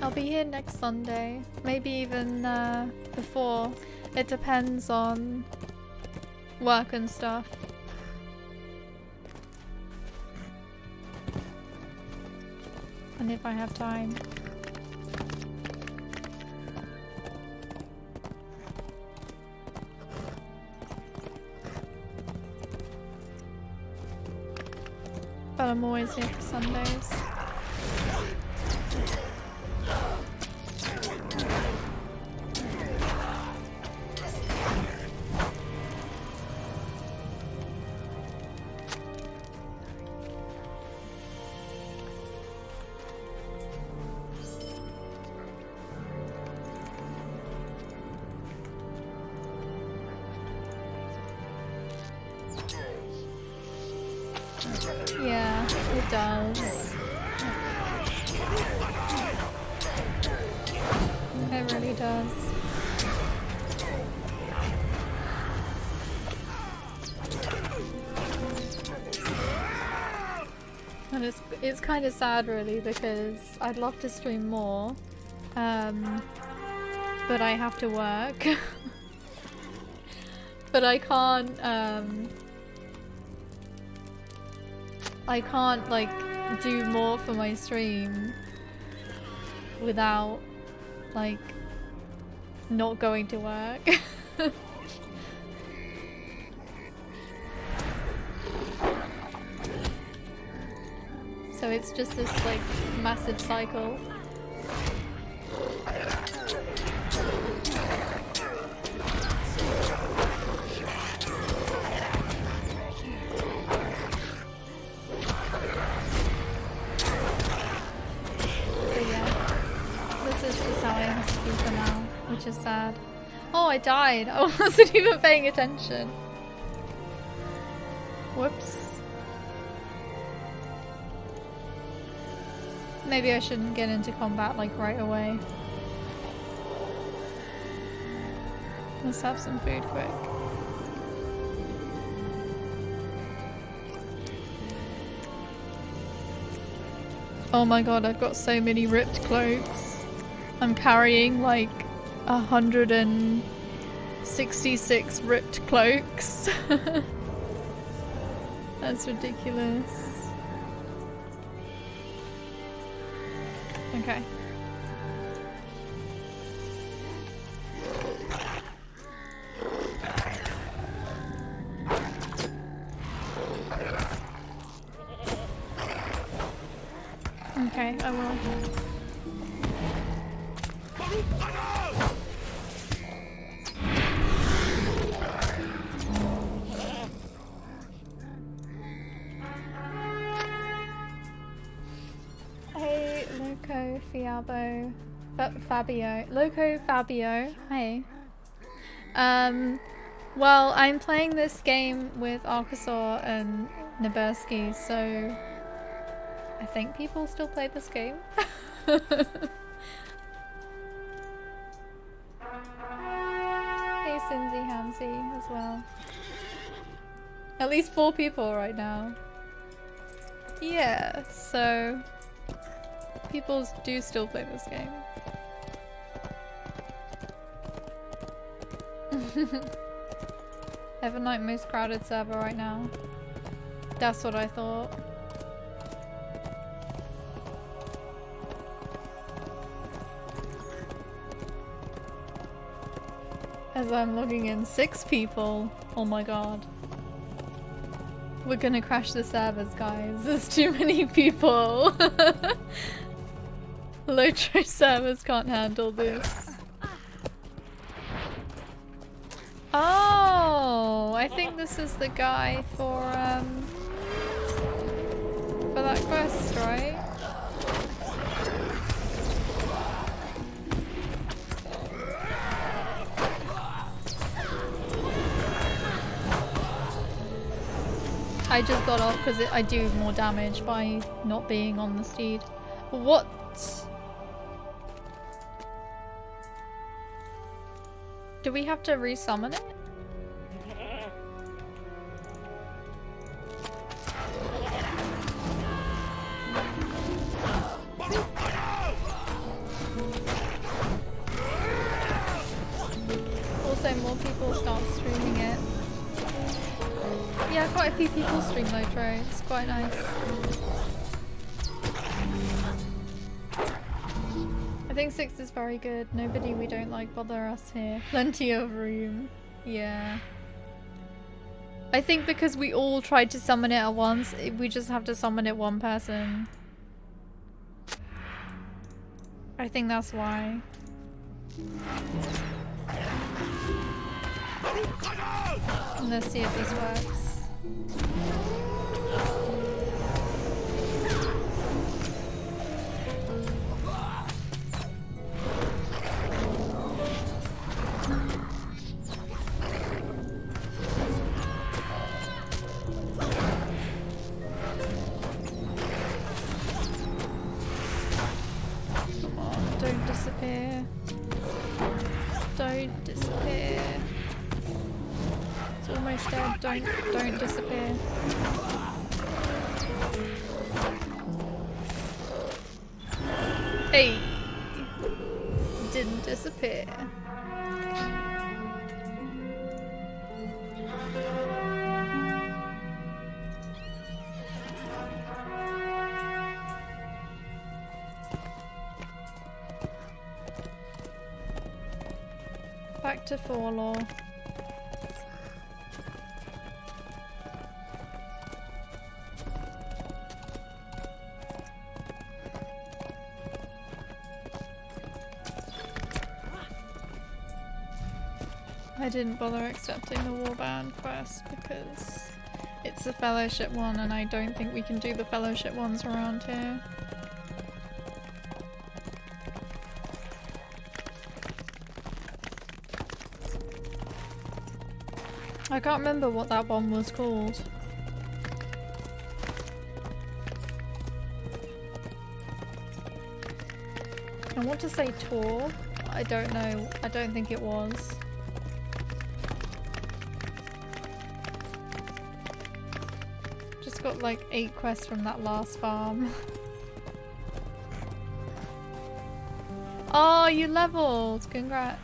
I'll be here next Sunday. Maybe even before. It depends on work and stuff. And if I have time. But I'm always here for Sundays. Yeah, it does. It really does. And it's kind of sad really because I'd love to stream more, but I have to work. But I can't like do more for my stream without like not going to work. So it's just this like massive cycle. Which is sad. Oh, I died. I wasn't even paying attention. Whoops. Maybe I shouldn't get into combat like right away. Let's have some food quick. Oh my god, I've got so many ripped cloaks. I'm carrying like 166 ripped cloaks. That's ridiculous. Okay. Okay, I will. Fabio. Loco Fabio. Hey. Well, I'm playing this game with Archosaur and Neberski, so I think people still play this game. Hey, Cinzy Hamsy as well. At least 4 people right now. Yeah, so people do still play this game. Evernight most crowded server right now. That's what I thought. As I'm logging in 6 people. Oh my god. We're gonna crash the servers, guys. There's too many people. Lotro servers can't handle this. Oh, I think this is the guy for that quest, right? I just got off because I do more damage by not being on the steed. What? Do we have to resummon it? Also, more people start streaming it. Yeah, quite a few people stream Lotro. It's quite nice. I think 6 is very good. Nobody we don't like bother us here. Plenty of room. Yeah. I think because we all tried to summon it at once, we just have to summon it one person. I think that's why. Let's see if this works. Come on, don't disappear. Don't disappear. It's almost dead. Don't disappear. Hey! Didn't disappear. Back to Forlaw. I didn't bother accepting the warband quest because it's a fellowship one and I don't think we can do the fellowship ones around here. I can't remember what that one was called. I want to say Tor. I don't know. I don't think it was. Just got like 8 quests from that last farm. Oh, you leveled! Congrats.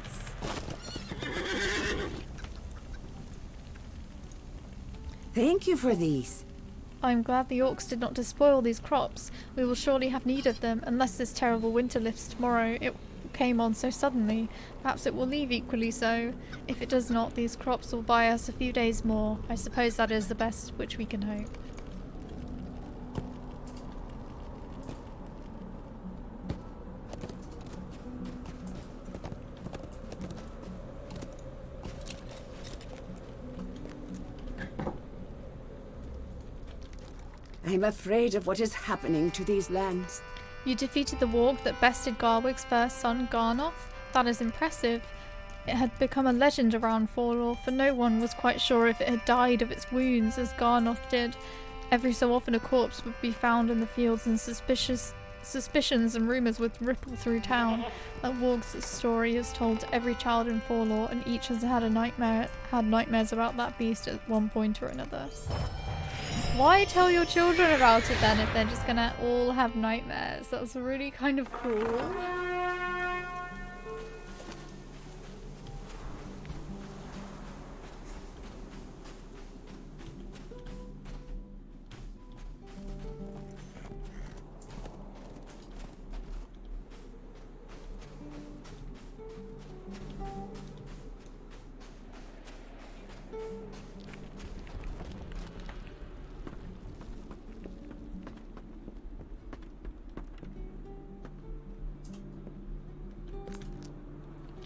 Thank you for these. I'm glad the orcs did not despoil these crops. We will surely have need of them, unless this terrible winter lifts tomorrow. It came on so suddenly. Perhaps it will leave equally so. If it does not, these crops will buy us a few days more. I suppose that is the best which we can hope. I'm afraid of what is happening to these lands. You defeated the warg that bested Garwig's first son, Garnoth? That is impressive. It had become a legend around Forlor, for no one was quite sure if it had died of its wounds, as Garnoth did. Every so often a corpse would be found in the fields, and suspicions and rumours would ripple through town. That warg's story is told to every child in Forlor, and each has had nightmares about that beast at one point or another. Why tell your children about it then if they're just gonna all have nightmares? That's really kind of cool.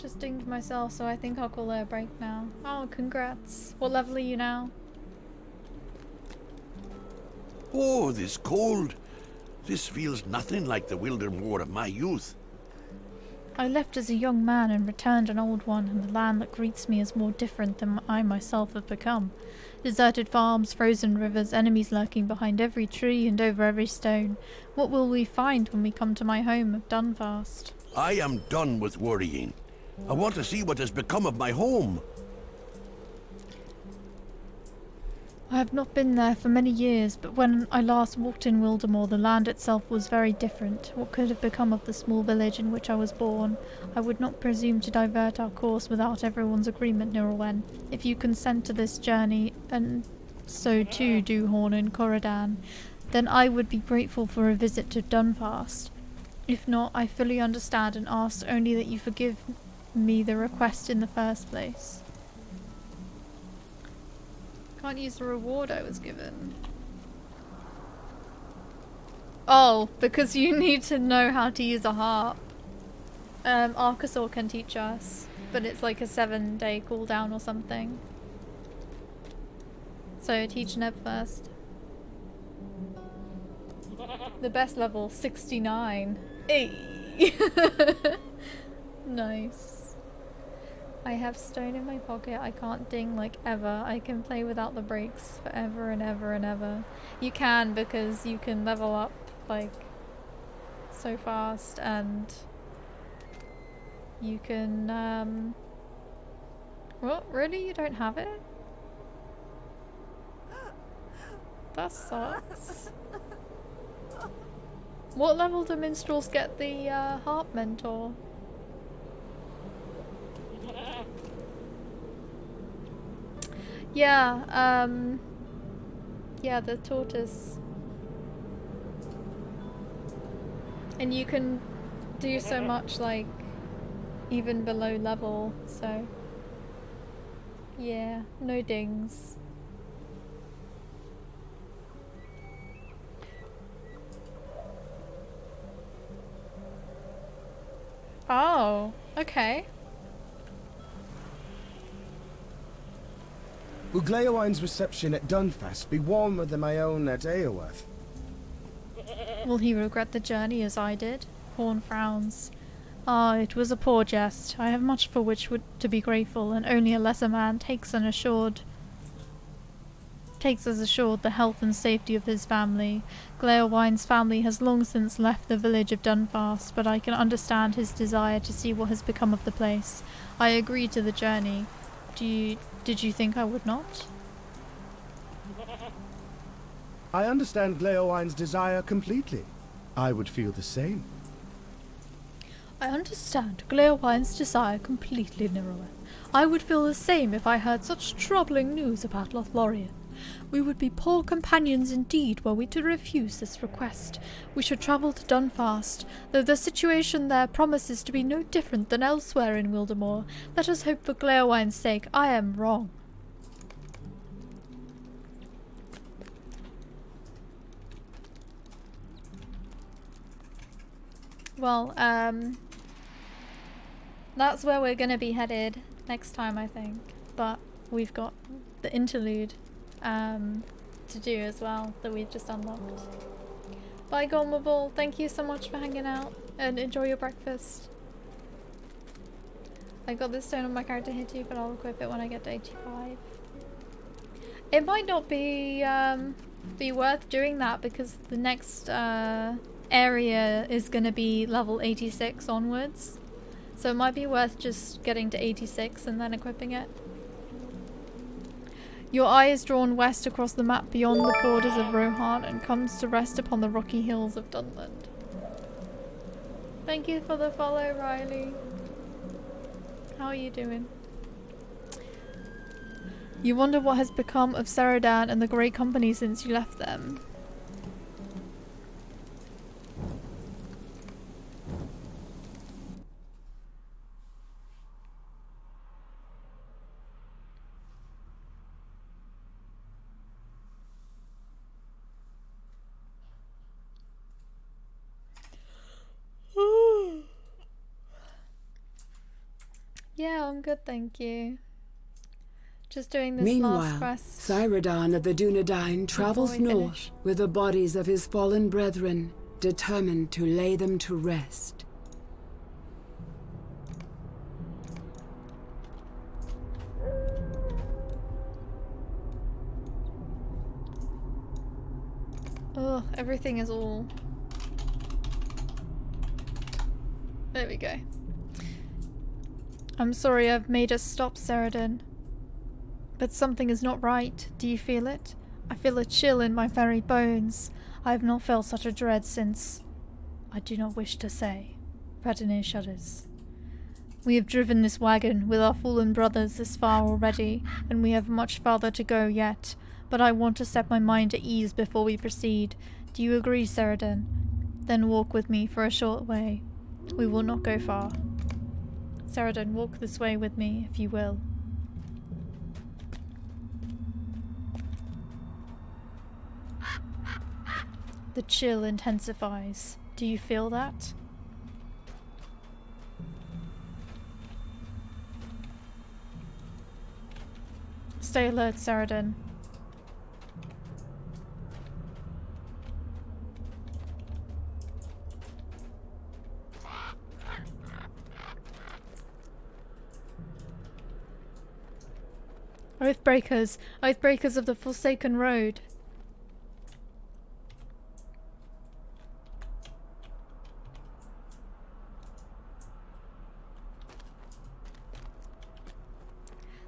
Just dinged myself, so I think I'll call it a break now. Oh, congrats. What level are you now? Oh, this cold. This feels nothing like the Wildermore of my youth. I left as a young man and returned an old one, and the land that greets me is more different than I myself have become. Deserted farms, frozen rivers, enemies lurking behind every tree and over every stone. What will we find when we come to my home of Dunfast? I am done with worrying. I want to see what has become of my home. I have not been there for many years, but when I last walked in Wildermore, the land itself was very different. What could have become of the small village in which I was born? I would not presume to divert our course without everyone's agreement, Laurelin. If you consent to this journey, and so too do Horn and Corridan, then I would be grateful for a visit to Dunfast. If not, I fully understand and ask only that you forgive me the request in the first place. Can't use the reward I was given. Oh, because you need to know how to use a harp. Archosaur can teach us, but it's like a 7-day cooldown or something. So teach Neb first. The best level, 69. Hey. Nice. I have stone in my pocket. I can't ding like ever. I can play without the breaks forever and ever and ever. You can, because you can level up like so fast, and you can what? Really? You don't have it? That sucks. What level do minstrels get the harp mentor? Yeah, yeah, the tortoise. And you can do so much, like, even below level, so yeah, no dings. Oh, okay. Will Gleowine's reception at Dunfast be warmer than my own at Eowyrth? Will he regret the journey as I did? Horn frowns. Ah, it was a poor jest. I have much for which to be grateful, and only a lesser man takes as assured the health and safety of his family. Gleowine's family has long since left the village of Dunfast, but I can understand his desire to see what has become of the place. I agreed to the journey. Did you think I would not? I understand Gleowine's desire completely. I would feel the same. I understand Gleowine's desire completely, Laurelin. I would feel the same if I heard such troubling news about Lothlorien. We would be poor companions indeed were we to refuse this request. We should travel to Dunfast, though the situation there promises to be no different than elsewhere in Wildermore. Let us hope for Gleowine's sake I am wrong. Well, that's where we're gonna be headed next time, I think. But we've got the interlude to do as well that we've just unlocked. Bye, Gormable. Thank you so much for hanging out and enjoy your breakfast. I got this stone on my character here too, but I'll equip it when I get to 85. It might not be worth doing that because the next area is going to be level 86 onwards. So it might be worth just getting to 86 and then equipping it. Your eye is drawn west across the map beyond the borders of Rohan and comes to rest upon the rocky hills of Dunland. Thank you for the follow, Riley. How are you doing? You wonder what has become of Seridan and the Great Company since you left them. Yeah, I'm good, thank you. Just doing this last Meanwhile, quest. Cyrodion of the Dunedain travels we north finish. with the bodies of his fallen brethren, determined to lay them to rest. Ugh, everything is all... There we go. I'm sorry I've made us stop, Seridan. But something is not right. Do you feel it? I feel a chill in my very bones. I have not felt such a dread since... I do not wish to say. Radine shudders. We have driven this wagon with our fallen brothers this far already, and we have much farther to go yet. But I want to set my mind at ease before we proceed. Do you agree, Seridan? Then walk with me for a short way. We will not go far. Seridan, walk this way with me, if you will. The chill intensifies. Do you feel that? Stay alert, Seridan. Oathbreakers! Oathbreakers of the Forsaken Road!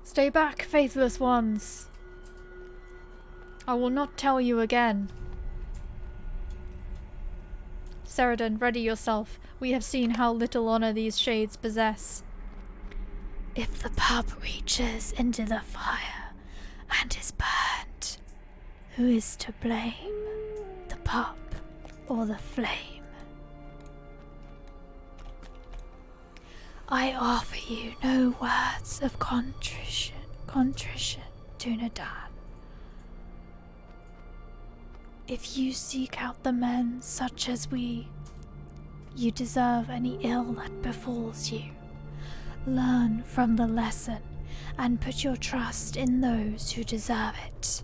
Stay back, faithless ones! I will not tell you again. Seridan, ready yourself. We have seen how little honor these shades possess. If the pup reaches into the fire and is burned, who is to blame? The pup or the flame? I offer you no words of contrition, Dunedain. If you seek out the men such as we, you deserve any ill that befalls you. Learn from the lesson and put your trust in those who deserve it.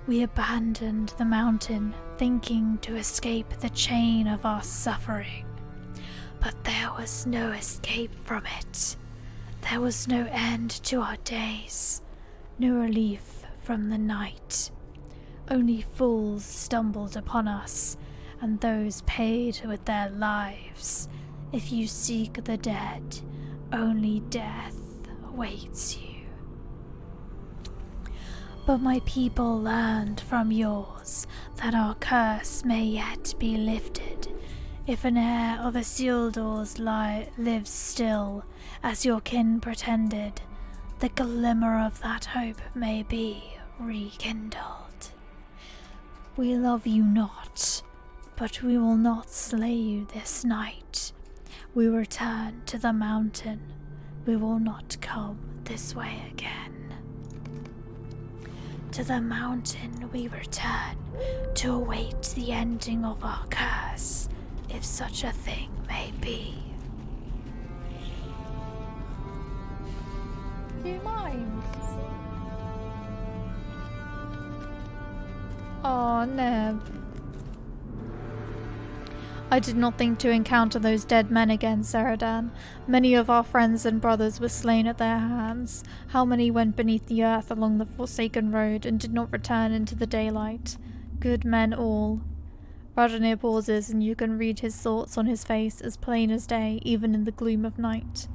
We abandoned the mountain thinking to escape the chain of our suffering, but there was no escape from it. There was no end to our days, no relief from the night. Only fools stumbled upon us, and those paid with their lives. If you seek the dead, only death awaits you. But my people learned from yours that our curse may yet be lifted. If an heir of Isildur's lives still, as your kin pretended, the glimmer of that hope may be rekindled. We love you not, but we will not slay you this night. We return to the mountain. We will not come this way again. To the mountain we return to await the ending of our curse, if such a thing may be. Do you mind? Aw, Neb. I did not think to encounter those dead men again, Saradan. Many of our friends and brothers were slain at their hands. How many went beneath the earth along the Forsaken Road and did not return into the daylight? Good men all. Radomir pauses, and you can read his thoughts on his face as plain as day, even in the gloom of night.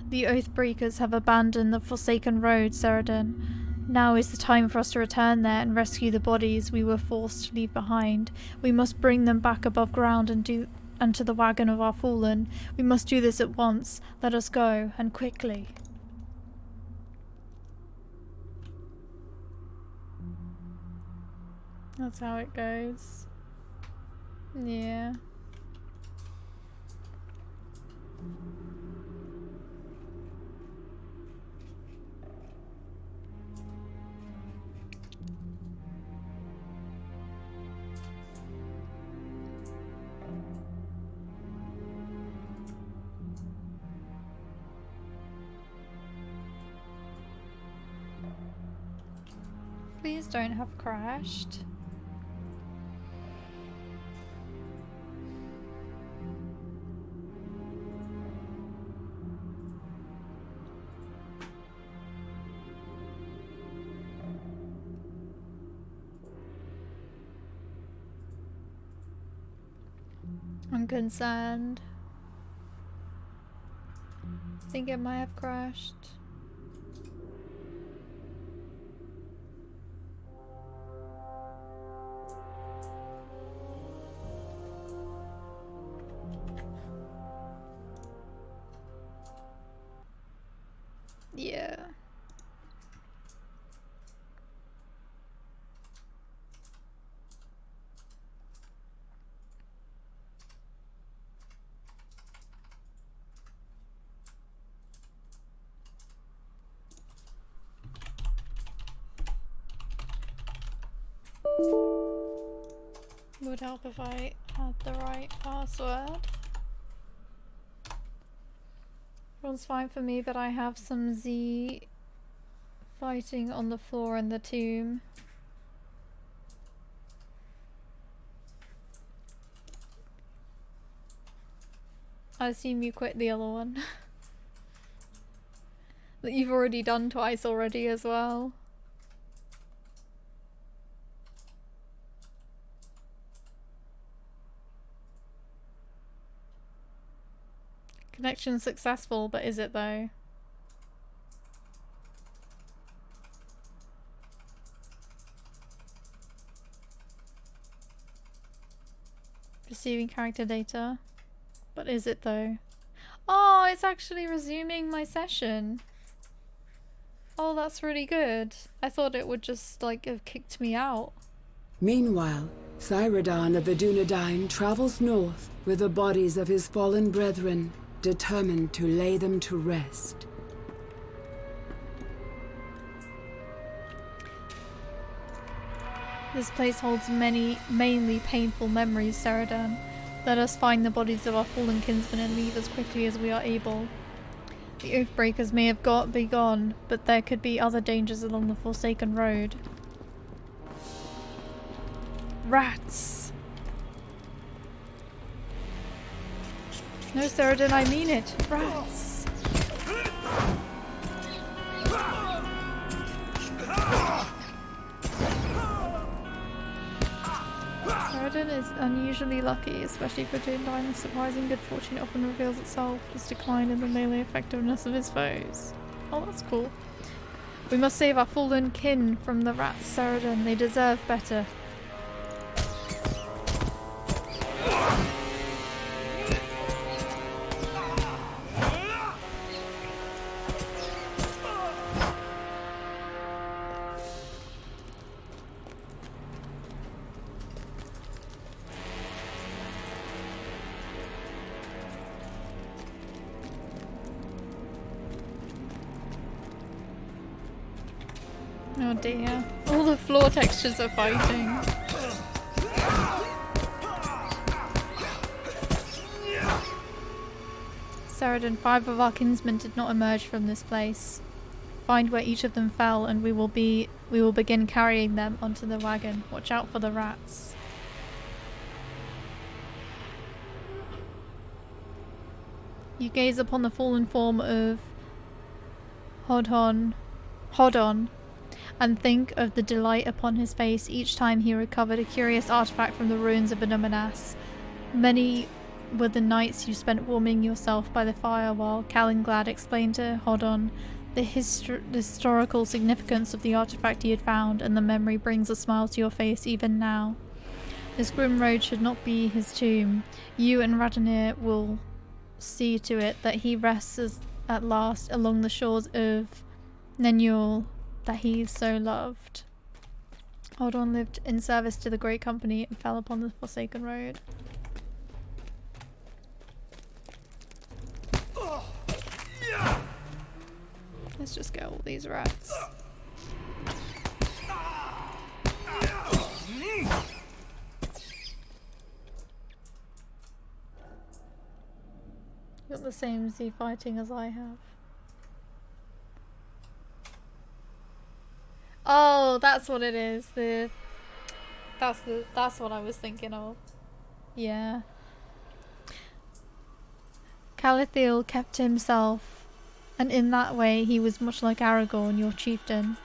The Oathbreakers have abandoned the Forsaken Road, Saradan. Now is the time for us to return there and rescue the bodies we were forced to leave behind. We must bring them back above ground and to the wagon of our fallen. We must do this at once. Let us go, and quickly. That's how it goes. Yeah. Please don't have crashed. I'm concerned. I think it might have crashed. Yeah. Would help if I had the right password. Everyone's fine for me, but I have some Z fighting on the floor in the tomb. I assume you quit the other one. That you've already done twice already as well. Connection successful, but is it though? Receiving character data. But is it though? Oh, it's actually resuming my session. Oh, that's really good. I thought it would just like have kicked me out. Meanwhile, Cyrodion of the Dunedain travels north with the bodies of his fallen brethren, determined to lay them to rest. This place holds many, mainly painful memories, Cyrodion. Let us find the bodies of our fallen kinsmen and leave as quickly as we are able. The Oathbreakers may have be gone, but there could be other dangers along the Forsaken Road. Rats! No, Cyrodion, I mean it. Rats! Cyrodion is unusually lucky, especially for Dunedain. The surprising good fortune often reveals itself as decline in the melee effectiveness of his foes. Oh, that's cool. We must save our fallen kin from the rats, Cyrodion. They deserve better. Oh dear. All the floor textures are fighting. Cyrodion, 5 of our kinsmen did not emerge from this place. Find where each of them fell and we will begin carrying them onto the wagon. Watch out for the rats. You gaze upon the fallen form of Hodon, and think of the delight upon his face each time he recovered a curious artifact from the ruins of Anomanas. Many were the nights you spent warming yourself by the fire while Calenglad explained to Hodon the historical significance of the artifact he had found, and the memory brings a smile to your face even now. This grim road should not be his tomb. You and Radonir will see to it that he rests at last along the shores of Nenul that he so loved. Hodon lived in service to the Great Company and fell upon the Forsaken Road. Let's just get all these rats. You got the same Z fighting as I have. Oh, that's what it is. That's what I was thinking of. Yeah. Calathiel kept to himself, and in that way he was much like Aragorn, your chieftain.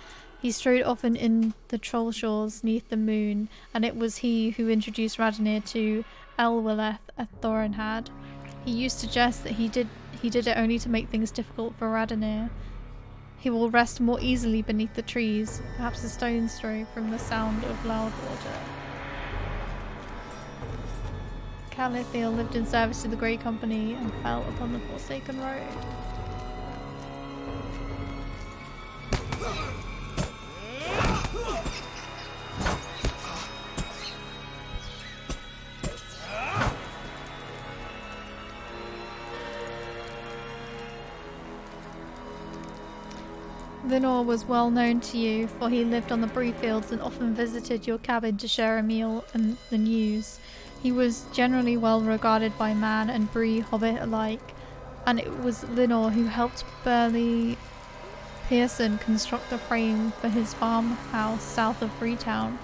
He strode often in the troll shores neath the moon, and it was he who introduced Radonir to Elwyleth at Thorinhad. He used to jest that he did it only to make things difficult for Radonir. He will rest more easily beneath the trees, perhaps a stone's throw from the sound of loud water. Calathiel lived in service to the Great Company and fell upon the Forsaken Road. Linor was well known to you, for he lived on the Bree Fields and often visited your cabin to share a meal and the news. He was generally well regarded by man and Bree hobbit alike, and it was Linor who helped Burley Pearson construct the frame for his farmhouse south of Breetown.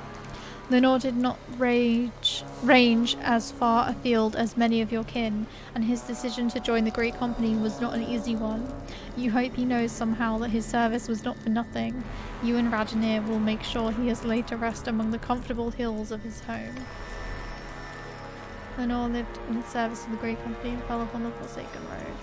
Linor did not range as far afield as many of your kin, and his decision to join the Great Company was not an easy one. You hope he knows somehow that his service was not for nothing. You and Radonir will make sure he is laid to rest among the comfortable hills of his home. Linor lived in service of the Great Company and fell upon the Forsaken Road.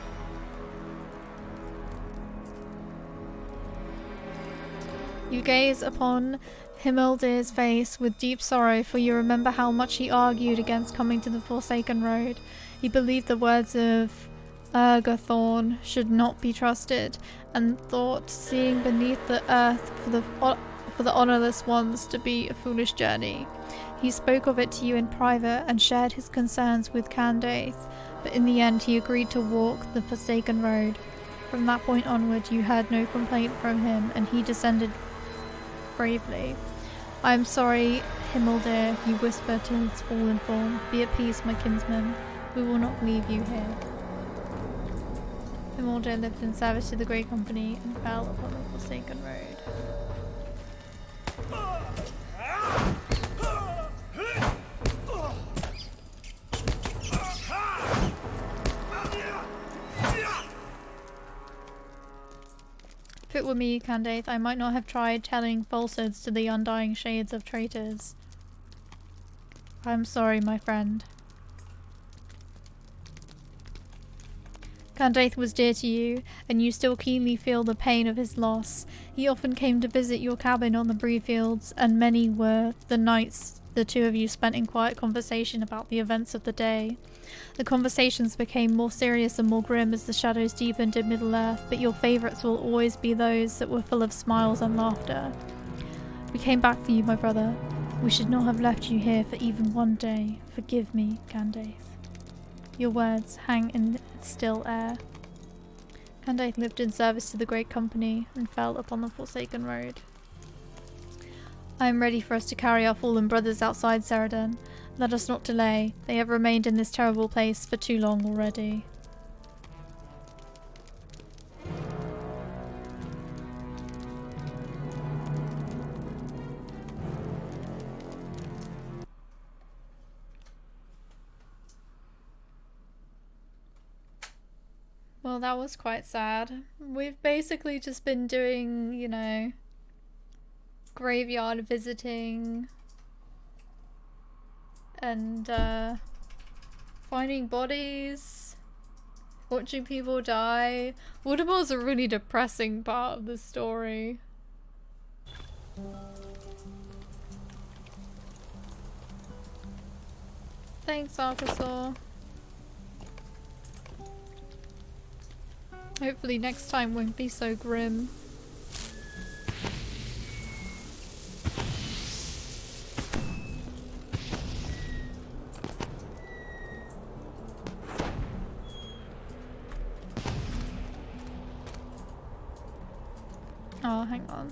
You gaze upon Himildir's face with deep sorrow, for you remember how much he argued against coming to the Forsaken Road. He believed the words of Ergothorn should not be trusted, and thought seeing beneath the earth for the honourless ones to be a foolish journey. He spoke of it to you in private and shared his concerns with Candace, but in the end he agreed to walk the Forsaken Road. From that point onward you heard no complaint from him, and he descended bravely. I am sorry, Himildir, you whisper to his fallen form. Be at peace, my kinsman. We will not leave you here. Himildir lived in service to the Great Company and fell upon the Forsaken Road. If it were me, Candace, I might not have tried telling falsehoods to the undying shades of traitors. I am sorry, my friend. Candace was dear to you, and you still keenly feel the pain of his loss. He often came to visit your cabin on the Bree Fields, and many were the nights the two of you spent in quiet conversation about the events of the day. The conversations became more serious and more grim as the shadows deepened in Middle-earth, but your favourites will always be those that were full of smiles and laughter. We came back for you, my brother. We should not have left you here for even one day. Forgive me, Candace. Your words hang in the still air. Candace lived in service to the Great Company and fell upon the Forsaken Road. I am ready for us to carry our fallen brothers outside Ceradan. Let us not delay. They have remained in this terrible place for too long already. Well, that was quite sad. We've basically just been doing, you know, graveyard visiting and finding bodies, watching people die. Wildermore's a really depressing part of the story. Thanks, Archosaur. Hopefully next time won't be so grim. Oh, hang on.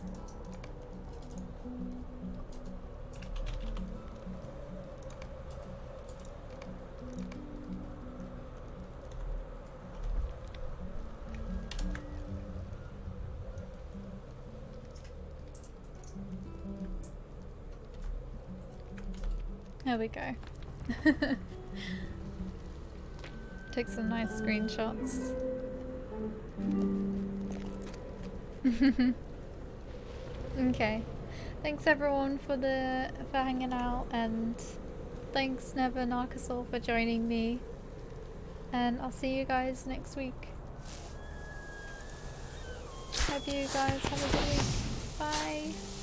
There we go. Take some nice screenshots. Okay. Thanks everyone for hanging out, and thanks Never and Archosaur for joining me. And I'll see you guys next week. Hope you guys have a good week. Bye.